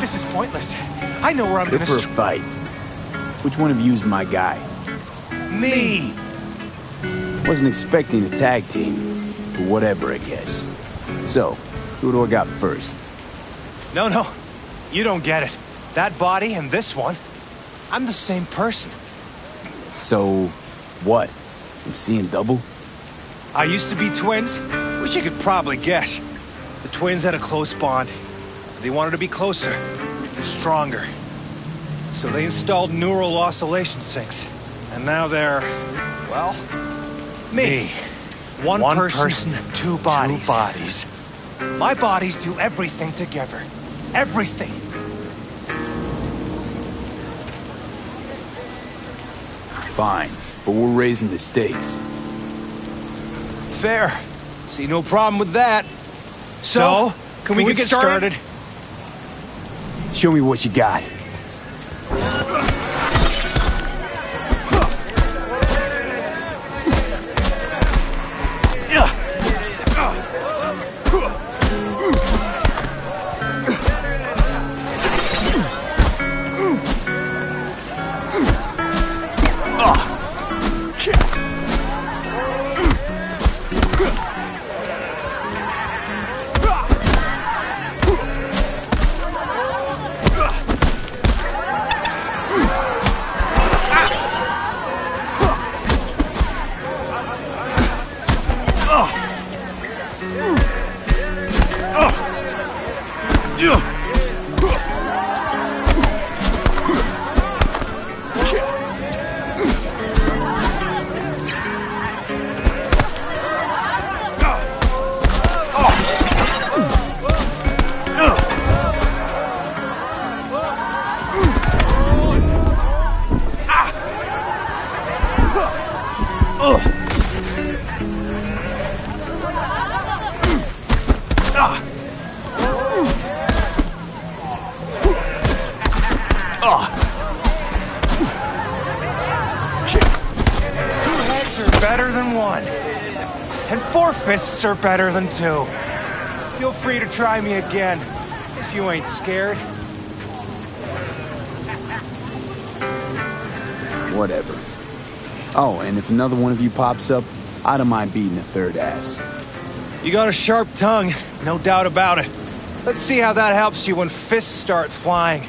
This is pointless. I know where I'm Good gonna... for a fight. Which one of you's my guy? Me! Wasn't expecting a tag team, but whatever, I guess. So, who do I got first? No. You don't get it. That body and this one, I'm the same person. So, what? I'm seeing double? I used to be twins, which you could probably guess. The twins had a close bond. They wanted to be closer, stronger. So they installed neural oscillation sinks. And now they're, well, me. One person, two bodies. My bodies do everything together. Everything. Fine, but we're raising the stakes. Fair. See no problem with that. So, can we get started? Show me what you got. Better than one. And 4 fists are better than 2. Feel free to try me again, if you ain't scared. Whatever. Oh, and if another one of you pops up, I don't mind beating a third ass. You got a sharp tongue, no doubt about it. Let's see how that helps you when fists start flying.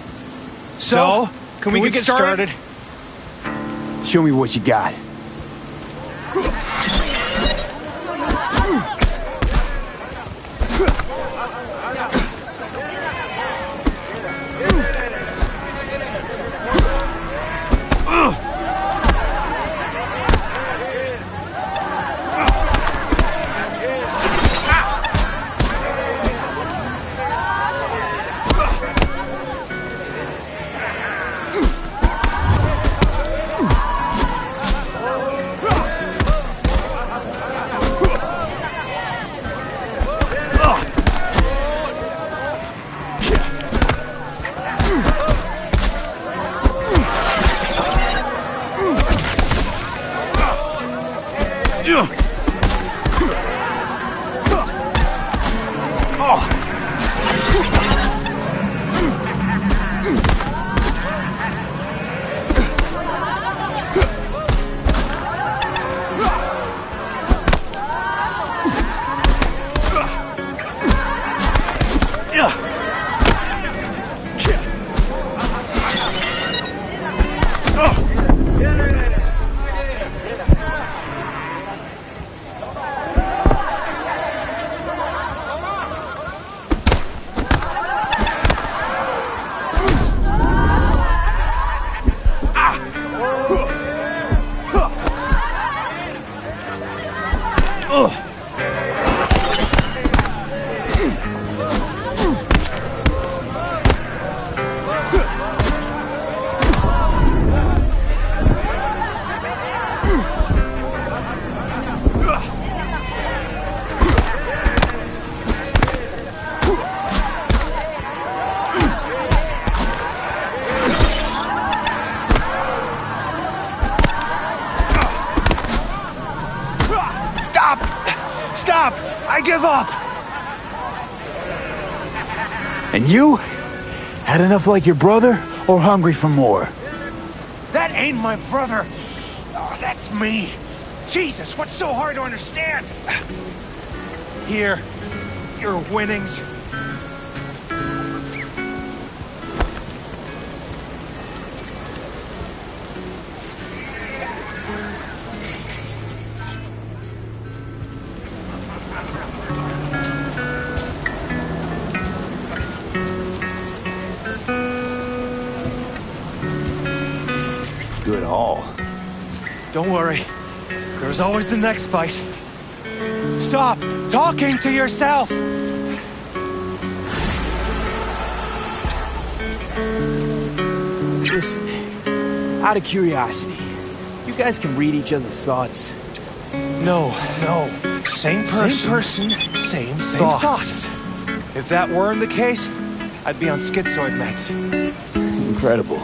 So, can we get started? Show me what you got. Stop! I give up! And you? Had enough like your brother, or hungry for more? That ain't my brother! Oh, that's me! Jesus, what's so hard to understand? Here, your winnings. Good haul. Don't worry. There's always the next fight. Stop talking to yourself! Listen, out of curiosity, you guys can read each other's thoughts? No. Same person, same thoughts. If that weren't the case, I'd be on schizoid meds. Incredible.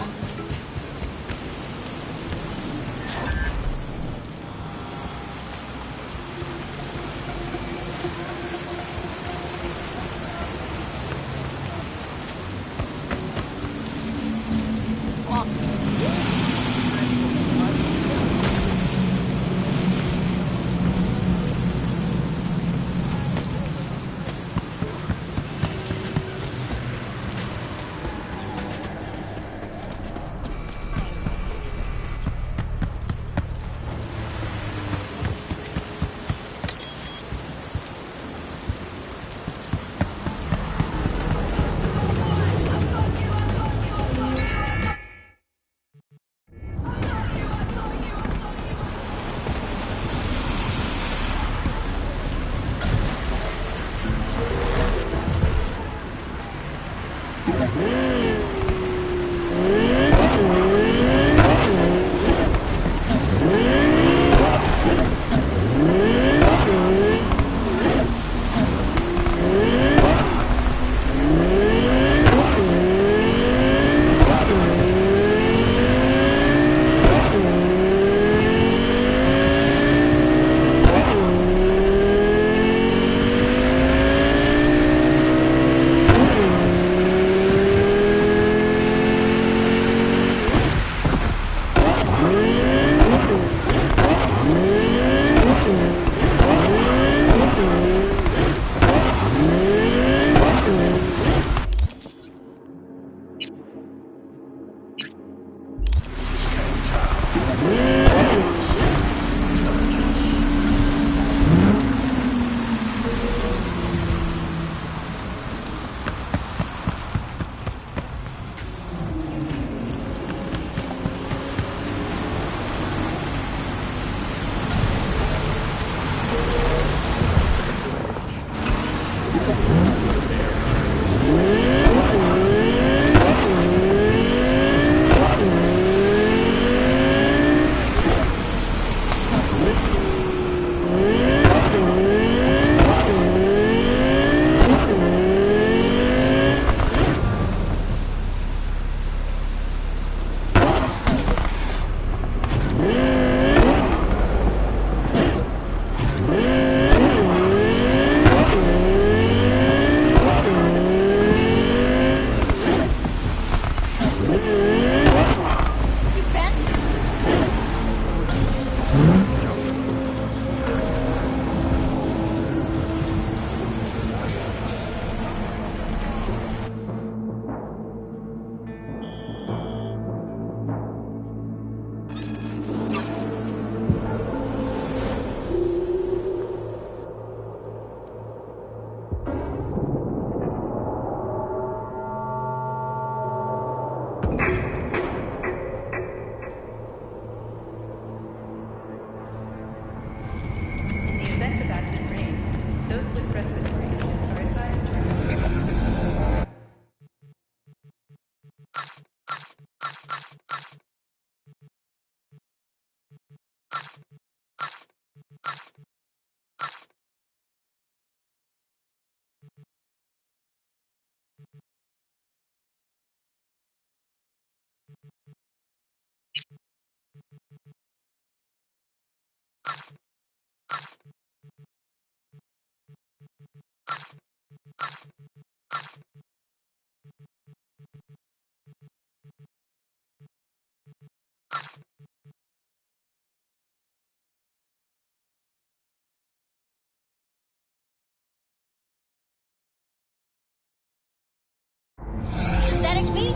Static meat?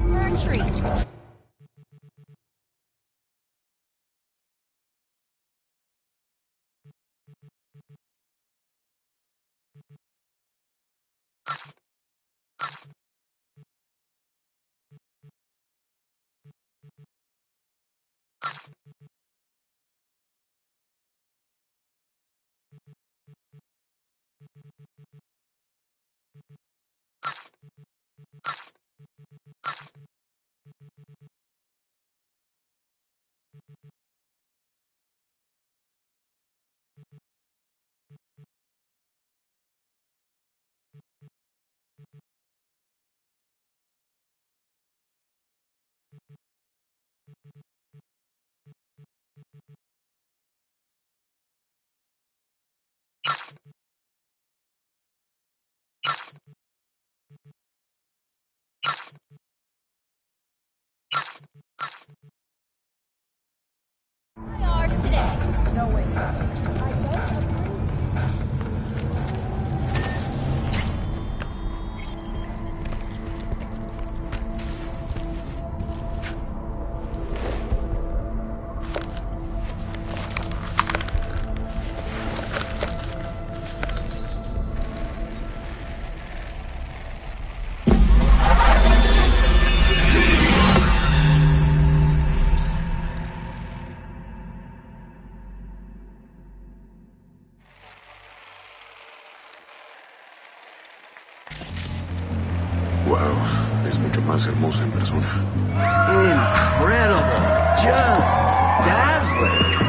Fern tree. Ours today. No way. Wow, es mucho más hermosa en persona. Incredible! Just dazzling!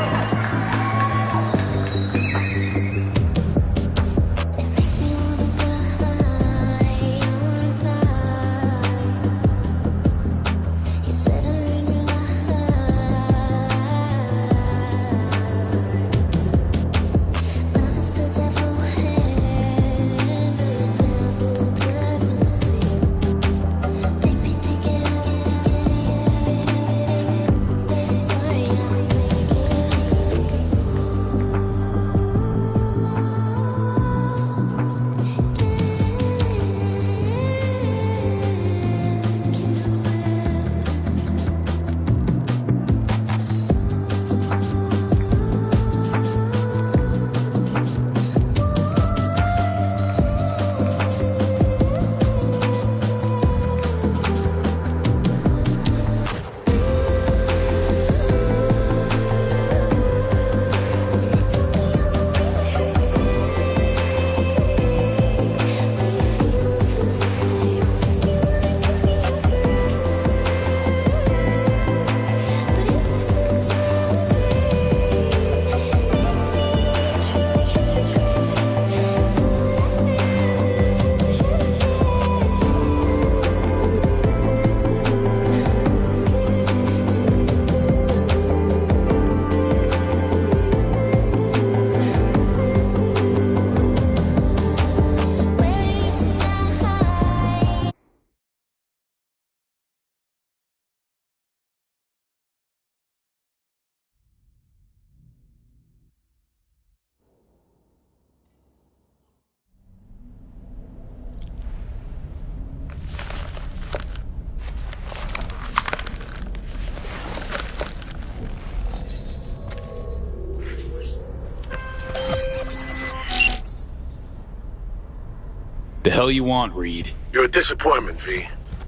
The hell you want, Reed? You're a disappointment, V.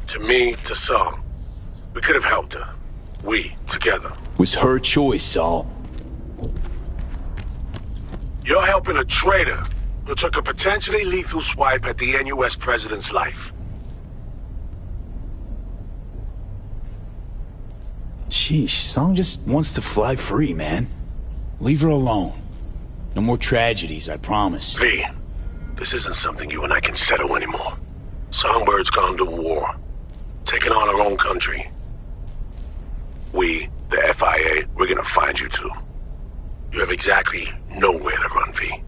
To me, to Saul. We could have helped her. We, together. Was her choice, Saul. You're helping a traitor who took a potentially lethal swipe at the NUS president's life. Sheesh, Saul just wants to fly free, man. Leave her alone. No more tragedies, I promise. V, this isn't something you and I can settle anymore. Songbird's gone to war, taking on our own country. We, the FIA, we're gonna find you too. You have exactly nowhere to run, V.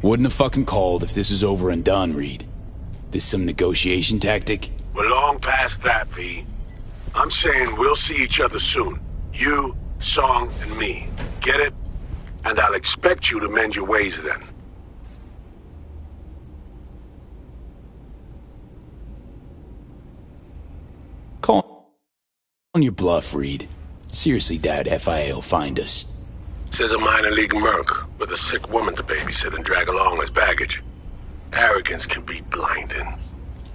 Wouldn't have fucking called if this was over and done, Reed. This some negotiation tactic? We're long past that, V. I'm saying we'll see each other soon. You, Song, and me. Get it? And I'll expect you to mend your ways then. Call on your bluff, Reed. Seriously doubt FIA will find us. Says a minor league merc with a sick woman to babysit and drag along as baggage. Arrogance can be blinding.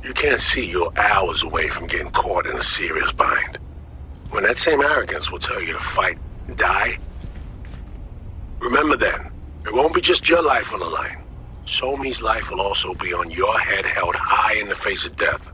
You can't see you're hours away from getting caught in a serious bind. When that same arrogance will tell you to fight and die, remember then, it won't be just your life on the line. Somi's life will also be on your head held high in the face of death.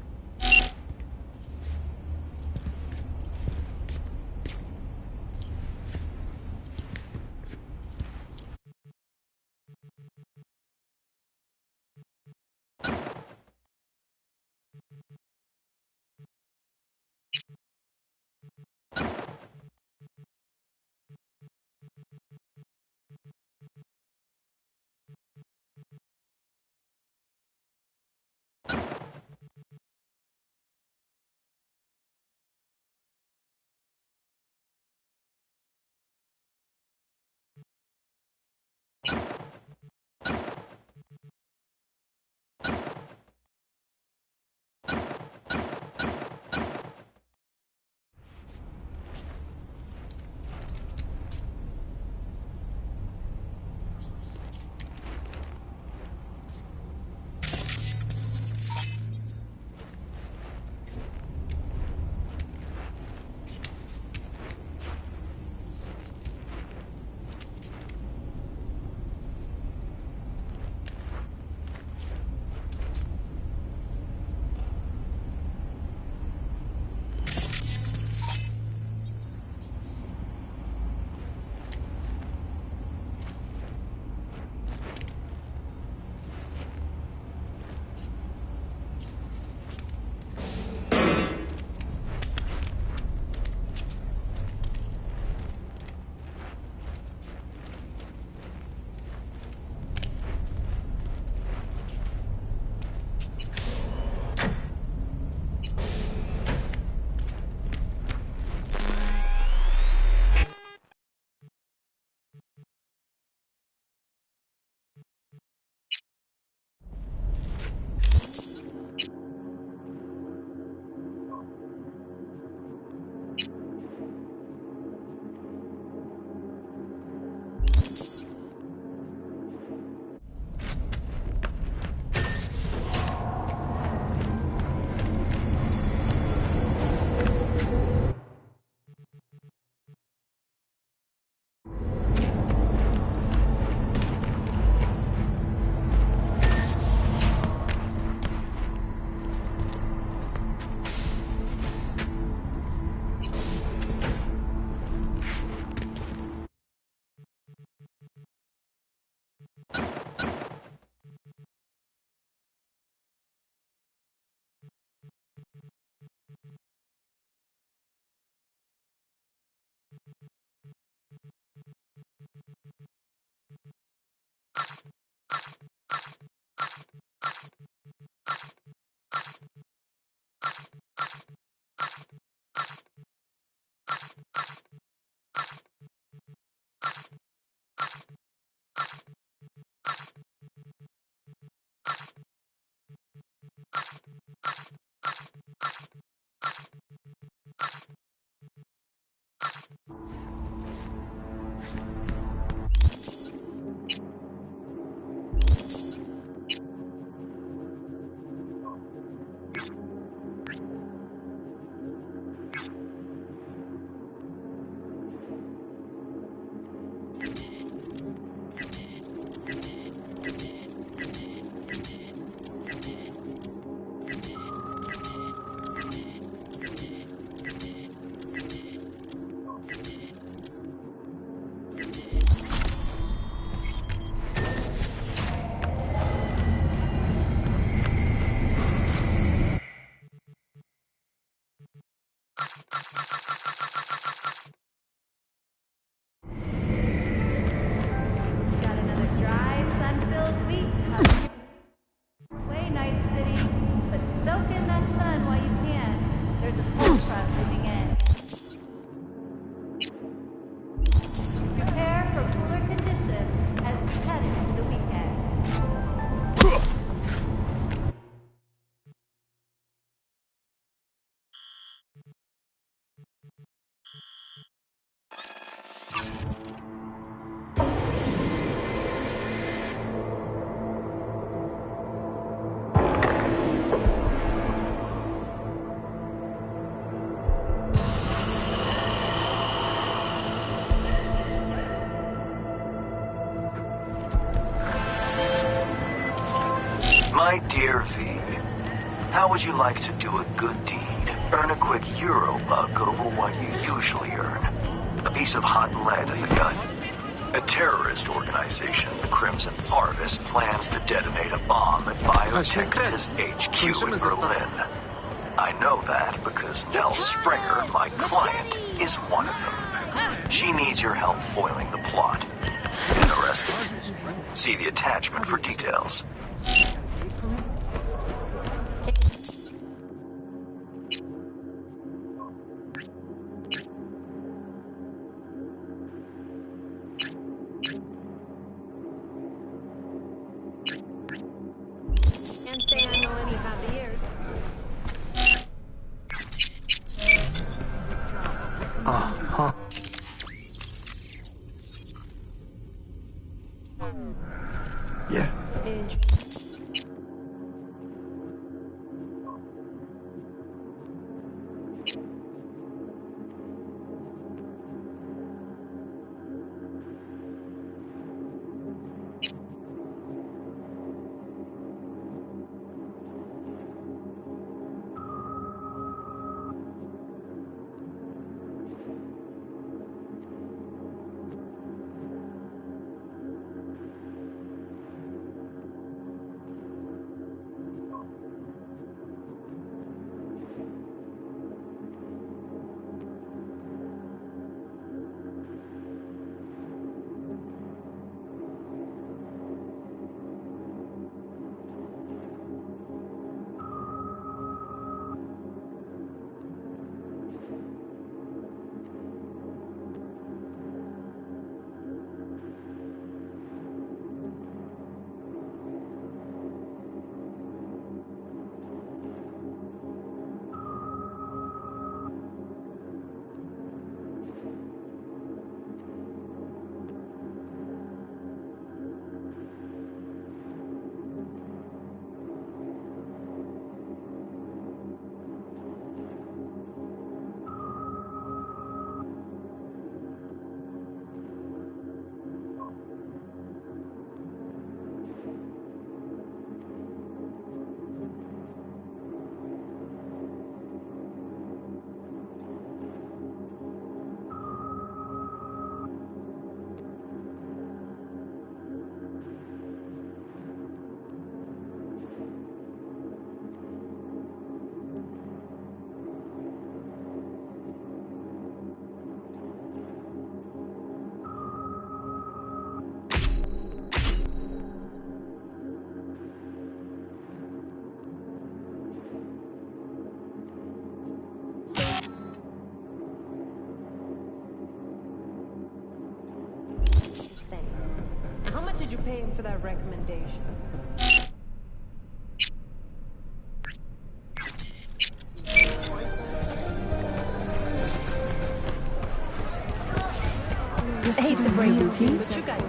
My dear V, how would you like to do a good deed? Earn a quick Eurobug over what you usually earn. A piece of hot lead in the gut. A terrorist organization, the Crimson Harvest, plans to detonate a bomb at Biotechnica's HQ in Berlin. I know that because Nell Springer, my client, is one of them. She needs your help foiling the plot. Interesting. See the attachment for details. Can't say I know any happy years. Uh-huh. Yeah. How much did you pay him for that recommendation? I hate to break this news, but you got it.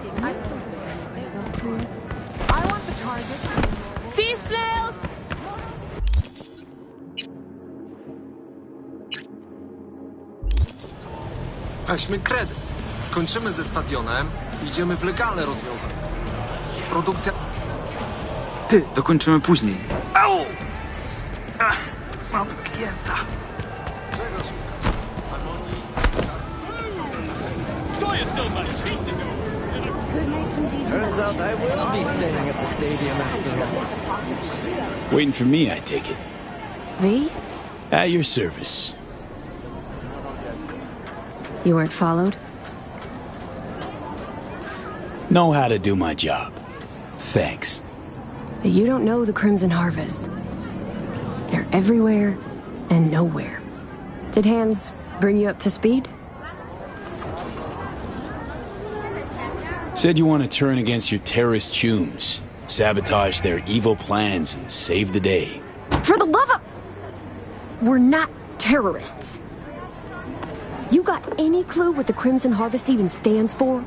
I want the target. Sea snails! Weźmy kredyt. Kończymy ze stadionem i idziemy w legalne rozwiązanie. Produkcja... Ty, dokończymy później. Au! Ach, mam klienta. Turns out I will be staying at the stadium after all. Waiting for me, I take it. V? At your service. You weren't followed? Know how to do my job. Thanks. You don't know the Crimson Harvest. They're everywhere and nowhere. Did Hans bring you up to speed? Said you want to turn against your terrorist chums, sabotage their evil plans, and save the day. For the love of... We're not terrorists. You got any clue what the Crimson Harvest even stands for?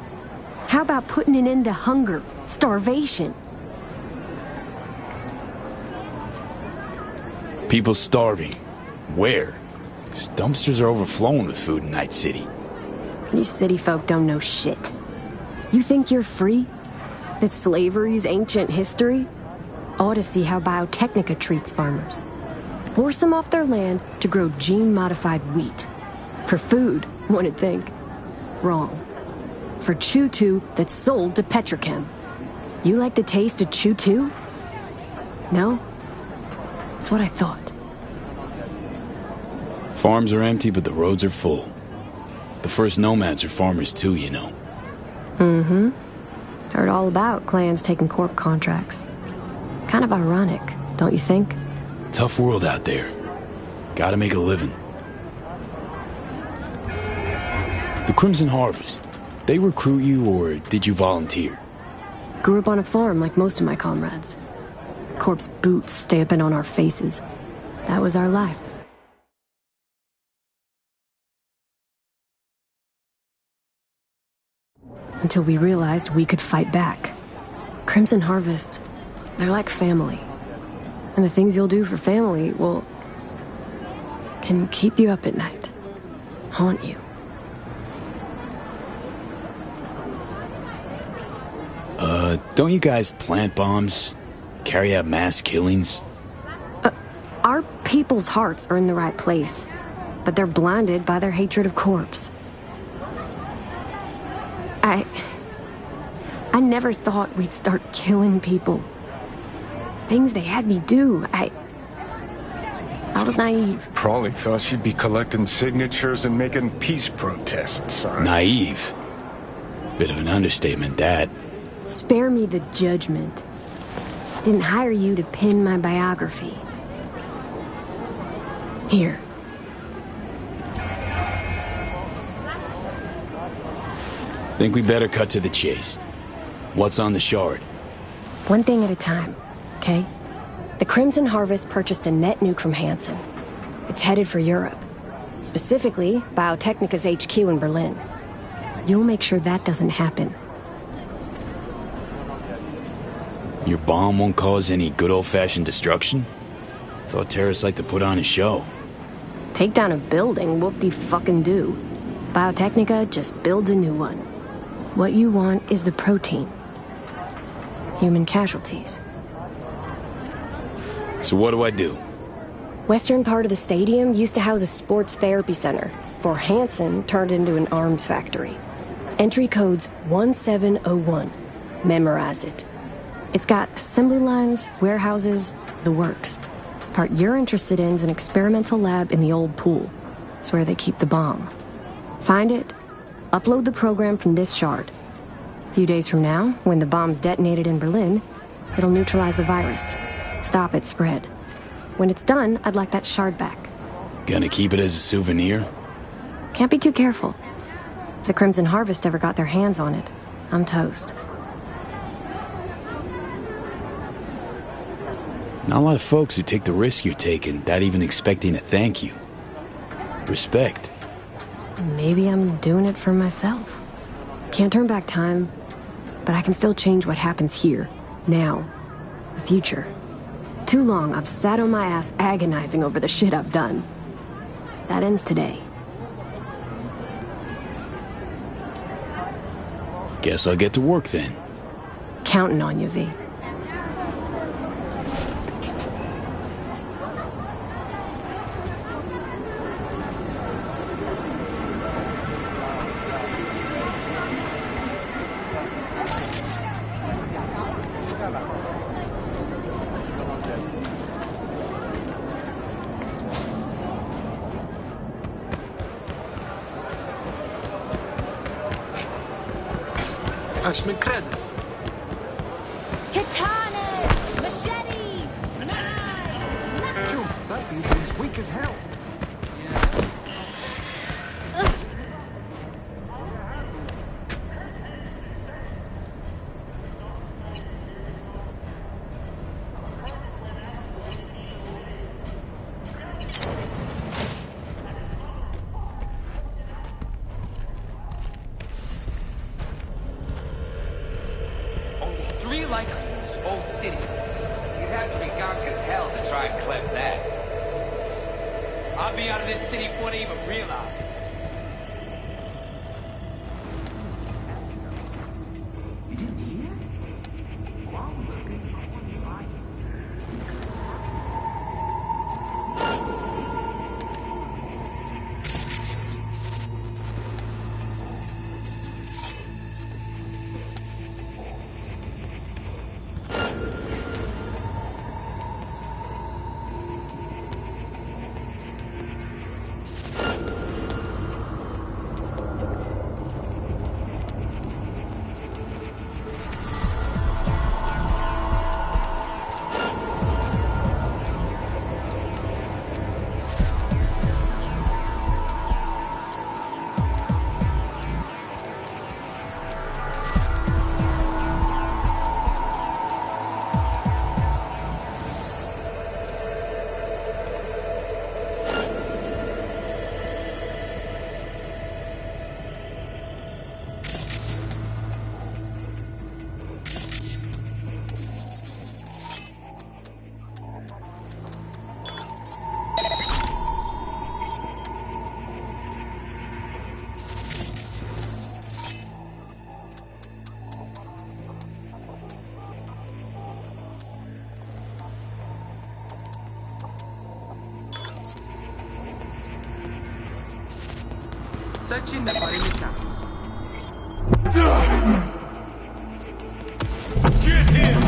How about putting an end to hunger, starvation? People starving. Where? 'Cause dumpsters are overflowing with food in Night City. You city folk don't know shit. You think you're free? That slavery's ancient history? ought to see how Biotechnica treats farmers. Force them off their land to grow gene-modified wheat. For food, one would think. Wrong. For Chew-2 that's sold to Petrochem. You like the taste of Chew-2? No? That's what I thought. Farms are empty, but the roads are full. The first nomads are farmers too, you know. Mm-hmm. Heard all about clans taking corp contracts. Kind of ironic, don't you think? Tough world out there. Gotta make a living. The Crimson Harvest, they recruit you or did you volunteer? Grew up on a farm like most of my comrades. Corpse boots stamping on our faces. That was our life. Until we realized we could fight back. Crimson Harvest, they're like family. And the things you'll do for family, well, can keep you up at night. Haunt you. Don't you guys plant bombs? Carry out mass killings? Our people's hearts are in the right place, but they're blinded by their hatred of corpse. I never thought we'd start killing people. Things they had me do. I was naive. Probably thought she'd be collecting signatures and making peace protest signs. Naive? Bit of an understatement, that. Spare me the judgment. Didn't hire you to pen my biography. Here. Think we better cut to the chase. What's on the shard? One thing at a time, okay? The Crimson Harvest purchased a net nuke from Hansen. It's headed for Europe. Specifically, Biotechnica's HQ in Berlin. You'll make sure that doesn't happen. Your bomb won't cause any good old-fashioned destruction? Thought terrorists like to put on a show. Take down a building, whoop-de-fucking-do. Biotechnica just builds a new one. What you want is the protein. Human casualties. So what do I do? Western part of the stadium used to house a sports therapy center, before Hansen turned into an arms factory. Entry code's 1701. Memorize it. It's got assembly lines, warehouses, the works. Part you're interested in is an experimental lab in the old pool. It's where they keep the bomb. Find it, upload the program from this shard. A few days from now, when the bomb's detonated in Berlin, it'll neutralize the virus. Stop its spread. When it's done, I'd like that shard back. Gonna keep it as a souvenir? Can't be too careful. If the Crimson Harvest ever got their hands on it, I'm toast. Not a lot of folks who take the risk you're taking without even expecting a thank you. Respect. Maybe I'm doing it for myself. Can't turn back time, but I can still change what happens here, now, the future. Too long I've sat on my ass agonizing over the shit I've done. That ends today. Guess I'll get to work then. Counting on you, V. Aż my credit. Katanas! Machetes! June, that dude's weak as hell. Three like us in this whole city. You'd have to be gonk as hell to try and clep that. I'll be out of this city before they even realize. Sachin ने परिमिता Get him!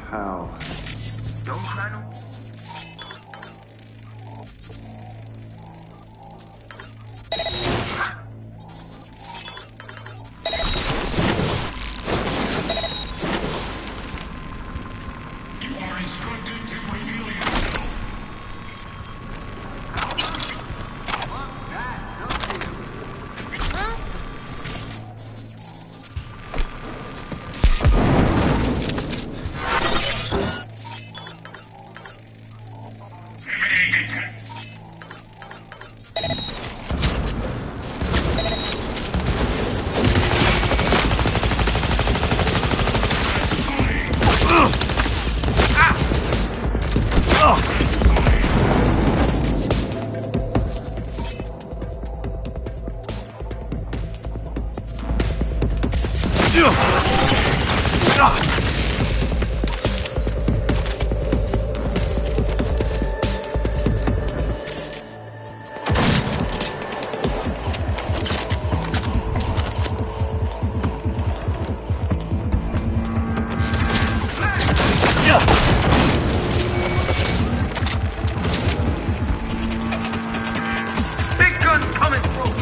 How? Don't cry no. You are instructed to reveal yourself. Big guns coming through.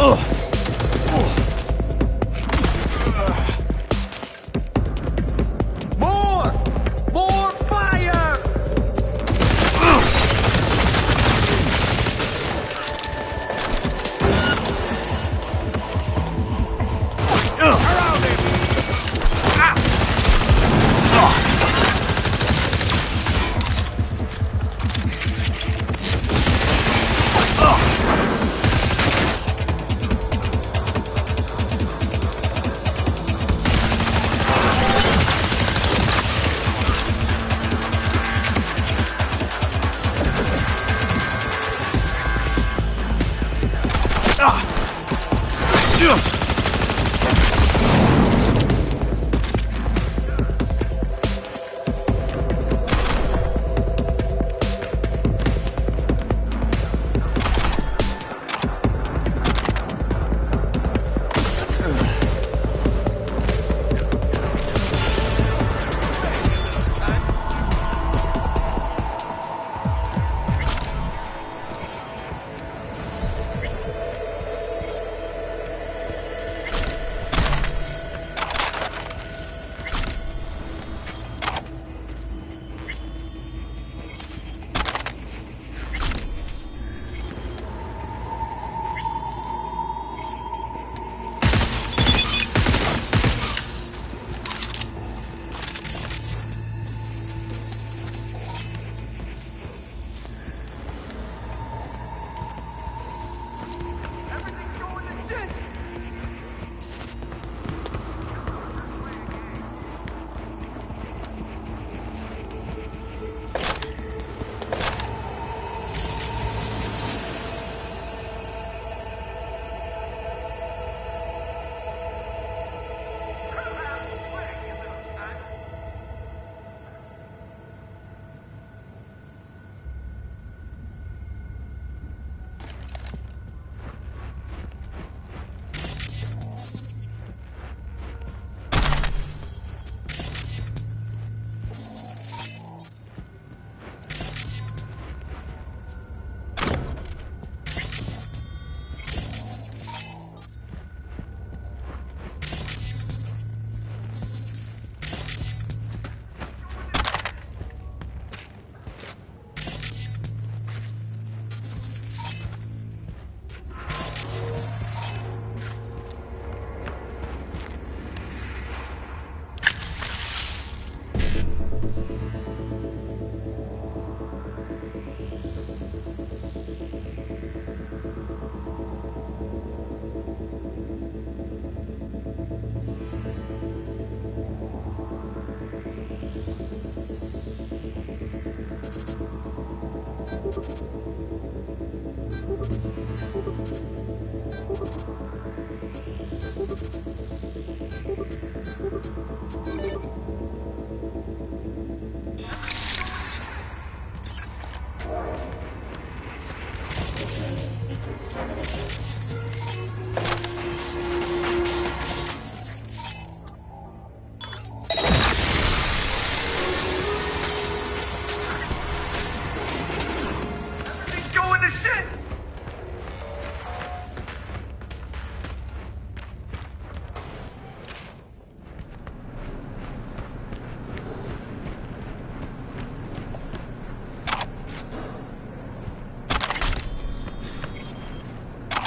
More fire!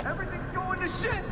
Everything's going to shit!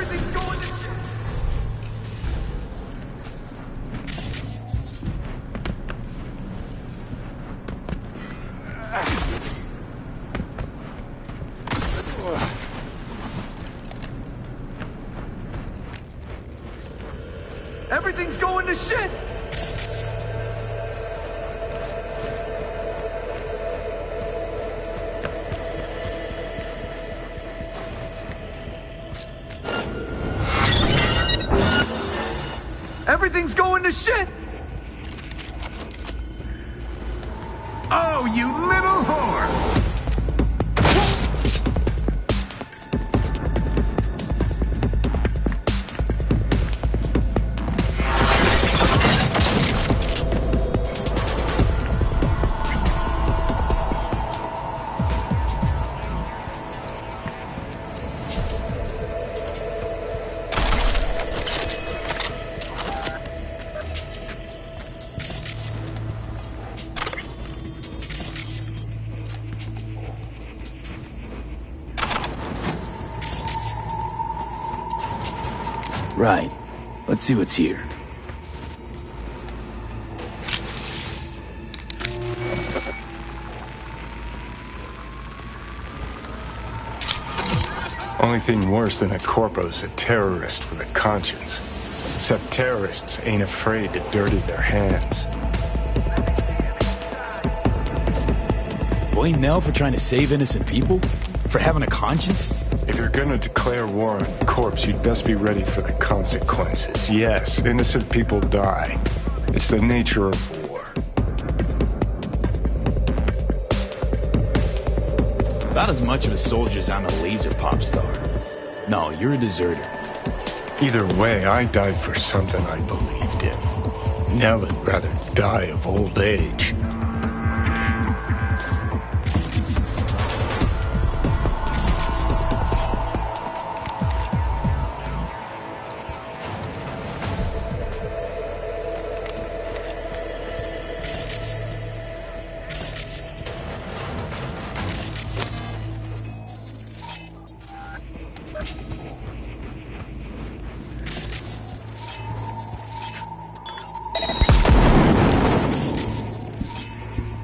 Everything's going to shit. Everything's going to shit! Everything's going to shit! Oh, you little whore! Right. Let's see what's here. Only thing worse than a corpo's a terrorist with a conscience. Except terrorists ain't afraid to dirty their hands. Blame Nell for trying to save innocent people? For having a conscience? If you're gonna declare war on corpse, you'd best be ready for the consequences. Yes, innocent people die. It's the nature of war. About as much of a soldier as I'm a laser pop star. No, you're a deserter. Either way, I died for something I believed in. Nell would rather die of old age.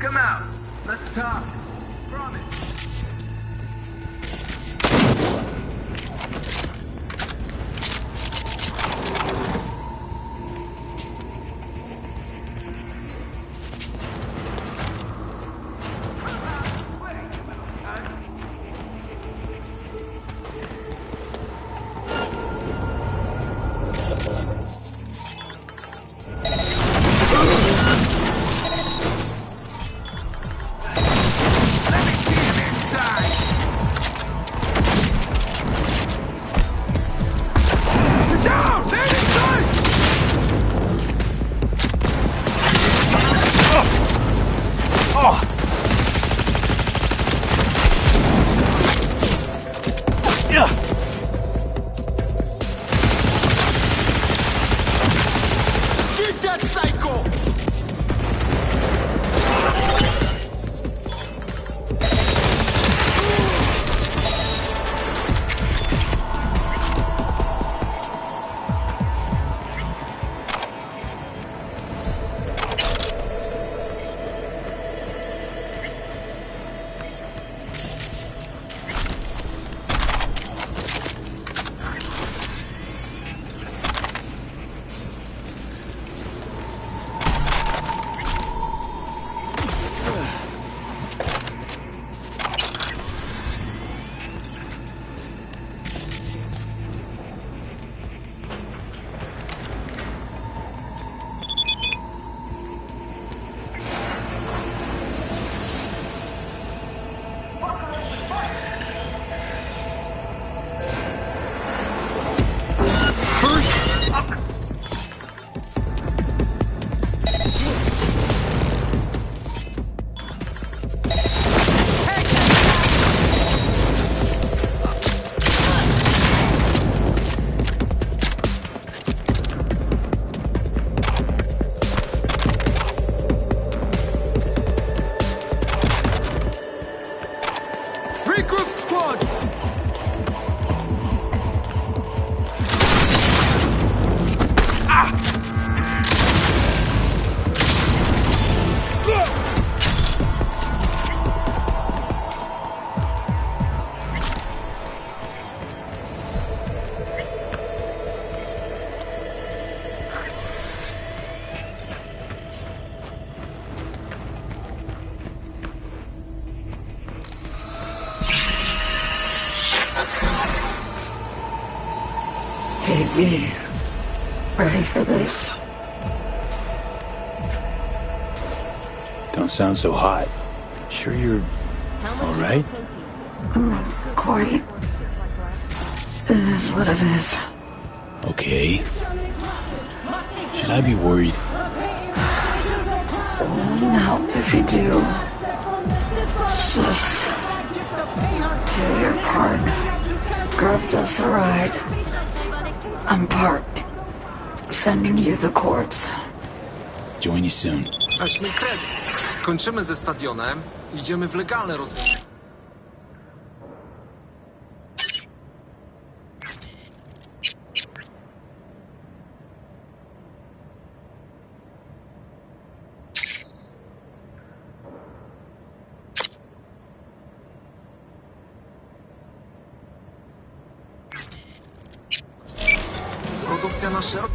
Come out. Let's talk. Promise. Okay, V. Ready for this? Don't sound so hot. Sure you're all right? Quite. It is what it is. Okay. Should I be worried? Wouldn't help if you do. Just do your part. Grab us a ride. I'm parked. Sending you the courts. Join you soon. Weźmy kredyt. Kończymy ze stadionem. Idziemy w legalne rozwiązanie. Produkcja na szeroką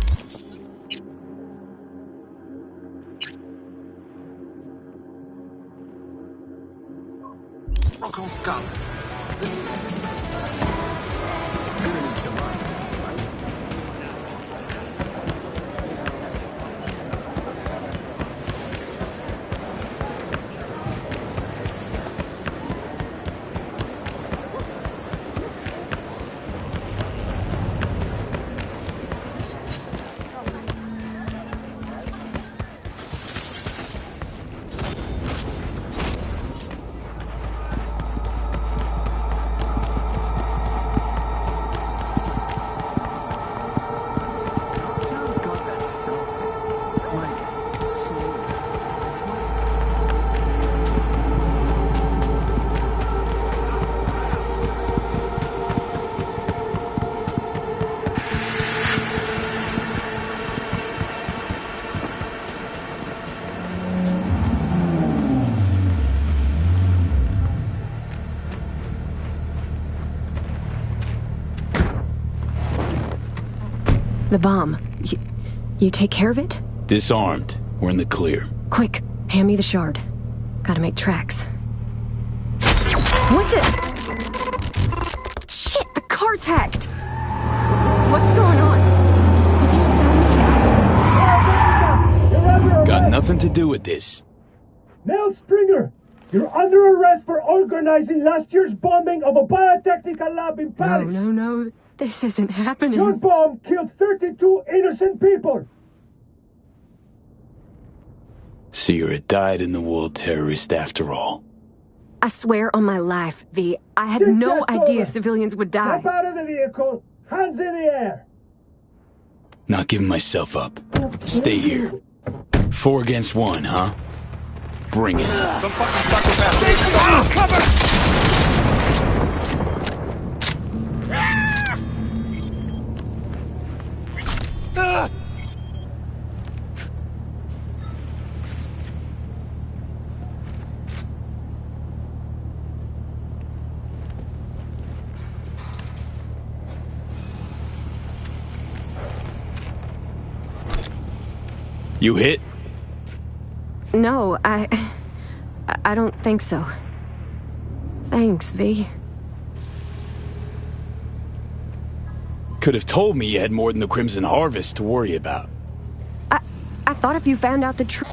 skalę. The bomb. You take care of it? Disarmed. We're in the clear. Quick, hand me the shard. Gotta make tracks. What the? Shit, the car's hacked! What's going on? Did you sell me out? Got nothing to do with this. Mel Stringer, you're under arrest for organizing last year's bombing of a biotechnical lab in Paris. No. This isn't happening. Your bomb killed 32 innocent people. So you're a dyed-in-the-wool terrorist after all. I swear on my life, V, I had no idea civilians would die. Step out of the vehicle. Hands in the air. Not giving myself up. Stay here. 4 against 1, huh? Bring it. Some fucking psychopath. Cover! You hit? No, I don't think so. Thanks, V. Could have told me you had more than the Crimson Harvest to worry about. I thought if you found out the truth...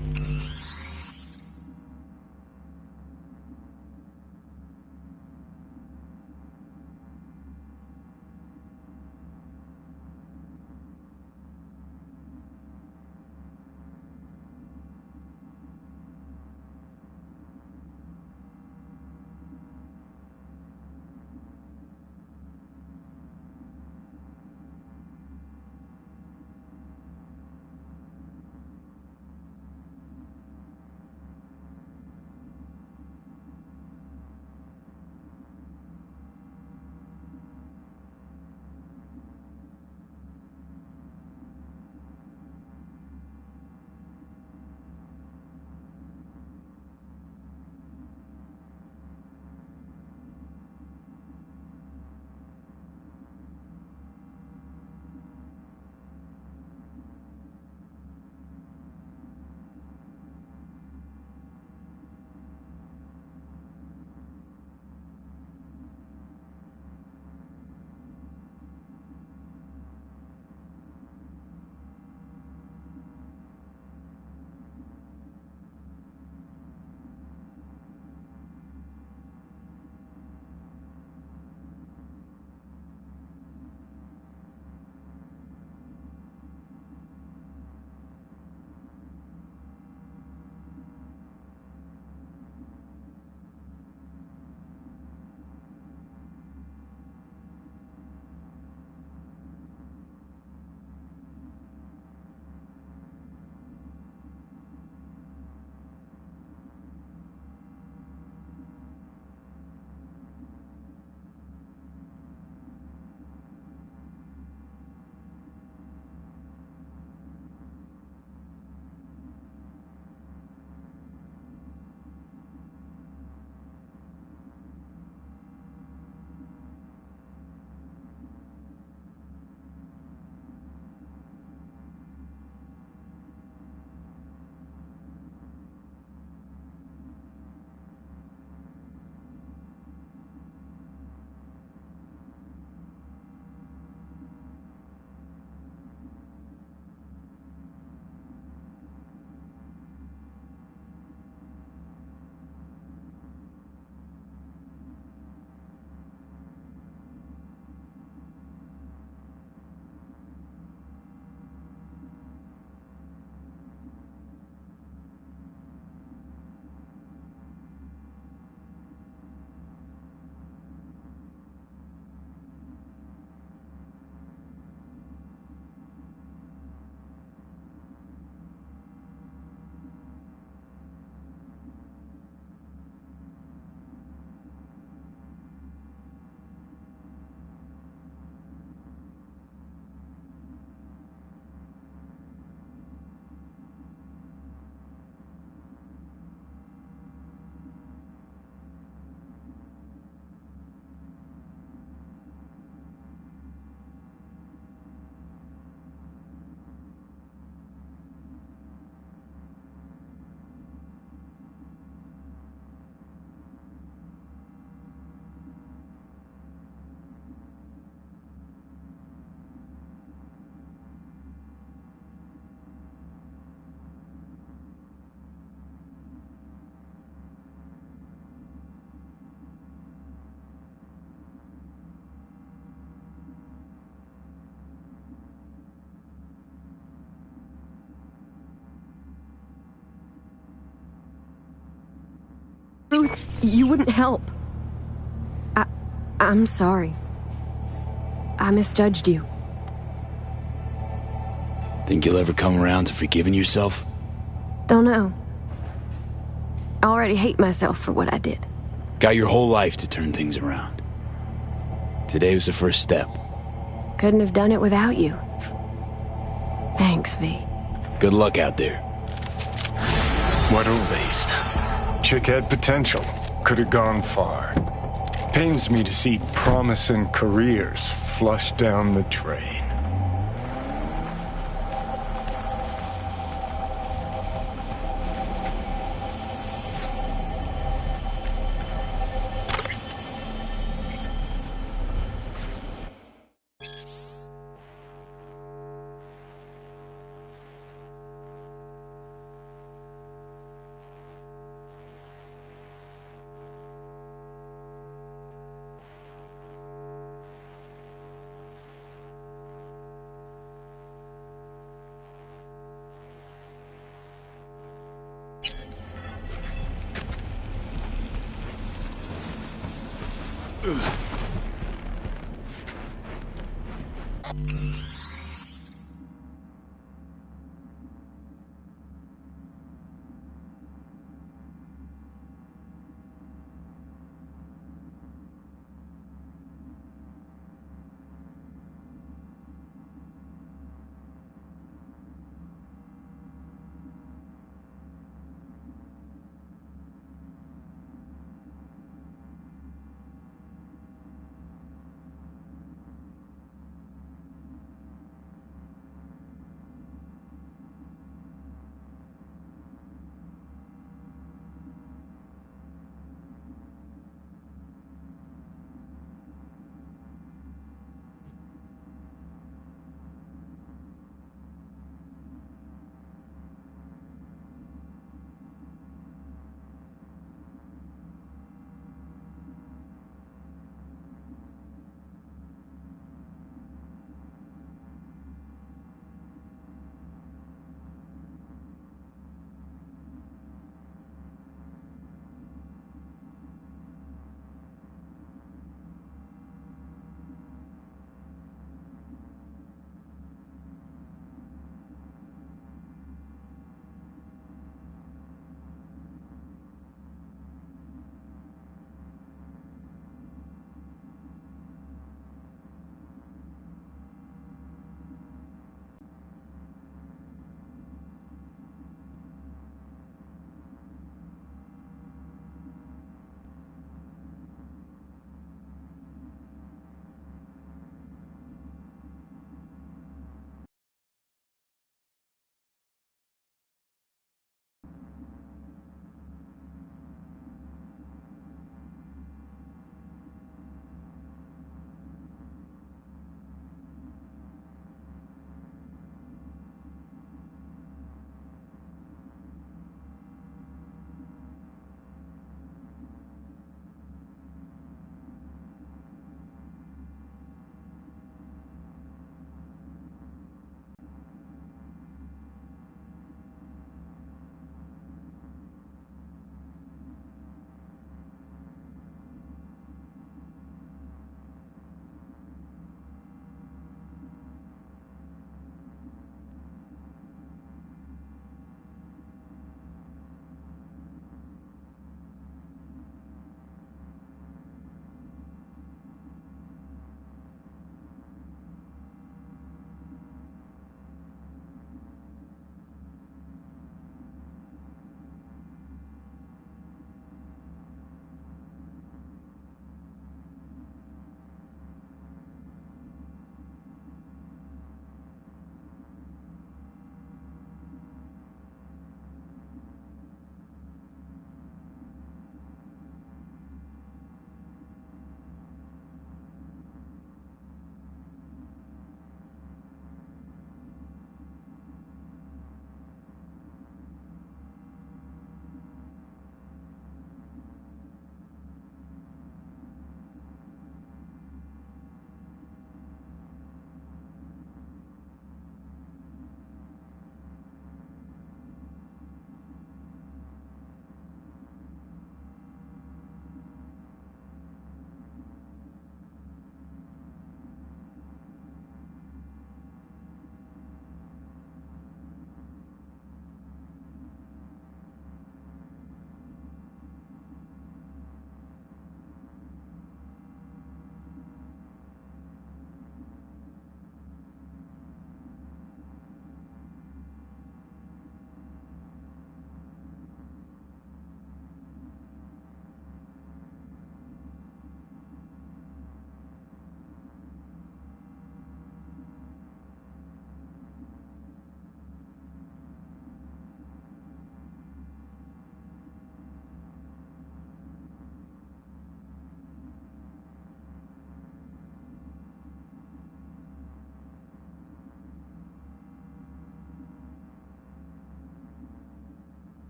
You wouldn't help. I'm sorry. I misjudged you. Think you'll ever come around to forgiving yourself? Don't know. I already hate myself for what I did. Got your whole life to turn things around. Today was the first step. Couldn't have done it without you. Thanks, V. Good luck out there. What a waste. Chick had potential. Could have gone far. Pains me to see promising careers flushed down the drain.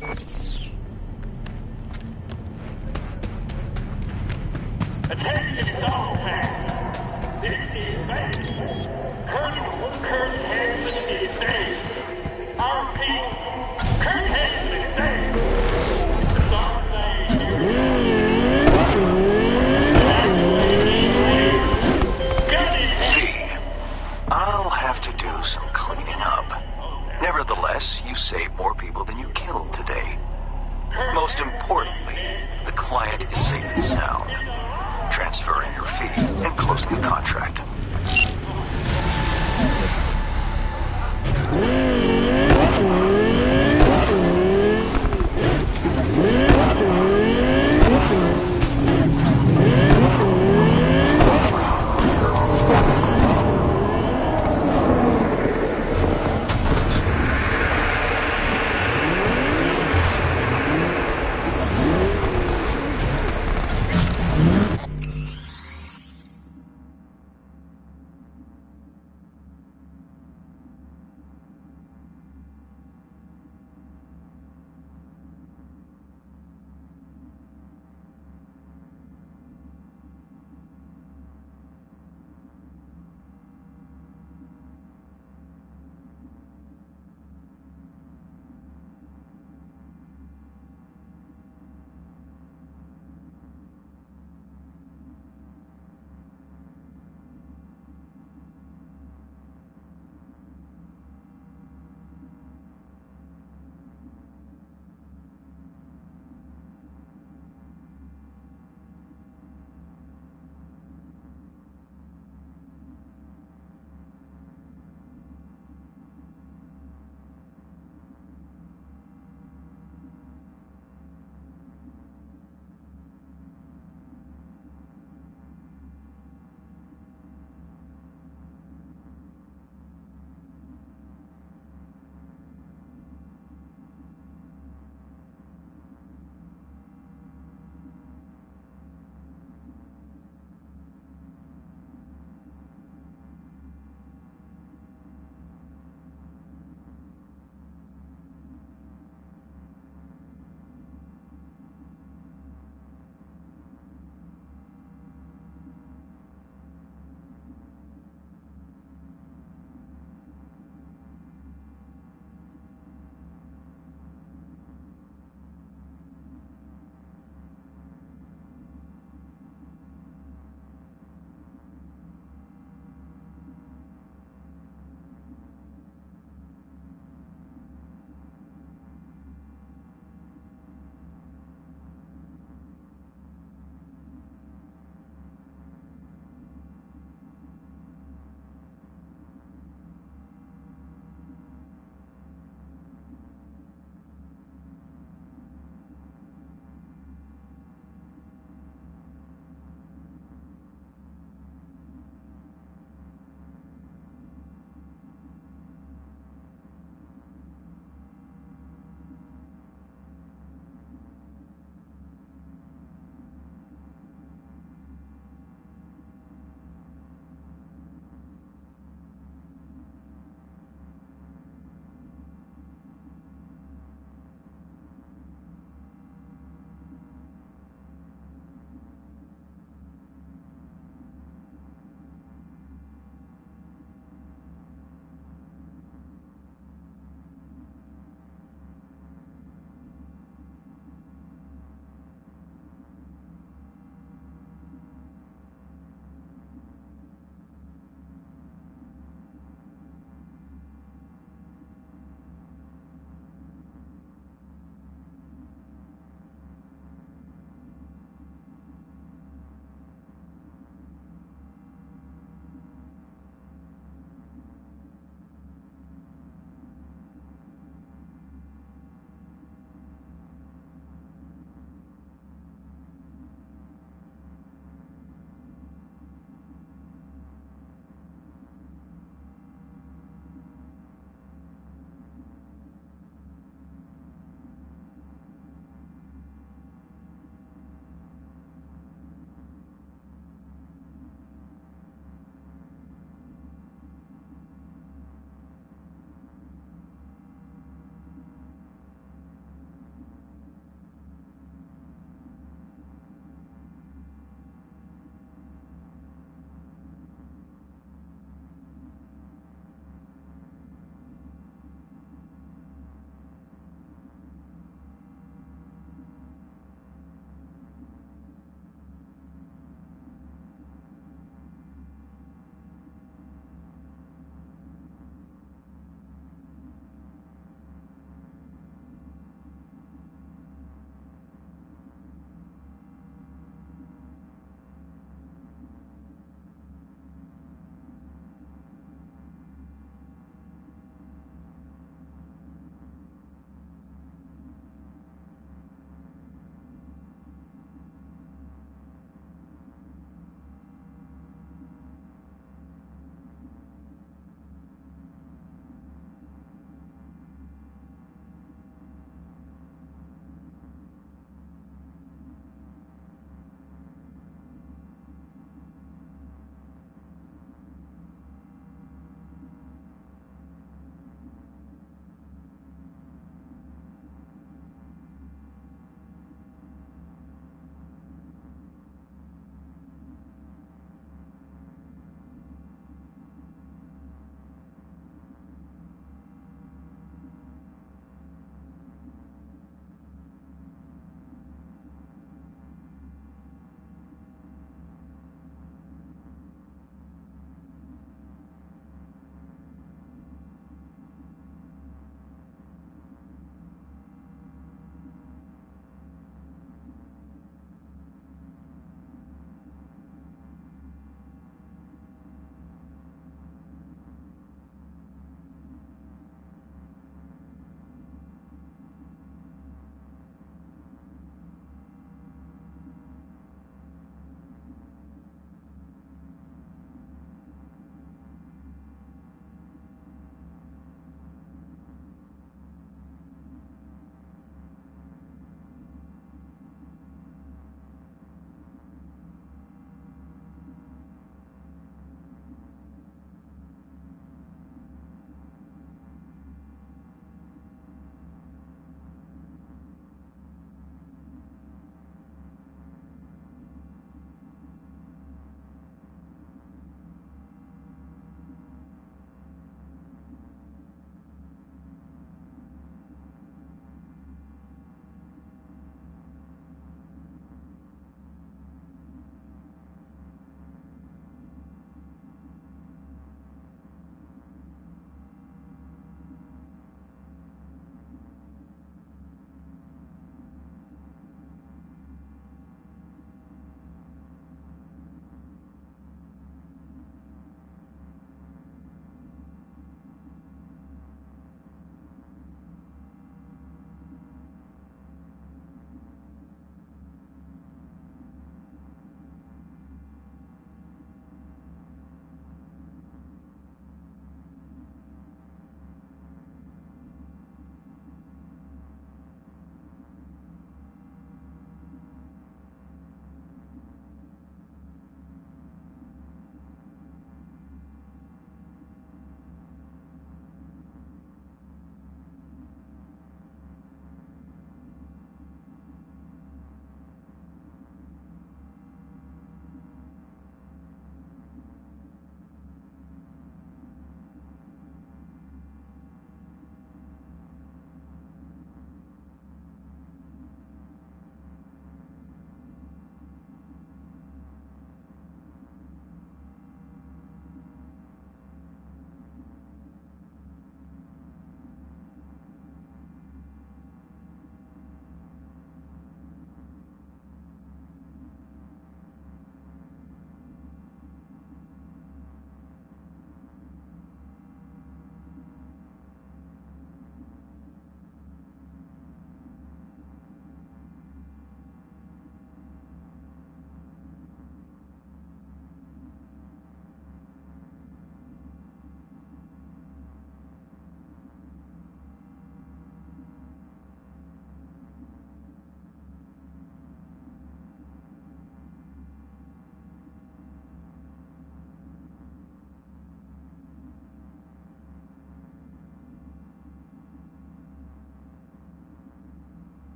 Attention all fans. This is Bank. Colonel Kurt Hansen is dead. I repeat, Kurt Hansen is dead. The song I'll have to do some cleaning up. Nevertheless, you saved more people than you killed today. Most importantly, the client is safe and sound. Transferring your fee and closing the contract.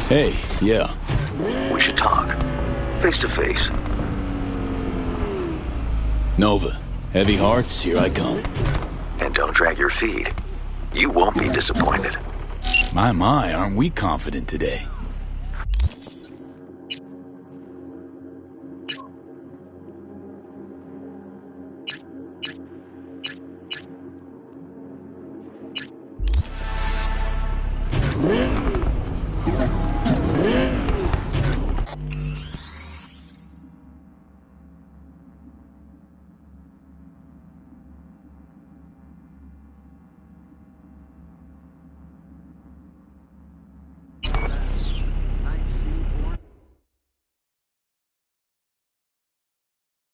Hey, yeah. We should talk. Face to face. Nova, heavy hearts, here I come. And don't drag your feet. You won't be disappointed. My, aren't we confident today?